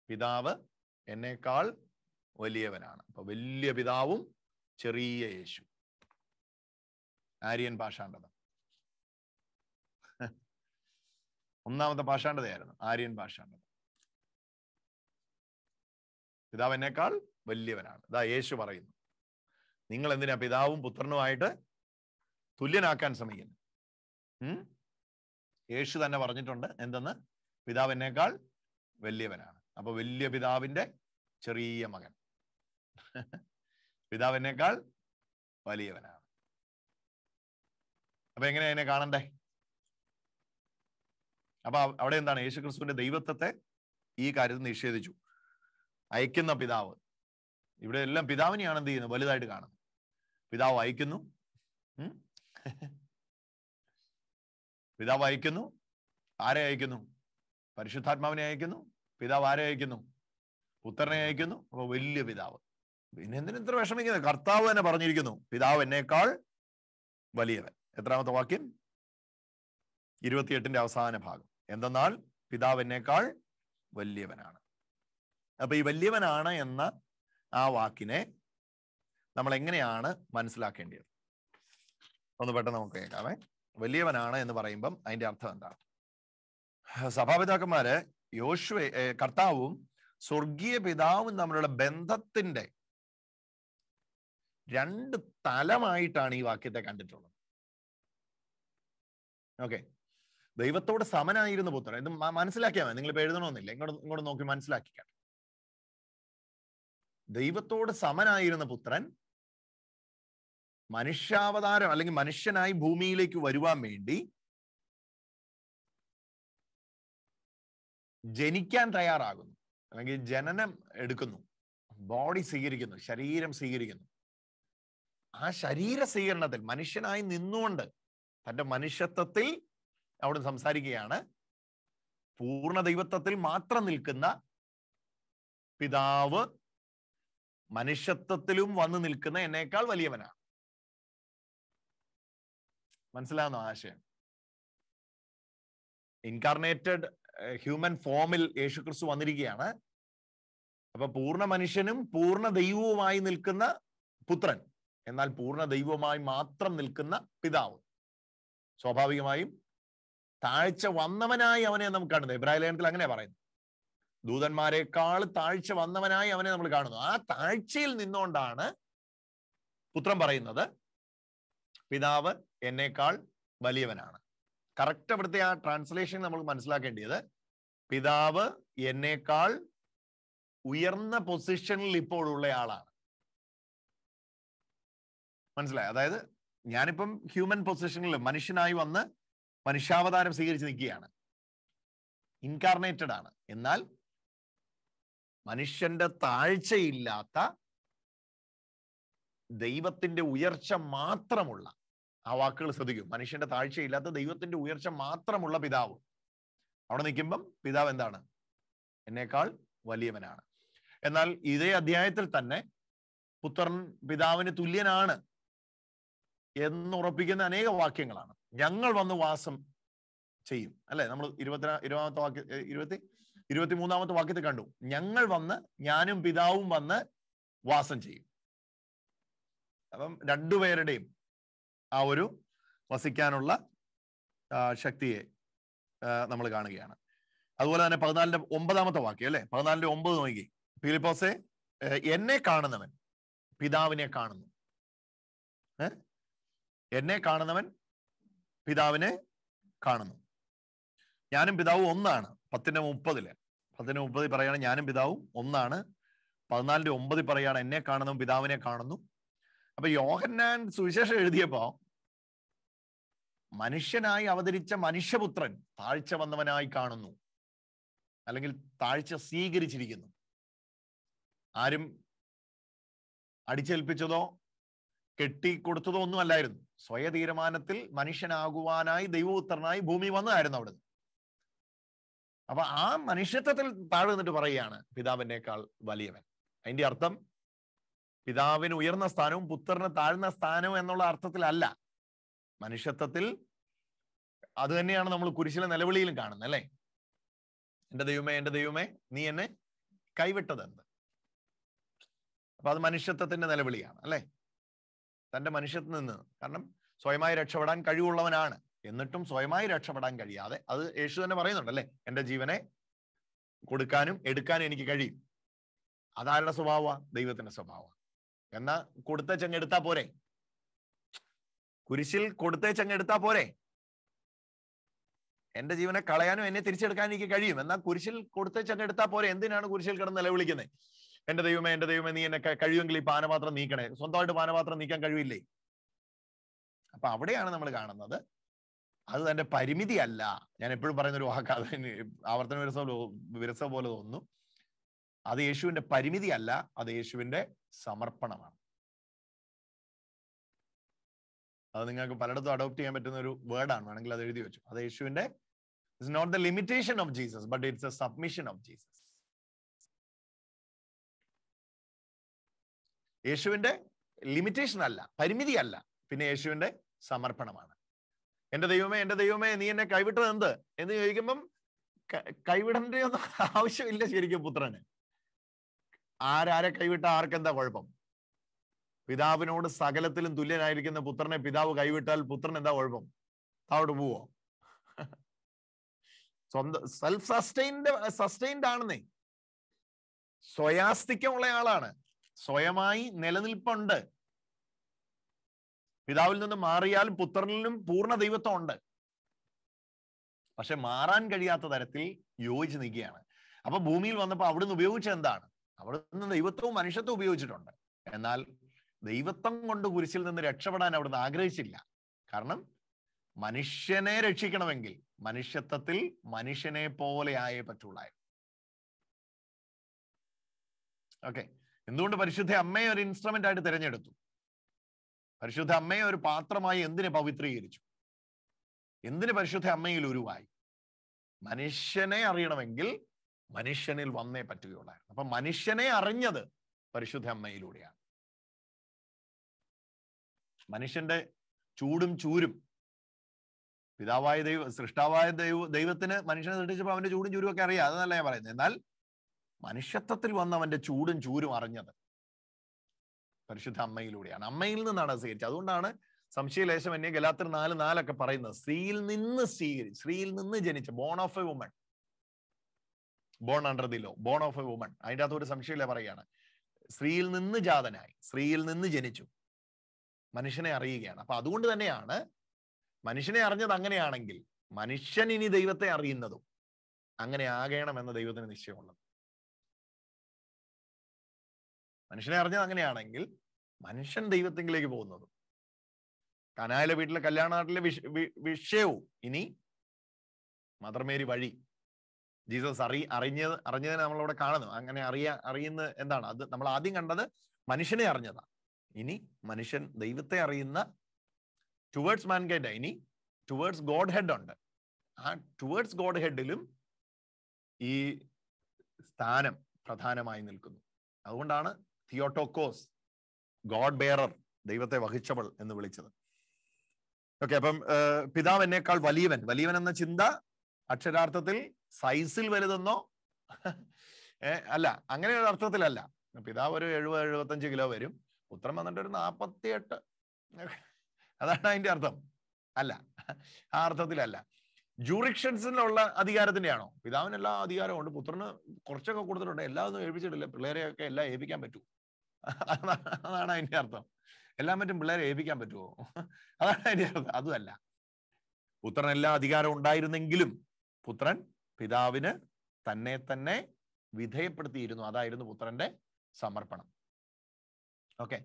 പിതാവ് എന്നേക്കാൾ വലിയവനാണ്. അപ്പൊ വലിയ പിതാവും ചെറിയ യേശു. ആര്യൻ പാഷാണ്ഡത ഒന്നാമത്തെ പാഷാണ്ഡതയായിരുന്നു, ആര്യൻ പാഷാണ്ഡത. പിതാവ് എന്നേക്കാൾ വലിയവനാണ്. ഇതാ യേശു പറയുന്നു, നിങ്ങൾ എന്തിനാ പിതാവും പുത്രനുമായിട്ട് തുല്യനാക്കാൻ ശ്രമിക്കുന്നു? യേശു തന്നെ പറഞ്ഞിട്ടുണ്ട് എന്തെന്ന്? പിതാവ് എന്നേക്കാൾ വലിയവനാണ്. അപ്പൊ വലിയ പിതാവിന്റെ ചെറിയ മകൻ. പിതാവ് എന്നേക്കാൾ വലിയവനാണ്. അപ്പൊ എങ്ങനെയാ അതിനെ കാണണ്ടേ? അപ്പൊ അവിടെ എന്താണ്? യേശുക്രിസ്തുവിന്റെ ദൈവത്വത്തെ ഈ കാര്യത്തിൽ നിഷേധിച്ചു. അയക്കുന്ന പിതാവ്, ഇവിടെ എല്ലാം പിതാവിനെയാണ് എന്ത് ചെയ്യുന്നത്? വലുതായിട്ട് കാണുന്നത്. പിതാവ് അയക്കുന്നു, പിതാവ് അയക്കുന്നു. ആരെ അയക്കുന്നു? പരിശുദ്ധാത്മാവിനെ അയക്കുന്നു. പിതാവ് ആരെ അയക്കുന്നു? പുത്രനെ അയക്കുന്നു. അപ്പൊ വലിയ പിതാവ്. പിന്നെ എന്തിനു ഇത്ര വിഷമിക്കുന്നത്? കർത്താവ് തന്നെ പറഞ്ഞിരിക്കുന്നു, പിതാവ് എന്നേക്കാൾ വലിയവൻ. എത്രാമത്തെ വാക്യം? 28-ന്റെ അവസാന ഭാഗം. എന്തെന്നാൽ പിതാവ് എന്നേക്കാൾ വലിയവനാണ്. അപ്പൊ ഈ വലിയവനാണ് എന്ന ആ വാക്കിനെ നമ്മൾ എങ്ങനെയാണ് മനസ്സിലാക്കേണ്ടത്? ഒന്ന് പെട്ടെന്ന് നമുക്ക് കേൾക്കാമേ. വലിയവനാണ് എന്ന് പറയുമ്പം അതിന്റെ അർത്ഥം എന്താണ്? സഭാപിതാക്കന്മാര് കർത്താവും സ്വർഗീയ പിതാവും തമ്മിലുള്ള ബന്ധത്തിന്റെ 2 തലമായിട്ടാണ് ഈ വാക്യത്തെ കണ്ടിട്ടുള്ളത്. ഓക്കെ, ദൈവത്തോട് സമനായിരുന്ന പുത്രൻ. ഇത് മനസ്സിലാക്കിയാൽ മതി, നിങ്ങളിപ്പോ എഴുതണമെന്നില്ല, ഇങ്ങോട്ട് നോക്കി മനസ്സിലാക്കിക്കാം. ദൈവത്തോട് സമനായിരുന്ന പുത്രൻ മനുഷ്യാവതാരം അല്ലെങ്കിൽ മനുഷ്യനായി ഭൂമിയിലേക്ക് വരുവാൻ വേണ്ടി ജനിക്കാൻ തയ്യാറാകുന്നു, അല്ലെങ്കിൽ ജനനം എടുക്കുന്നു, ബോഡി സ്വീകരിക്കുന്നു, ശരീരം സ്വീകരിക്കുന്നു. ആ ശരീര സ്വീകരണത്തിൽ മനുഷ്യനായി നിന്നുകൊണ്ട് തന്റെ മനുഷ്യത്വത്തിൽ അവിടെ സംസാരിക്കുകയാണ്. പൂർണ്ണ ദൈവത്വത്തിൽ മാത്രം നിൽക്കുന്ന പിതാവ് മനുഷ്യത്വത്തിലും വന്നു നിൽക്കുന്ന എന്നേക്കാൾ വലിയവനാണ്. മനസ്സിലാവുന്ന ആശയം? ഇൻകാർണേറ്റഡ് ഹ്യൂമൻ ഫോമിൽ യേശുക്രിസ്തു വന്നിരിക്കുകയാണ്. അപ്പൊ പൂർണ്ണ മനുഷ്യനും പൂർണ്ണ ദൈവവുമായി നിൽക്കുന്ന പുത്രൻ, എന്നാൽ പൂർണ്ണ ദൈവവുമായി മാത്രം നിൽക്കുന്ന പിതാവ്. സ്വാഭാവികമായും താഴ്ച വന്നവനായി അവനെ നമുക്ക് കാണുന്നത്. എബ്രായ ലേഖനത്തിൽ അങ്ങനെ പറയുന്നു, ദൂതന്മാരെക്കാൾ താഴ്ച വന്നവനായി അവനെ നമ്മൾ കാണുന്നു. ആ താഴ്ചയിൽ നിന്നുകൊണ്ടാണ് പുത്രൻ പറയുന്നത്, പിതാവ് എന്നേക്കാൾ വലിയവനാണ്. കറക്റ്റ് അവിടുത്തെ ആ ട്രാൻസ്ലേഷൻ നമ്മൾ മനസ്സിലാക്കേണ്ടത് പിതാവ് എന്നേക്കാൾ ഉയർന്ന പൊസിഷനിൽ ഇപ്പോഴുള്ള ആളാണ്. മനസ്സിലായി? അതായത് ഞാനിപ്പം ഹ്യൂമൻ പൊസിഷനിൽ മനുഷ്യനായി വന്ന് മനുഷ്യാവതാരം സ്വീകരിച്ച് നിൽക്കുകയാണ്, ഇൻകാർണേറ്റഡ് ആണ്. എന്നാൽ മനുഷ്യന്റെ താഴ്ചയില്ലാത്ത ദൈവത്തിന്റെ ഉയർച്ച മാത്രമുള്ള, ആ വാക്കുകൾ ശ്രദ്ധിക്കും, മനുഷ്യന്റെ താഴ്ചയില്ലാത്ത ദൈവത്തിന്റെ ഉയർച്ച മാത്രമുള്ള പിതാവ്. അവിടെ നിൽക്കുമ്പം പിതാവ് എന്താണ്? എന്നേക്കാൾ വലിയവനാണ്. എന്നാൽ ഇതേ അധ്യായത്തിൽ തന്നെ പുത്രൻ പിതാവിന് തുല്യനാണ് എന്നുറപ്പിക്കുന്ന അനേക വാക്യങ്ങളാണ്. ഞങ്ങൾ വന്ന് വാസം ചെയ്യും, അല്ലെ? നമ്മൾ 23-ാമത്തെ വാക്യത്തിൽ കണ്ടു, ഞങ്ങൾ വന്ന്, ഞാനും പിതാവും വന്ന് വാസം ചെയ്യും. അപ്പം രണ്ടുപേരുടെയും ആ ഒരു വസിക്കാനുള്ള ശക്തിയെ നമ്മൾ കാണുകയാണ്. അതുപോലെ തന്നെ 14-9 വാക്യം, അല്ലെ? 14-9 നോക്കി, ഫിലിപ്പോസേ, എന്നെ കാണുന്നവൻ പിതാവിനെ കാണുന്നു. എന്നെ കാണുന്നവൻ പിതാവിനെ കാണുന്നു. ഞാനും പിതാവും ഒന്നാണ്. 10:30 പറയാണ് ഞാനും പിതാവും ഒന്നാണ്. 14:9 പറയാണ് എന്നെ കാണുന്നവൻ പിതാവിനെ കാണുന്നു. അപ്പൊ യോഹന്നാൻ സുവിശേഷം എഴുതിയപ്പോ മനുഷ്യനായി അവതരിച്ച മനുഷ്യപുത്രൻ താഴ്ച വന്നവനായി കാണുന്നു, അല്ലെങ്കിൽ താഴ്ച സ്വീകരിച്ചിരിക്കുന്നു. ആരും അടിച്ചേൽപ്പിച്ചതോ കെട്ടിക്കൊടുത്തതോ ഒന്നും അല്ലായിരുന്നു. സ്വയ തീരുമാനത്തിൽ മനുഷ്യനാകുവാനായി ദൈവപുത്രനായി ഭൂമി വന്നതായിരുന്നു അവിടുന്ന്. അപ്പൊ ആ മനുഷ്യത്വത്തിൽ താഴെ നിന്നിട്ട് പറയുകയാണ് പിതാവിനേക്കാൾ വലിയവൻ. അതിന്റെ അർത്ഥം പിതാവിന് ഉയർന്ന സ്ഥാനവും പുത്രന് താഴ്ന്ന സ്ഥാനവും എന്നുള്ള അർത്ഥത്തിലല്ല. മനുഷ്യത്വത്തിൽ അത് തന്നെയാണ് നമ്മൾ കുരിശിലെ നിലവിളിയിലും കാണുന്നത്, അല്ലെ? എന്റെ ദൈവമേ, എന്റെ ദൈവമേ, നീ എന്നെ കൈവിട്ടതെന്ത്? അപ്പൊ അത് മനുഷ്യത്വത്തിന്റെ നിലവിളിയാണ്, അല്ലെ? തന്റെ മനുഷ്യത്തിൽ നിന്ന്, കാരണം സ്വയമായി രക്ഷപ്പെടാൻ കഴിവുള്ളവനാണ്, എന്നിട്ടും സ്വയമായി രക്ഷപ്പെടാൻ കഴിയാതെ, അത് യേശു തന്നെ പറയുന്നുണ്ടല്ലേ, എന്റെ ജീവനെ കൊടുക്കാനും എടുക്കാനും എനിക്ക് കഴിയും. അതാരുടെ സ്വഭാവമാണ്? ദൈവത്തിന്റെ സ്വഭാവം. എന്നാ കൊടുത്തേച്ചങ്ങ് എടുത്താ പോരെ? കുരിശിൽ കൊടുത്തേച്ചങ്ങ് എടുത്താ പോരെ? എന്റെ ജീവനെ കളയാനും എന്നെ തിരിച്ചെടുക്കാനും എനിക്ക് കഴിയും. എന്നാൽ കുരിശിൽ കൊടുത്തേച്ചങ്ങ് എടുത്താ പോരെ? എന്തിനാണ് കുരിശിൽ കിടന്ന് നിലവിളിക്കുന്നത്? എന്റെ ദൈവമേ, എന്റെ ദൈവമേ, നീ എന്നെ കഴിയുമെങ്കിൽ ഈ പാനപാത്രം നീക്കണേ. സ്വന്തമായിട്ട് പാനപാത്രം നീക്കാൻ കഴിവില്ലേ? അപ്പൊ അവിടെയാണ് നമ്മൾ കാണുന്നത് അത് തന്റെ പരിമിതി അല്ല. ഞാൻ എപ്പോഴും പറയുന്ന ഒരു വാക്ക്, അത് ആവർത്തന വിരസ പോലെ തോന്നുന്നു. അത് യേശുവിന്റെ പരിമിതി അല്ല, അത് യേശുവിന്റെ സമർപ്പണമാണ്. അത് നിങ്ങൾക്ക് പലയിടത്തും അഡോപ്റ്റ് ചെയ്യാൻ പറ്റുന്ന ഒരു വേർഡാണ്, വേണമെങ്കിൽ അത് എഴുതി വെച്ചു. അത് യേശുവിന്റെ, it's not the limitation of Jesus, but it's a submission of Jesus. യേശുവിന്റെ ലിമിറ്റേഷൻ അല്ല, പരിമിതി അല്ല, പിന്നെ യേശുവിന്റെ സമർപ്പണമാണ്. എന്റെ ദൈവമേ, എന്റെ ദൈവമേ, നീ എന്നെ കൈവിട്ടത് എന്ത് എന്ന് ചോദിക്കുമ്പം കൈവിടേണ്ട ഒന്നും ആവശ്യമില്ല ശരിക്കും പുത്രന്. ആരെ കൈവിട്ട ആർക്കെന്താ കുഴപ്പം? പിതാവിനോട് സകലത്തിലും തുല്യനായിരിക്കുന്ന പുത്രനെ പിതാവ് കൈവിട്ടാൽ പുത്രൻ എന്താ കുഴപ്പം? താവോട്ട് പോവോ? സ്വന്തം സെൽഫ് സസ്റ്റൈൻഡ് ആണെന്നേ. സ്വയാസ്തിക്യമുള്ള ആളാണ്, സ്വയമായി നിലനിൽപ്പുണ്ട്. പിതാവിൽ നിന്ന് മാറിയാൽ പുത്രനിലും പൂർണ്ണ ദൈവത്വം ഉണ്ട്. പക്ഷെ മാറാൻ കഴിയാത്ത തരത്തിൽ യോജിച്ച് നിൽക്കുകയാണ്. അപ്പൊ ഭൂമിയിൽ വന്നപ്പോൾ അവിടുന്ന് ഉപയോഗിച്ചത് എന്താണ്? അവിടുന്ന് ദൈവത്വവും മനുഷ്യത്വവും ഉപയോഗിച്ചിട്ടുണ്ട്. എന്നാൽ ദൈവത്വം കൊണ്ട് കുരിശിൽ നിന്ന് രക്ഷപ്പെടാൻ അവിടുന്ന് ആഗ്രഹിച്ചില്ല. കാരണം മനുഷ്യനെ രക്ഷിക്കണമെങ്കിൽ മനുഷ്യത്വത്തിൽ മനുഷ്യനെ പോലെ ആയേ പറ്റുള്ളായിരുന്നു. ഓക്കെ, എന്തുകൊണ്ട് പരിശുദ്ധ അമ്മയെ ഒരു ഇൻസ്ട്രുമെന്റ് ആയിട്ട് തിരഞ്ഞെടുത്തു? പരിശുദ്ധ അമ്മയെ ഒരു പാത്രമായി എന്തിനെ പവിത്രീകരിച്ചു? എന്തിന് പരിശുദ്ധ അമ്മയിൽ ഉരുവായി? മനുഷ്യനെ അറിയണമെങ്കിൽ മനുഷ്യനിൽ വന്നേ പറ്റുകയുള്ളായിരുന്നു. അപ്പൊ മനുഷ്യനെ അറിഞ്ഞത് പരിശുദ്ധ അമ്മയിലൂടെയാണ്. മനുഷ്യന്റെ ചൂടും ചൂരും പിതാവായ സൃഷ്ടാവായ ദൈവത്തിന് മനുഷ്യനെ സൃഷ്ടിച്ചപ്പോൾ അവന്റെ ചൂടും ചൂരും ഒക്കെ അറിയാം, അതെന്നല്ല ഞാൻ പറയുന്നത്. എന്നാൽ മനുഷ്യത്വത്തിൽ വന്ന് അവന്റെ ചൂടും ചൂരും അറിഞ്ഞത് പരിശുദ്ധ അമ്മയിലൂടെയാണ്. അമ്മയിൽ നിന്നാണ് അത് സ്വീകരിച്ചത്. അതുകൊണ്ടാണ് സംശയലേശം എന്നെ ഗലാത്യർ 4:4 പറയുന്നത്, സ്ത്രീയിൽ നിന്ന് ജനിച്ച, born of a woman, born under the law, born of a woman. അതിൻ്റെ അകത്ത് ഒരു സംശയമില്ല, പറയാണ് സ്ത്രീയിൽ നിന്ന് ജാതനായി, സ്ത്രീയിൽ നിന്ന് ജനിച്ചു. മനുഷ്യനെ അറിയുകയാണ്. അപ്പൊ അതുകൊണ്ട് തന്നെയാണ് മനുഷ്യനെ അറിഞ്ഞത് അങ്ങനെയാണെങ്കിൽ മനുഷ്യൻ ഇനി ദൈവത്തെ അറിയുന്നതും അങ്ങനെ ആകണമെന്ന ദൈവത്തിന് നിശ്ചയമുള്ളത്. മനുഷ്യനെ അറിഞ്ഞത് അങ്ങനെയാണെങ്കിൽ മനുഷ്യൻ ദൈവത്തിലേക്ക് പോകുന്നതും. കനായിലെ വീട്ടിലെ കല്യാണ നാട്ടിലെ വിഷയവും ഇനി മദർ മേരി വഴി ജീസസ് അറിഞ്ഞതിനെ നമ്മളവിടെ കാണുന്നു. അങ്ങനെ അറിയുന്ന എന്താണ് അത്? നമ്മൾ ആദ്യം കണ്ടത് മനുഷ്യനെ അറിഞ്ഞതാണ്. ഇനി മനുഷ്യൻ ദൈവത്തെ അറിയുന്ന ടുവേർഡ്സ് മാൻകൈൻഡ്, ഇനി ടുവേർഡ്സ് ഗോഡ് ഹെഡ് ഉണ്ട്. ആ ടുവേർഡ്സ് ഗോഡ് ഹെഡിലും ഈ സ്ഥാനം പ്രധാനമായി നിൽക്കുന്നു. അതുകൊണ്ടാണ് തിയോട്ടോക്കോസ്, ഗോഡ് ബെയറർ, ദൈവത്തെ വഹിച്ചവൾ എന്ന് വിളിച്ചത്. ഓക്കെ, അപ്പം പിതാവ് എന്നേക്കാൾ വലിയവൻ എന്ന ചിന്ത അക്ഷരാർത്ഥത്തിൽ സൈസിൽ വലുതെന്നോ അല്ല, അങ്ങനെ ഒരു അർത്ഥത്തിലല്ല. പിതാവ് ഒരു 70-75 കിലോ വരും, പുത്രൻ വന്നിട്ട് ഒരു 48, അതാണ് അതിന്റെ അർത്ഥം. അല്ല, ആ അർത്ഥത്തിലല്ല. ജൂറിക്ഷൻസിനുള്ള അധികാരത്തിന്റെ ആണോ? പിതാവിന് എല്ലാ അധികാരവും ഉണ്ട്, പുത്രന് കുറച്ചൊക്കെ കൊടുത്തിട്ടുണ്ട്, എല്ലാം ഒന്നും ഏൽപ്പിച്ചിട്ടില്ല. പിള്ളേരെയൊക്കെ എല്ലാം ഏൽപ്പിക്കാൻ പറ്റൂ, അതാണ് അതിന്റെ അർത്ഥം. എല്ലാം പറ്റും, പിള്ളേരെ ഏൽപ്പിക്കാൻ പറ്റുമോ? അതാണ് അതിന്റെ അർത്ഥം. അതുമല്ല, പുത്രൻ എല്ലാ അധികാരവും ഉണ്ടായിരുന്നെങ്കിലും പുത്രൻ പിതാവിന് തന്നെ വിധേയപ്പെടുത്തിയിരുന്നു. അതായിരുന്നു പുത്രന്റെ സമർപ്പണം. ഓക്കെ,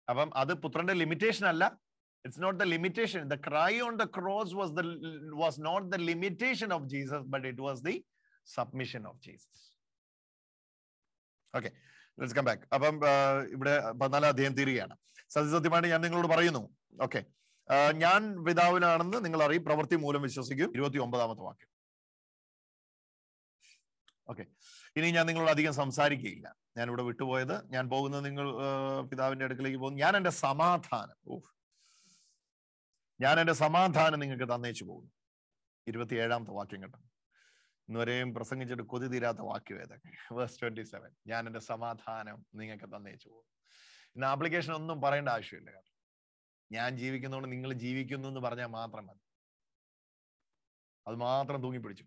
അപ്പം അത് പുത്രന്റെ ലിമിറ്റേഷൻ അല്ല. It's not the limitation. The cry on the cross was not the limitation of Jesus, but it was the submission of Jesus. Okay, let's come back. അപ്പം ഇവിടെ 14 അധ്യായം തീരുകയാണ്. സത്യസത്യമായിട്ട് ഞാൻ നിങ്ങളോട് പറയുന്നു, ഓക്കെ, ഞാൻ പിതാവിനാണെന്ന് നിങ്ങൾ അറിയും, പ്രവൃത്തി മൂലം വിശ്വസിക്കും. 29ാമത്തെ വാക്യം. ഓക്കെ, ഇനി ഞാൻ നിങ്ങളോട് അധികം സംസാരിക്കുകയില്ല. ഞാൻ ഇവിടെ വിട്ടുപോയത്, ഞാൻ പോകുന്നത് നിങ്ങൾ പിതാവിന്റെ അടുക്കലേക്ക് പോകുന്നു. ഞാൻ എൻ്റെ സമാധാനം നിങ്ങൾക്ക് തന്നേച്ചു പോകുന്നു. 27ാമത്തെ വാക്യം കേട്ടോ. ഇന്നുവരെയും പ്രസംഗിച്ചിട്ട് കൊതി തീരാത്ത വാക്യം ഏതൊക്കെ? വേഴ്സ് 27, ഞാൻ എൻ്റെ സമാധാനം നിങ്ങൾക്ക് തന്നേച്ചു പോകുന്നു. ഇന്ന് ആപ്ലിക്കേഷൻ ഒന്നും പറയേണ്ട ആവശ്യമില്ല. കാരണം ഞാൻ ജീവിക്കുന്നതുകൊണ്ട് നിങ്ങൾ ജീവിക്കുന്നു എന്ന് പറഞ്ഞാൽ മാത്രം മതി. അത് മാത്രം തൂങ്ങിപ്പിടിച്ചു.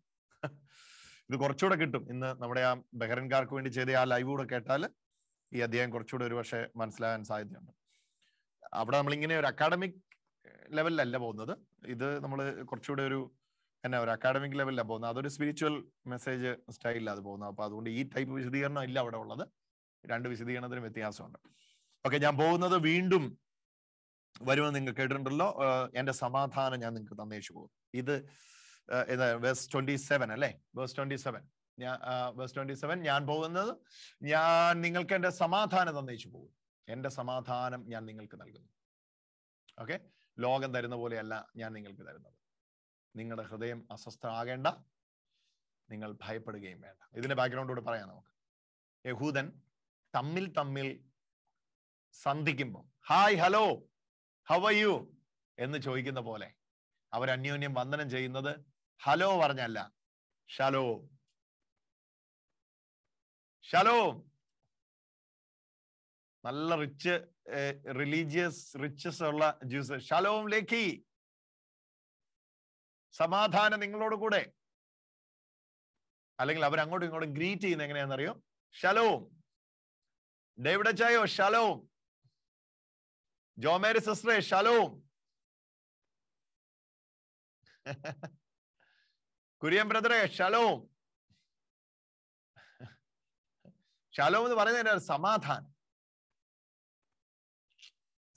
ഇത് കുറച്ചുകൂടെ കിട്ടും. ഇന്ന് നമ്മുടെ ആ ബഹ്റൈൻകാർക്ക് വേണ്ടി ചെയ്ത ആ ലൈവ് കൂടെ കേട്ടാൽ ഈ അധ്യായം കുറച്ചുകൂടെ ഒരു പക്ഷേ മനസ്സിലാകാൻ സാധ്യതയുണ്ട്. അവിടെ നമ്മളിങ്ങനെ ഒരു അക്കാഡമിക് ലെവലിലല്ല പോകുന്നത്. ഇത് നമ്മൾ കുറച്ചുകൂടെ ഒരു അക്കാഡമിക് ലെവലിലാണ് പോകുന്നത്. അതൊരു സ്പിരിച്വൽ മെസ്സേജ് സ്റ്റൈലിലാണ് അത് പോകുന്നത്. അപ്പൊ അതുകൊണ്ട് ഈ ടൈപ്പ് വിശദീകരണം ഇല്ല അവിടെ ഉള്ളത്. 2 വിശദീകരണത്തിന് വ്യത്യാസമുണ്ട്. ഓക്കെ, ഞാൻ പോകുന്നത് വീണ്ടും വരുമെന്ന് നിങ്ങൾ കേട്ടിട്ടുണ്ടല്ലോ. എന്റെ സമാധാനം ഞാൻ നിങ്ങൾക്ക് തന്നേച്ചു പോകും. ഇത് വേഴ്സ് 27 അല്ലേ? വേഴ്സ് 27, ഞാൻ പോകുന്നത്, ഞാൻ നിങ്ങൾക്ക് എന്റെ സമാധാനം തന്നേച്ചു പോകും. എന്റെ സമാധാനം ഞാൻ നിങ്ങൾക്ക് നൽകുന്നു. ഓക്കെ, ലോകം തരുന്ന പോലെയല്ല ഞാൻ നിങ്ങൾക്ക് തരുന്നത്. നിങ്ങളുടെ ഹൃദയം അസ്വസ്ഥമാകേണ്ട, നിങ്ങൾ ഭയപ്പെടുകയും വേണ്ട. ഇതിന്റെ ബാക്ക്ഗ്രൗണ്ടോട് പറയാം നമുക്ക്. യഹൂദൻ തമ്മിൽ സന്ധിക്കുമ്പോൾ hi, hello, how are you എന്ന് ചോദിക്കുന്ന പോലെ അവർ അന്യോന്യം വന്ദനം ചെയ്യുന്നത് ഹലോ പറഞ്ഞല്ല, ഷലോം. നല്ല റിലീജിയസ് ഉള്ള ജ്യൂസ്, ഷലോം ലേഖി, സമാധാനം നിങ്ങളോട് കൂടെ. അല്ലെങ്കിൽ അവർ അങ്ങോട്ടും ഇങ്ങോട്ടും ഗ്രീറ്റ് ചെയ്യുന്നത് എങ്ങനെയാണെന്നറിയോ? ഷലോം. ഡേവിഡ് അച്ചായോ ഷലോം, ജോമേരി സിസ്റ്ററെ ഷലോം, കുര്യൻ ബ്രദറെ ഷലോം. ഷലോം എന്ന് പറയുന്നതിന്റെ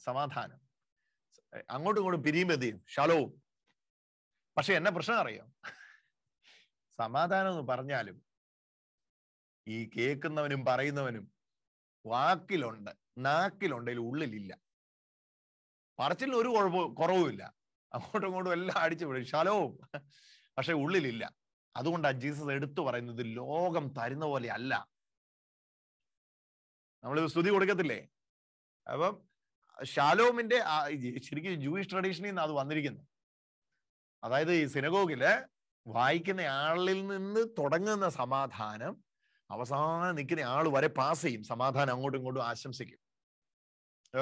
സമാധാനം. അങ്ങോട്ടും ഇങ്ങോട്ടും പിരിയുമ്പോൾ എന്ത് ചെയ്യും? ഷലോം. പക്ഷെ എന്നെ പ്രശ്നം അറിയാം, സമാധാനം എന്ന് പറഞ്ഞാലും ഈ കേൾക്കുന്നവനും പറയുന്നവനും വാക്കിലുണ്ട്, നാക്കിലുണ്ടെങ്കിലും ഉള്ളിലില്ല. പറച്ചിലിന് ഒരു കുറവുമില്ല, അങ്ങോട്ടും ഇങ്ങോട്ടും എല്ലാം അടിച്ചു വിടും ഷലോം, പക്ഷെ ഉള്ളിലില്ല. അതുകൊണ്ടാണ് ജീസസ് എടുത്തു പറയുന്നത് ലോകം തരുന്ന പോലെ അല്ല. നമ്മൾ സ്തുതി കൊടുക്കത്തില്ലേ? അപ്പം ഷാലോമിന്റെ ശരിക്കും ജൂയിഷ് ട്രഡീഷനിൽ നിന്ന് അത് വന്നിരിക്കുന്നു. അതായത് ഈ സിനഗോഗില് വായിക്കുന്ന ആളിൽ നിന്ന് തുടങ്ങുന്ന സമാധാനം അവസാനം നിൽക്കുന്ന ആൾ വരെ പാസ് ചെയ്യും. സമാധാനം അങ്ങോട്ടും ഇങ്ങോട്ടും ആശംസിക്കും.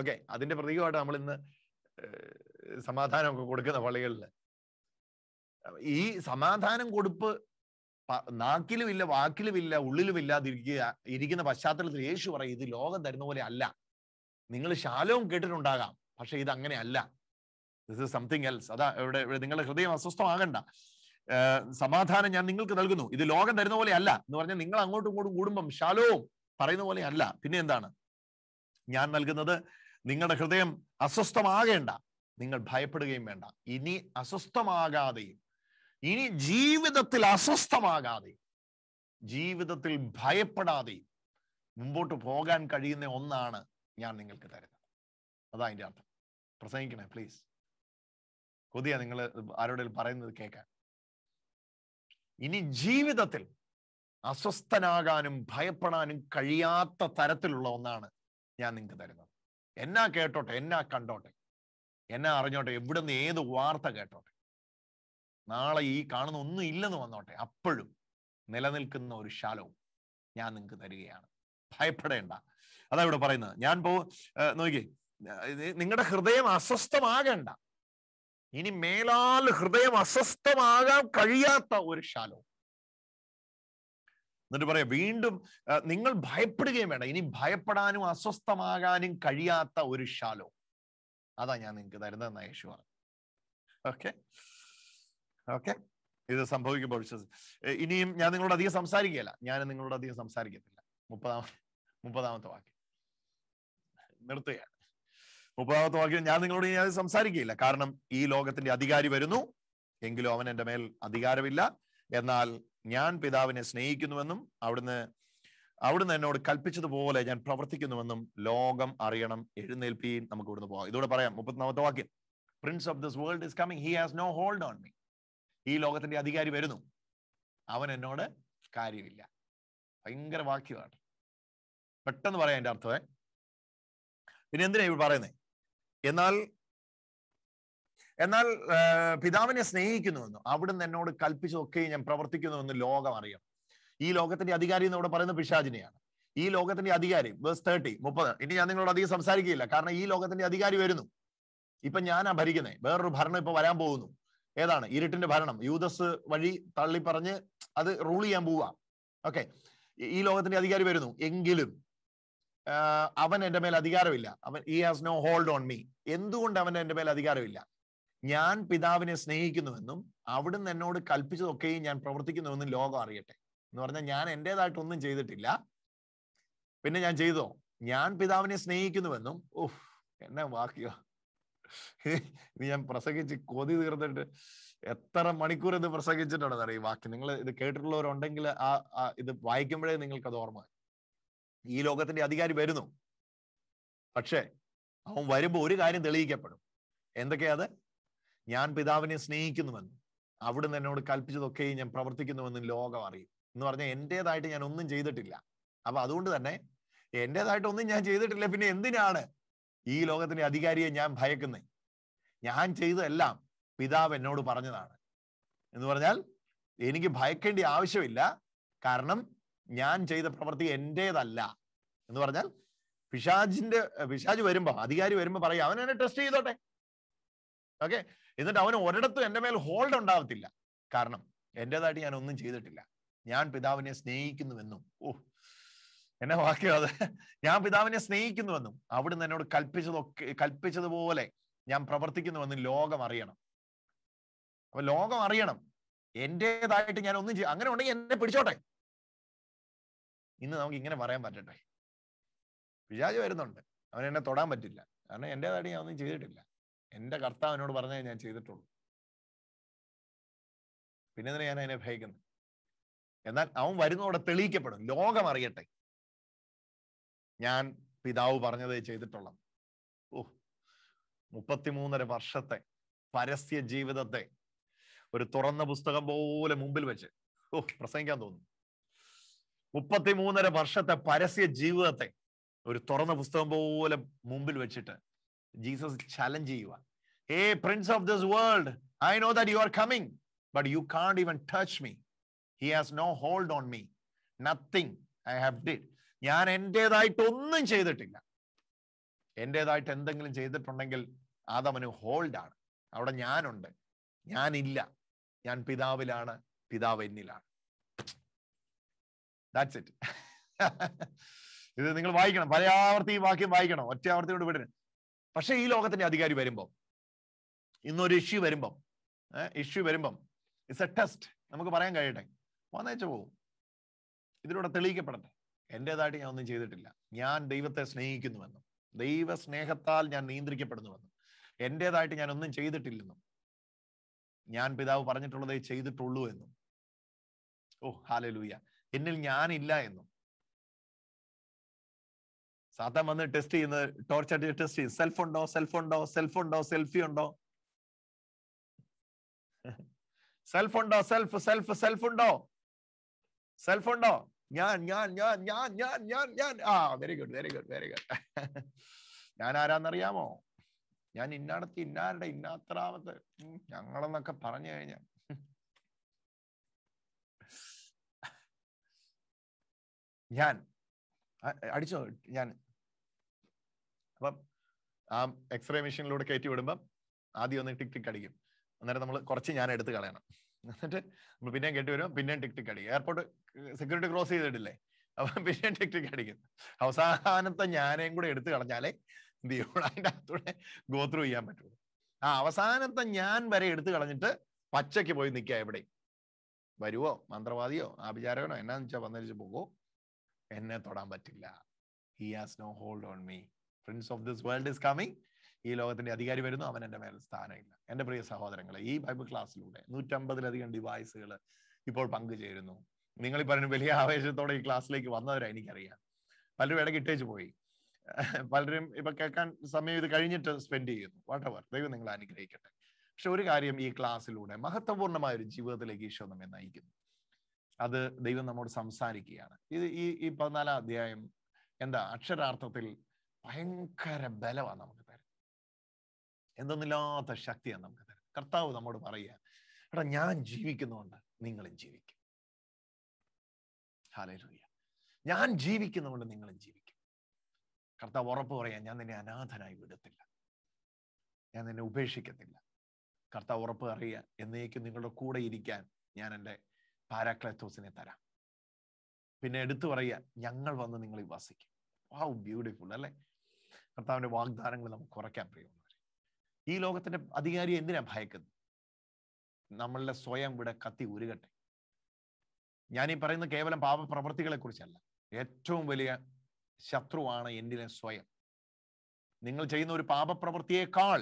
ഓക്കെ, അതിന്റെ പ്രതീകമായിട്ട് നമ്മൾ ഇന്ന് സമാധാനമൊക്കെ കൊടുക്കുന്ന പള്ളികളിൽ ഈ സമാധാനം കൊടുപ്പ് നാക്കിലുമില്ല, വാക്കിലുമില്ല, ഉള്ളിലുമില്ല ഇരിക്കുന്ന പശ്ചാത്തലത്തിൽ യേശു പറയും ഇത് ലോകം തരുന്ന പോലെ അല്ല. നിങ്ങൾ ശാലോം കേട്ടിട്ടുണ്ടാകാം, പക്ഷെ ഇത് അങ്ങനെയല്ല. This is something else. അതാ ഇവിടെ നിങ്ങളുടെ ഹൃദയം അസ്വസ്ഥമാകണ്ട, സമാധാനം ഞാൻ നിങ്ങൾക്ക് നൽകുന്നു. ഇത് ലോകം തരുന്ന പോലെ അല്ല എന്ന് പറഞ്ഞാൽ നിങ്ങൾ അങ്ങോട്ടും ഇങ്ങോട്ടും കൂടുമ്പം ശാലോം പറയുന്ന പോലെ അല്ല. പിന്നെ എന്താണ് ഞാൻ നൽകുന്നത്? നിങ്ങളുടെ ഹൃദയം അസ്വസ്ഥമാകേണ്ട, നിങ്ങൾ ഭയപ്പെടുകയും വേണ്ട. ഇനി അസ്വസ്ഥമാകാതെയും, ഇനി ജീവിതത്തിൽ അസ്വസ്ഥമാകാതെയും, ജീവിതത്തിൽ ഭയപ്പെടാതെയും മുമ്പോട്ട് പോകാൻ കഴിയുന്ന ഒന്നാണ് ഞാൻ നിങ്ങൾക്ക് തരുന്നത്. അതാ അതിന്റെ അർത്ഥം. പ്രസംഗിക്കണേ പ്ലീസ്. കൊതിയാ നിങ്ങൾ ആരോടെങ്കിലും പറയുന്നത് കേൾക്കാൻ. ഇനി ജീവിതത്തിൽ അസ്വസ്ഥനാകാനും ഭയപ്പെടാനും കഴിയാത്ത തരത്തിലുള്ള ഒന്നാണ് ഞാൻ നിങ്ങൾക്ക് തരുന്നത്. എന്നാ കേട്ടോട്ടെ, എന്നാ കണ്ടോട്ടെ, എന്നാ അറിഞ്ഞോട്ടെ, എവിടുന്ന് ഏത് വാർത്ത കേട്ടോട്ടെ, നാളെ ഈ കാണുന്ന ഒന്നും ഇല്ലെന്ന് വന്നോട്ടെ, അപ്പോഴും നിലനിൽക്കുന്ന ഒരു ശാലവും ഞാൻ നിങ്ങൾക്ക് തരികയാണ്. ഭയപ്പെടേണ്ട. അതാ ഇവിടെ പറയുന്നത്. ഞാൻ നോക്കി, നിങ്ങളുടെ ഹൃദയം അസ്വസ്ഥമാകേണ്ട. ഇനി മേലാൽ ഹൃദയം അസ്വസ്ഥമാകാൻ കഴിയാത്ത ഒരു ശാലവും. എന്നിട്ട് പറയാം വീണ്ടും, നിങ്ങൾ ഭയപ്പെടുകയും വേണ്ട. ഇനി ഭയപ്പെടാനും അസ്വസ്ഥമാകാനും കഴിയാത്ത ഒരു ശാലവും. അതാ ഞാൻ നിങ്ങൾക്ക് തരുന്നതെന്ന യേശു പറഞ്ഞു. ഓക്കെ ഓക്കെ ഇത് സംഭവിക്കുമ്പോൾ ഇനിയും ഞാൻ നിങ്ങളോട് അധികം സംസാരിക്കുകയല്ല. ഞാൻ നിങ്ങളോട് അധികം സംസാരിക്കത്തില്ല. 30-ാമത്തെ വാക്യം നിർത്തുകയാണ്. 30-ാമത്തെ വാക്യം ഞാൻ നിങ്ങളോട് ഞാൻ സംസാരിക്കുകയില്ല. കാരണം ഈ ലോകത്തിന്റെ അധികാരി വരുന്നു, എങ്കിലും അവൻ എൻ്റെ മേൽ അധികാരമില്ല. എന്നാൽ ഞാൻ പിതാവിനെ സ്നേഹിക്കുന്നുവെന്നും അവിടുന്ന് എന്നോട് കൽപ്പിച്ചതുപോലെ ഞാൻ പ്രവർത്തിക്കുന്നുവെന്നും ലോകം അറിയണം. എഴുന്നേൽപ്പീൻ, നമുക്ക് ഇവിടുന്ന് പോകാം. ഇതോടെ പറയാം. 34-ാമത്തെ വാക്യം. Prince of this world is coming, he has no hold on me. ഈ ലോകത്തിന്റെ അധികാരി വരുന്നു, അവൻ എന്നോട് കാര്യമില്ല. ഭയങ്കര വാക്യമാണ്, പെട്ടെന്ന് പറയാം എൻ്റെ അർത്ഥമേ. പിന്നെ എന്തിനാ ഇവിടെ പറയുന്നത്? എന്നാൽ പിതാവിനെ സ്നേഹിക്കുന്നുവെന്നും അവിടുന്ന് എന്നോട് കൽപ്പിച്ചതൊക്കെ ഞാൻ പ്രവർത്തിക്കുന്നുവെന്ന് ലോകം അറിയണം. ഈ ലോകത്തിന്റെ അധികാരി എന്ന് ഇവിടെ പറയുന്നത് പിശാചിനെയാണ്. ഈ ലോകത്തിന്റെ അധികാരി വേഴ്സ് 30. ഇനി ഞാൻ നിങ്ങളോട് അധികം സംസാരിക്കുകയില്ല, കാരണം ഈ ലോകത്തിന്റെ അധികാരി വരുന്നു. ഇപ്പൊ ഞാനാ ഭരിക്കുന്നത്. വേറൊരു ഭരണം ഇപ്പൊ വരാൻ പോകുന്നു. ഏതാണ്? ഇരുട്ടിന്റെ ഭരണം. യൂദസ് വഴി തള്ളി പറഞ്ഞ് അത് റൂൾ ചെയ്യാൻ പോവാ. ഓക്കെ, ഈ ലോകത്തിന്റെ അധികാരി വരുന്നു, എങ്കിലും അവൻ എൻ്റെ മേൽ അധികാരമില്ല. He has no hold on me. എന്തുകൊണ്ട് അവൻ എൻ്റെ മേൽ അധികാരമില്ല? ഞാൻ പിതാവിനെ സ്നേഹിക്കുന്നുവെന്നും അവിടുന്ന് എന്നോട് കൽപ്പിച്ചതൊക്കെയും ഞാൻ പ്രവർത്തിക്കുന്നുവെന്നും ലോകം അറിയട്ടെ. എന്ന് പറഞ്ഞാൽ ഞാൻ എൻ്റെതായിട്ടൊന്നും ചെയ്തിട്ടില്ല. പിന്നെ ഞാൻ ചെയ്തോ? ഞാൻ പിതാവിനെ സ്നേഹിക്കുന്നുവെന്നും. എന്നെ വാക്യോ ഇത് ഞാൻ പ്രസംഗിച്ച് കൊതി തീർന്നിട്ട് എത്ര മണിക്കൂർ ഇത് പ്രസംഗിച്ചിട്ടുണ്ടെന്ന് ഈ വാക്യം. നിങ്ങൾ ഇത് കേട്ടിട്ടുള്ളവരുണ്ടെങ്കിൽ ഇത് വായിക്കുമ്പോഴേ നിങ്ങൾക്കത് ഓർമ്മ. ഈ ലോകത്തിന്റെ അധികാരി വരുന്നു, പക്ഷേ അവൻ വരുമ്പോൾ ഒരു കാര്യം തെളിയിക്കപ്പെടും. എന്തൊക്കെയാ അത്? ഞാൻ പിതാവിനെ സ്നേഹിക്കുന്നുവെന്നും അവിടുന്ന് എന്നോട് കൽപ്പിച്ചതൊക്കെയും ഞാൻ പ്രവർത്തിക്കുന്നുവെന്നും ലോകം അറിയും. എന്ന് പറഞ്ഞാൽ എൻ്റെതായിട്ട് ഞാൻ ഒന്നും ചെയ്തിട്ടില്ല. അപ്പൊ അതുകൊണ്ട് തന്നെ എൻ്റെതായിട്ടൊന്നും ഞാൻ ചെയ്തിട്ടില്ല. പിന്നെ എന്തിനാണ് ഈ ലോകത്തിന്റെ അധികാരിയെ ഞാൻ ഭയക്കുന്നത്? ഞാൻ ചെയ്തതെല്ലാം പിതാവ് എന്നോട് പറഞ്ഞതാണ്. എന്ന് പറഞ്ഞാൽ എനിക്ക് ഭയക്കേണ്ട ആവശ്യമില്ല, കാരണം ഞാൻ ചെയ്ത പ്രവൃത്തി എൻ്റേതല്ല. എന്ന് പറഞ്ഞാൽ പിശാച് വരുമ്പോ, അധികാരി വരുമ്പോ പറയും അവൻ എന്നെ ടെസ്റ്റ് ചെയ്തോട്ടെ. ഓക്കെ, എന്നിട്ട് അവന് ഒരിടത്തും എൻ്റെ മേൽ ഹോൾഡ് ഉണ്ടാവത്തില്ല, കാരണം എൻ്റെതായിട്ട് ഞാൻ ഒന്നും ചെയ്തിട്ടില്ല. ഞാൻ പിതാവിനെ സ്നേഹിക്കുന്നുവെന്നും. എന്നെ വാക്യം അത്. ഞാൻ പിതാവിനെ സ്നേഹിക്കുന്നുവെന്നും അവിടുന്ന് എന്നോട് കൽപ്പിച്ചതുപോലെ ഞാൻ പ്രവർത്തിക്കുന്നുവെന്നും ലോകം അറിയണം. അപ്പൊ ലോകം അറിയണം എൻ്റെതായിട്ട് ഞാൻ ഒന്നും അങ്ങനെ ഉണ്ടെങ്കിൽ എന്നെ പിടിച്ചോട്ടെ. ഇന്ന് നമുക്ക് ഇങ്ങനെ പറയാൻ പറ്റട്ടെ? പിശാച് വരുന്നുണ്ട്, അവൻ എന്നെ തൊടാൻ പറ്റില്ല, കാരണം എൻ്റെതായിട്ട് ഞാൻ ഒന്നും ചെയ്തിട്ടില്ല. എൻ്റെ കർത്താവ് എന്നോട് പറഞ്ഞേ ഞാൻ ചെയ്തിട്ടുള്ളൂ. പിന്നെ ഞാൻ അതിനെ ഭയക്കുന്നത്. എന്നാൽ അവൻ വരുന്നതോടെ തെളിയിക്കപ്പെടും. ലോകം അറിയട്ടെ ഞാൻ പിതാവ് പറഞ്ഞതേ ചെയ്തിട്ടുള്ളത്. 33.5 വർഷത്തെ പരസ്യ ജീവിതത്തെ ഒരു തുറന്ന പുസ്തകം പോലെ മുമ്പിൽ വെച്ച് പ്രസംഗിക്കാൻ തോന്നുന്നു. 33.5 വർഷത്തെ പരസ്യ ജീവിതത്തെ ഒരു തുറന്ന പുസ്തകം പോലെ മുമ്പിൽ വെച്ചിട്ട് ജീസസ് ചലഞ്ച് ചെയ്യുക. Hey prince of this world, I know that you are coming, but you can't even touch me. He has no hold on me. Nothing I have did. ഞാൻ എൻ്റെതായിട്ടൊന്നും ചെയ്തിട്ടില്ല. എൻ്റെതായിട്ട് എന്തെങ്കിലും ചെയ്തിട്ടുണ്ടെങ്കിൽ അതവന് ഹോൾഡാണ്. അവിടെ ഞാനുണ്ട്, ഞാനില്ല. ഞാൻ പിതാവിലാണ്, പിതാവ് എന്നിലാണ്. That's it. ഇത് നിങ്ങൾ വായിക്കണം, പല ആവർത്തി ഈ വാക്യം വായിക്കണം. ഒറ്റ ആവർത്തി കൊണ്ട് വിടരുത്. പക്ഷെ ഈ ലോകത്തിന്റെ അധികാരി വരുമ്പം, ഇന്നൊരു ഇഷ്യൂ വരുമ്പം ഇറ്റ്സ് എ ടെസ്റ്റ്. നമുക്ക് പറയാൻ കഴിയട്ടെ, വന്നേച്ചു പോവും. ഇതിലൂടെ തെളിയിക്കപ്പെടട്ടെ, എന്റേതായിട്ട് ഞാൻ ഒന്നും ചെയ്തിട്ടില്ല, ഞാൻ ദൈവത്തെ സ്നേഹിക്കുന്നുവെന്നും ദൈവ സ്നേഹത്താൽ ഞാൻ നിയന്ത്രിക്കപ്പെടുന്നുവെന്നും എന്റേതായിട്ട് ഞാൻ ഒന്നും ചെയ്തിട്ടില്ലെന്നും ഞാൻ പിതാവ് പറഞ്ഞിട്ടുള്ളതേ ചെയ്തിട്ടുള്ളൂ എന്നും, ഓ ഹല്ലേലൂയ, എന്നിൽ ഞാനില്ല എന്നും. സാത്താൻ വന്ന് ടെസ്റ്റ് ചെയ്യുന്നത്, ടോർച്ച് അടിച്ച് ടെസ്റ്റ് ചെയ്യും. സെൽഫ് ഉണ്ടോ, സെൽഫി ഉണ്ടോ, സെൽഫ് ഉണ്ടോ, ഞാൻ. Very good. ഞാൻ ആരാന്നറിയാമോ? ഞാൻ ഇന്നാടത്ത് ഇന്നാരുടെ ഇന്നാത്രാമത്ത് ഞങ്ങളെന്നൊക്കെ പറഞ്ഞു കഴിഞ്ഞാൽ ഞാൻ അടിച്ചോ ഞാൻ. അപ്പം ആ എക്സ്റേ മെഷീനിലൂടെ കയറ്റി വിടുമ്പം ആദ്യം ഒന്ന് ടിക് ടിക് അടിക്കും. അന്നേരം നമ്മൾ കുറച്ച് ഞാൻ എടുത്ത് കളയണം. എന്നിട്ട് നമ്മൾ പിന്നെയും കയറ്റി വരും, പിന്നെയും ടിക് ടിക് അടിക്കും. എയർപോർട്ട് സെക്യൂരിറ്റി ക്രോസ് ചെയ്തിട്ടില്ലേ, അപ്പം പിന്നെയും ടിക് ടിക് അടിക്കും. അവസാനത്തെ ഞാനേയും കൂടെ എടുത്തു കളഞ്ഞാലേ എന്ത് ചെയ്യും, അതിൻ്റെ അകത്തൂടെ ഗോ ത്രൂ ചെയ്യാൻ പറ്റുള്ളൂ. ആ അവസാനത്തെ ഞാൻ വരെ എടുത്തു കളഞ്ഞിട്ട് പച്ചയ്ക്ക് പോയി നിൽക്കുക. എവിടെ വരുവോ, മന്ത്രവാദിയോ ആഭിചാരകനോ എന്നാന്ന് വെച്ചാൽ വന്നിരിച്ച് പോകോ, എന്നെ തൊടാൻ പറ്റില്ല. He has no hold on me. Prince of this world is coming. ഈ ലോകത്തിന്റെ അധികാരി വരുന്നു, അവൻ എൻ്റെ മേൽ സ്ഥാനമില്ല. എൻ്റെ പ്രിയ സഹോദരങ്ങളെ, ഈ ബൈബിൾ ക്ലാസ്സിലൂടെ 150-ലധികം ഡിവൈസുകൾ ഇപ്പോൾ പങ്കുചേരുന്നു. നിങ്ങൾ ഈ പറഞ്ഞ വലിയ ആവേശത്തോടെ ഈ ക്ലാസ്സിലേക്ക് വന്നവരാ എനിക്കറിയാം. പലരും ഇടയ്ക്ക് ഇട്ടേച്ച് പോയി, പലരും ഇപ്പൊ കേൾക്കാൻ സമയം ഇത് കഴിഞ്ഞിട്ട് സ്പെൻഡ് ചെയ്യുന്നു. വാട്ടെവർ, ദൈവം നിങ്ങളെ അനുഗ്രഹിക്കട്ടെ. പക്ഷെ ഒരു കാര്യം, ഈ ക്ലാസ്സിലൂടെ മഹത്വപൂർണമായ ഒരു ജീവിതത്തിലേക്ക് ഈശോ നമ്മെ നയിക്കുന്നു. അത് ദൈവം നമ്മോട് സംസാരിക്കുകയാണ്. ഈ 14-ാം അധ്യായം എന്താ അക്ഷരാർത്ഥത്തിൽ ഭയങ്കര ബലമാണ് നമുക്ക് തരുന്നത്, എന്തൊന്നില്ലാത്ത ശക്തിയാണ് നമുക്ക് തരുന്നത്. കർത്താവ് നമ്മോട് പറയുക, എടാ ഞാൻ ജീവിക്കുന്നതുകൊണ്ട് നിങ്ങളും ജീവിക്കും. ഹല്ലേലൂയ. ഞാൻ ജീവിക്കുന്നതുകൊണ്ട് നിങ്ങളും ജീവിക്കും. കർത്താവ് ഉറപ്പ് പറയാൻ, ഞാൻ നിന്നെ അനാഥനായി വിടത്തില്ല, ഞാൻ നിന്നെ ഉപേക്ഷിക്കത്തില്ല. കർത്താവ് ഉറപ്പ് അറിയുക, എന്നേക്കും നിങ്ങളുടെ കൂടെ ഇരിക്കാൻ ഞാൻ എൻ്റെ പാരാക്ലെത്തോസിനെ തരാം. പിന്നെ എടുത്തു പറയുക, ഞങ്ങൾ വന്ന് നിങ്ങളിൽ വസിക്കും. വൗ, ബ്യൂട്ടിഫുൾ അല്ലേ? കർത്താവിന്റെ വാഗ്ദാനങ്ങൾ നമുക്ക് കുറയ്ക്കാൻ പ്രിയമുള്ളവരെ. ഈ ലോകത്തിന്റെ അധികാരി എന്തിനാ ഭയക്കുന്നത്? നമ്മളുടെ സ്വയം ഇവിടെ കത്തി ഉരുകട്ടെ. ഞാനീ പറയുന്നത് കേവലം പാപപ്രവൃത്തികളെ കുറിച്ചല്ല. ഏറ്റവും വലിയ ശത്രുവാണ് എന്നിലെ സ്വയം. നിങ്ങൾ ചെയ്യുന്ന ഒരു പാപപ്രവൃത്തിയേക്കാൾ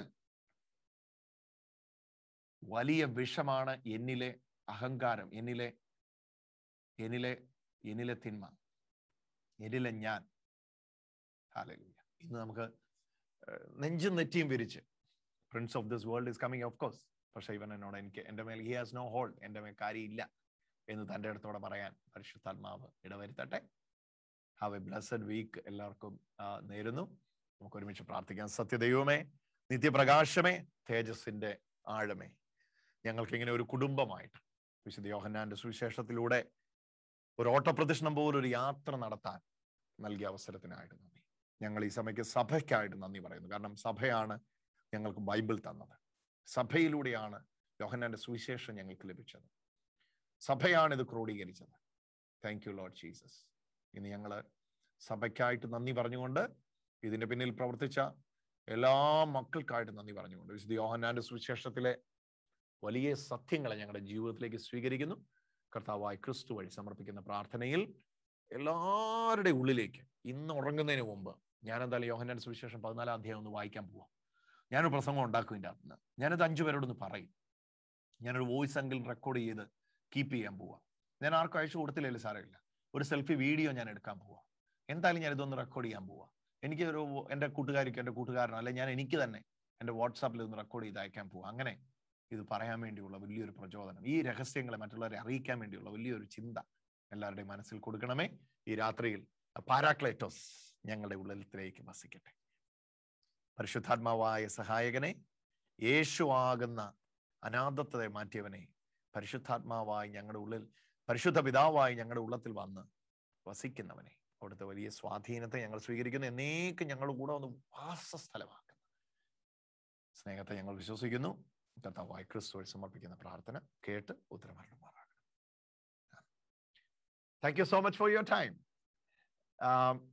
വലിയ വിഷമാണ് എന്നിലെ അഹങ്കാരം, എന്നിലെ തിന്മ, എന്നിലെ ഞാൻ. ഹല്ലേലൂയ. ഇന്ന് നമുക്ക് നെഞ്ചും നെറ്റിയും വിരിച്ച് Prince of this world is coming, of course, പക്ഷെ ഇവൻ എന്നോട് എൻ്റെ മേൽ ഹി ഹാസ് നോ ഹോൾഡ്, എൻ്റെ മേൽ കാര്യമില്ല എന്ന് തൻ്റെ അടുത്തോടെ പറയാൻ പരിശുദ്ധാത്മാവ് ഇടവരുത്തട്ടെ. ഹാവ് എ ബ്ലെസ്സഡ് വീക്ക് എല്ലാവർക്കും നേരുന്നു. നമുക്ക് ഒരുമിച്ച് പ്രാർത്ഥിക്കാം. സത്യദൈവമേ, നിത്യപ്രകാശമേ, തേജസ്സിന്റെ ആഴമേ, ഞങ്ങൾക്ക് ഇങ്ങനെ ഒരു കുടുംബമായിട്ട് വിശുദ്ധ യോഹന്നാന്റെ സുവിശേഷത്തിലൂടെ ഒരു ഓട്ടപ്രദക്ഷിണം പോലെ ഒരു യാത്ര നടത്താൻ നൽകിയ അവസരത്തിനായിട്ട് നന്ദി. ഞങ്ങൾ ഈ സമയത്ത് സഭയ്ക്കായിട്ട് നന്ദി പറയുന്നു. കാരണം സഭയാണ് ഞങ്ങൾക്ക് ബൈബിൾ തന്നത്, സഭയിലൂടെയാണ് യോഹന്നാന്റെ സുവിശേഷം ഞങ്ങൾക്ക് ലഭിച്ചത്, സഭയാണ് ഇത് ക്രോഡീകരിച്ചത്. Thank you Lord Jesus. ഇന്ന് ഞങ്ങൾ സഭയ്ക്കായിട്ട് നന്ദി പറഞ്ഞുകൊണ്ട്, ഇതിന്റെ പിന്നിൽ പ്രവർത്തിച്ച എല്ലാ മക്കൾക്കായിട്ട് നന്ദി പറഞ്ഞുകൊണ്ട്, വിശുദ്ധ യോഹന്നാന്റെ സുവിശേഷത്തിലെ വലിയ സത്യങ്ങളെ ഞങ്ങളുടെ ജീവിതത്തിലേക്ക് സ്വീകരിക്കുന്നു. കർത്താവായ ക്രിസ്തു വഴി സമർപ്പിക്കുന്ന പ്രാർത്ഥനയിൽ എല്ലാവരുടെ ഉള്ളിലേക്ക് ഇന്ന് ഉറങ്ങുന്നതിന് മുമ്പ് ഞാൻ എന്തായാലും യോഹന്നാന്റെ സുവിശേഷം 14-ാം അധ്യായം ഒന്ന് വായിക്കാൻ പോവാം. ഞാനൊരു പ്രസംഗം ഉണ്ടാക്കും ഇതിൻ്റെ അകത്തുനിന്ന്. ഞാനത് 5 പേരോടൊന്ന് പറയും. ഞാനൊരു വോയിസ് എങ്കിലും റെക്കോർഡ് ചെയ്ത് കീപ്പ് ചെയ്യാൻ പോവാം. ഞാൻ ആർക്കും അയച്ചു കൊടുത്തില്ലെങ്കിൽ സാരമില്ല, ഒരു സെൽഫി വീഡിയോ ഞാൻ എടുക്കാൻ പോവാം. എന്തായാലും ഞാൻ ഇതൊന്ന് റെക്കോർഡ് ചെയ്യാൻ പോവാം. എനിക്ക് എൻ്റെ കൂട്ടുകാരിക്ക്, എൻ്റെ കൂട്ടുകാരനോ അല്ലെങ്കിൽ ഞാൻ എനിക്ക് തന്നെ എൻ്റെ വാട്സാപ്പിൽ ഇതൊന്ന് റെക്കോർഡ് ചെയ്ത് അയക്കാൻ പോവാം. അങ്ങനെ ഇത് പറയാൻ വേണ്ടിയുള്ള വലിയൊരു പ്രചോദനം, ഈ രഹസ്യങ്ങളെ മറ്റുള്ളവരെ അറിയിക്കാൻ വേണ്ടിയുള്ള വലിയൊരു ചിന്ത എല്ലാവരുടെയും മനസ്സിൽ കൊടുക്കണമേ. ഈ രാത്രിയിൽ പാരാക്ലേറ്റോസ് ഞങ്ങളുടെ ഉള്ളിലേക്ക് വസിക്കട്ടെ. പരിശുദ്ധാത്മാവായ സഹായകനെ, യേശു ആകുന്ന അനാഥത്വത്തെ മാറ്റിയവനെ, പരിശുദ്ധാത്മാവായി ഞങ്ങളുടെ ഉള്ളിൽ, പരിശുദ്ധ പിതാവായി ഞങ്ങളുടെ ഉള്ളത്തിൽ വന്ന് വസിക്കുന്നവനെ, അവിടുത്തെ വലിയ സ്വാധീനത്തെ ഞങ്ങൾ സ്വീകരിക്കുന്നു. എന്നേക്കും ഞങ്ങളുടെ കൂടെ ഒന്ന് വാസസ്ഥലമാക്കുന്ന സ്നേഹത്തെ ഞങ്ങൾ വിശ്വസിക്കുന്നു. കർത്താവായ ക്രിസ്തുവിൽ സമർപ്പിക്കുന്ന പ്രാർത്ഥന കേട്ട് ഉത്തരമരുളുമാറാകണം. Thank you so much for your time.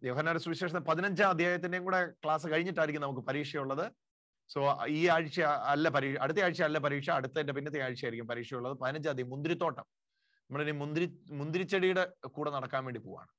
യോഹന്നാന്റെ സുവിശേഷം 15-ാം അധ്യായത്തിന്റെയും കൂടെ ക്ലാസ് കഴിഞ്ഞിട്ടായിരിക്കും നമുക്ക് പരീക്ഷയുള്ളത്. സോ ഈ ആഴ്ച അല്ല പരീക്ഷ, അടുത്ത ആഴ്ച അല്ല പരീക്ഷ, അടുത്തതിന്റെ പിന്നത്തെ ആഴ്ച ആയിരിക്കും പരീക്ഷയുള്ളത്. 15-ാം തീയതി മുന്തിരിത്തോട്ടം, നമ്മളിനി മുന്തിരിച്ചെടിയുടെ കൂടെ നടക്കാൻ വേണ്ടി പോവാണ്.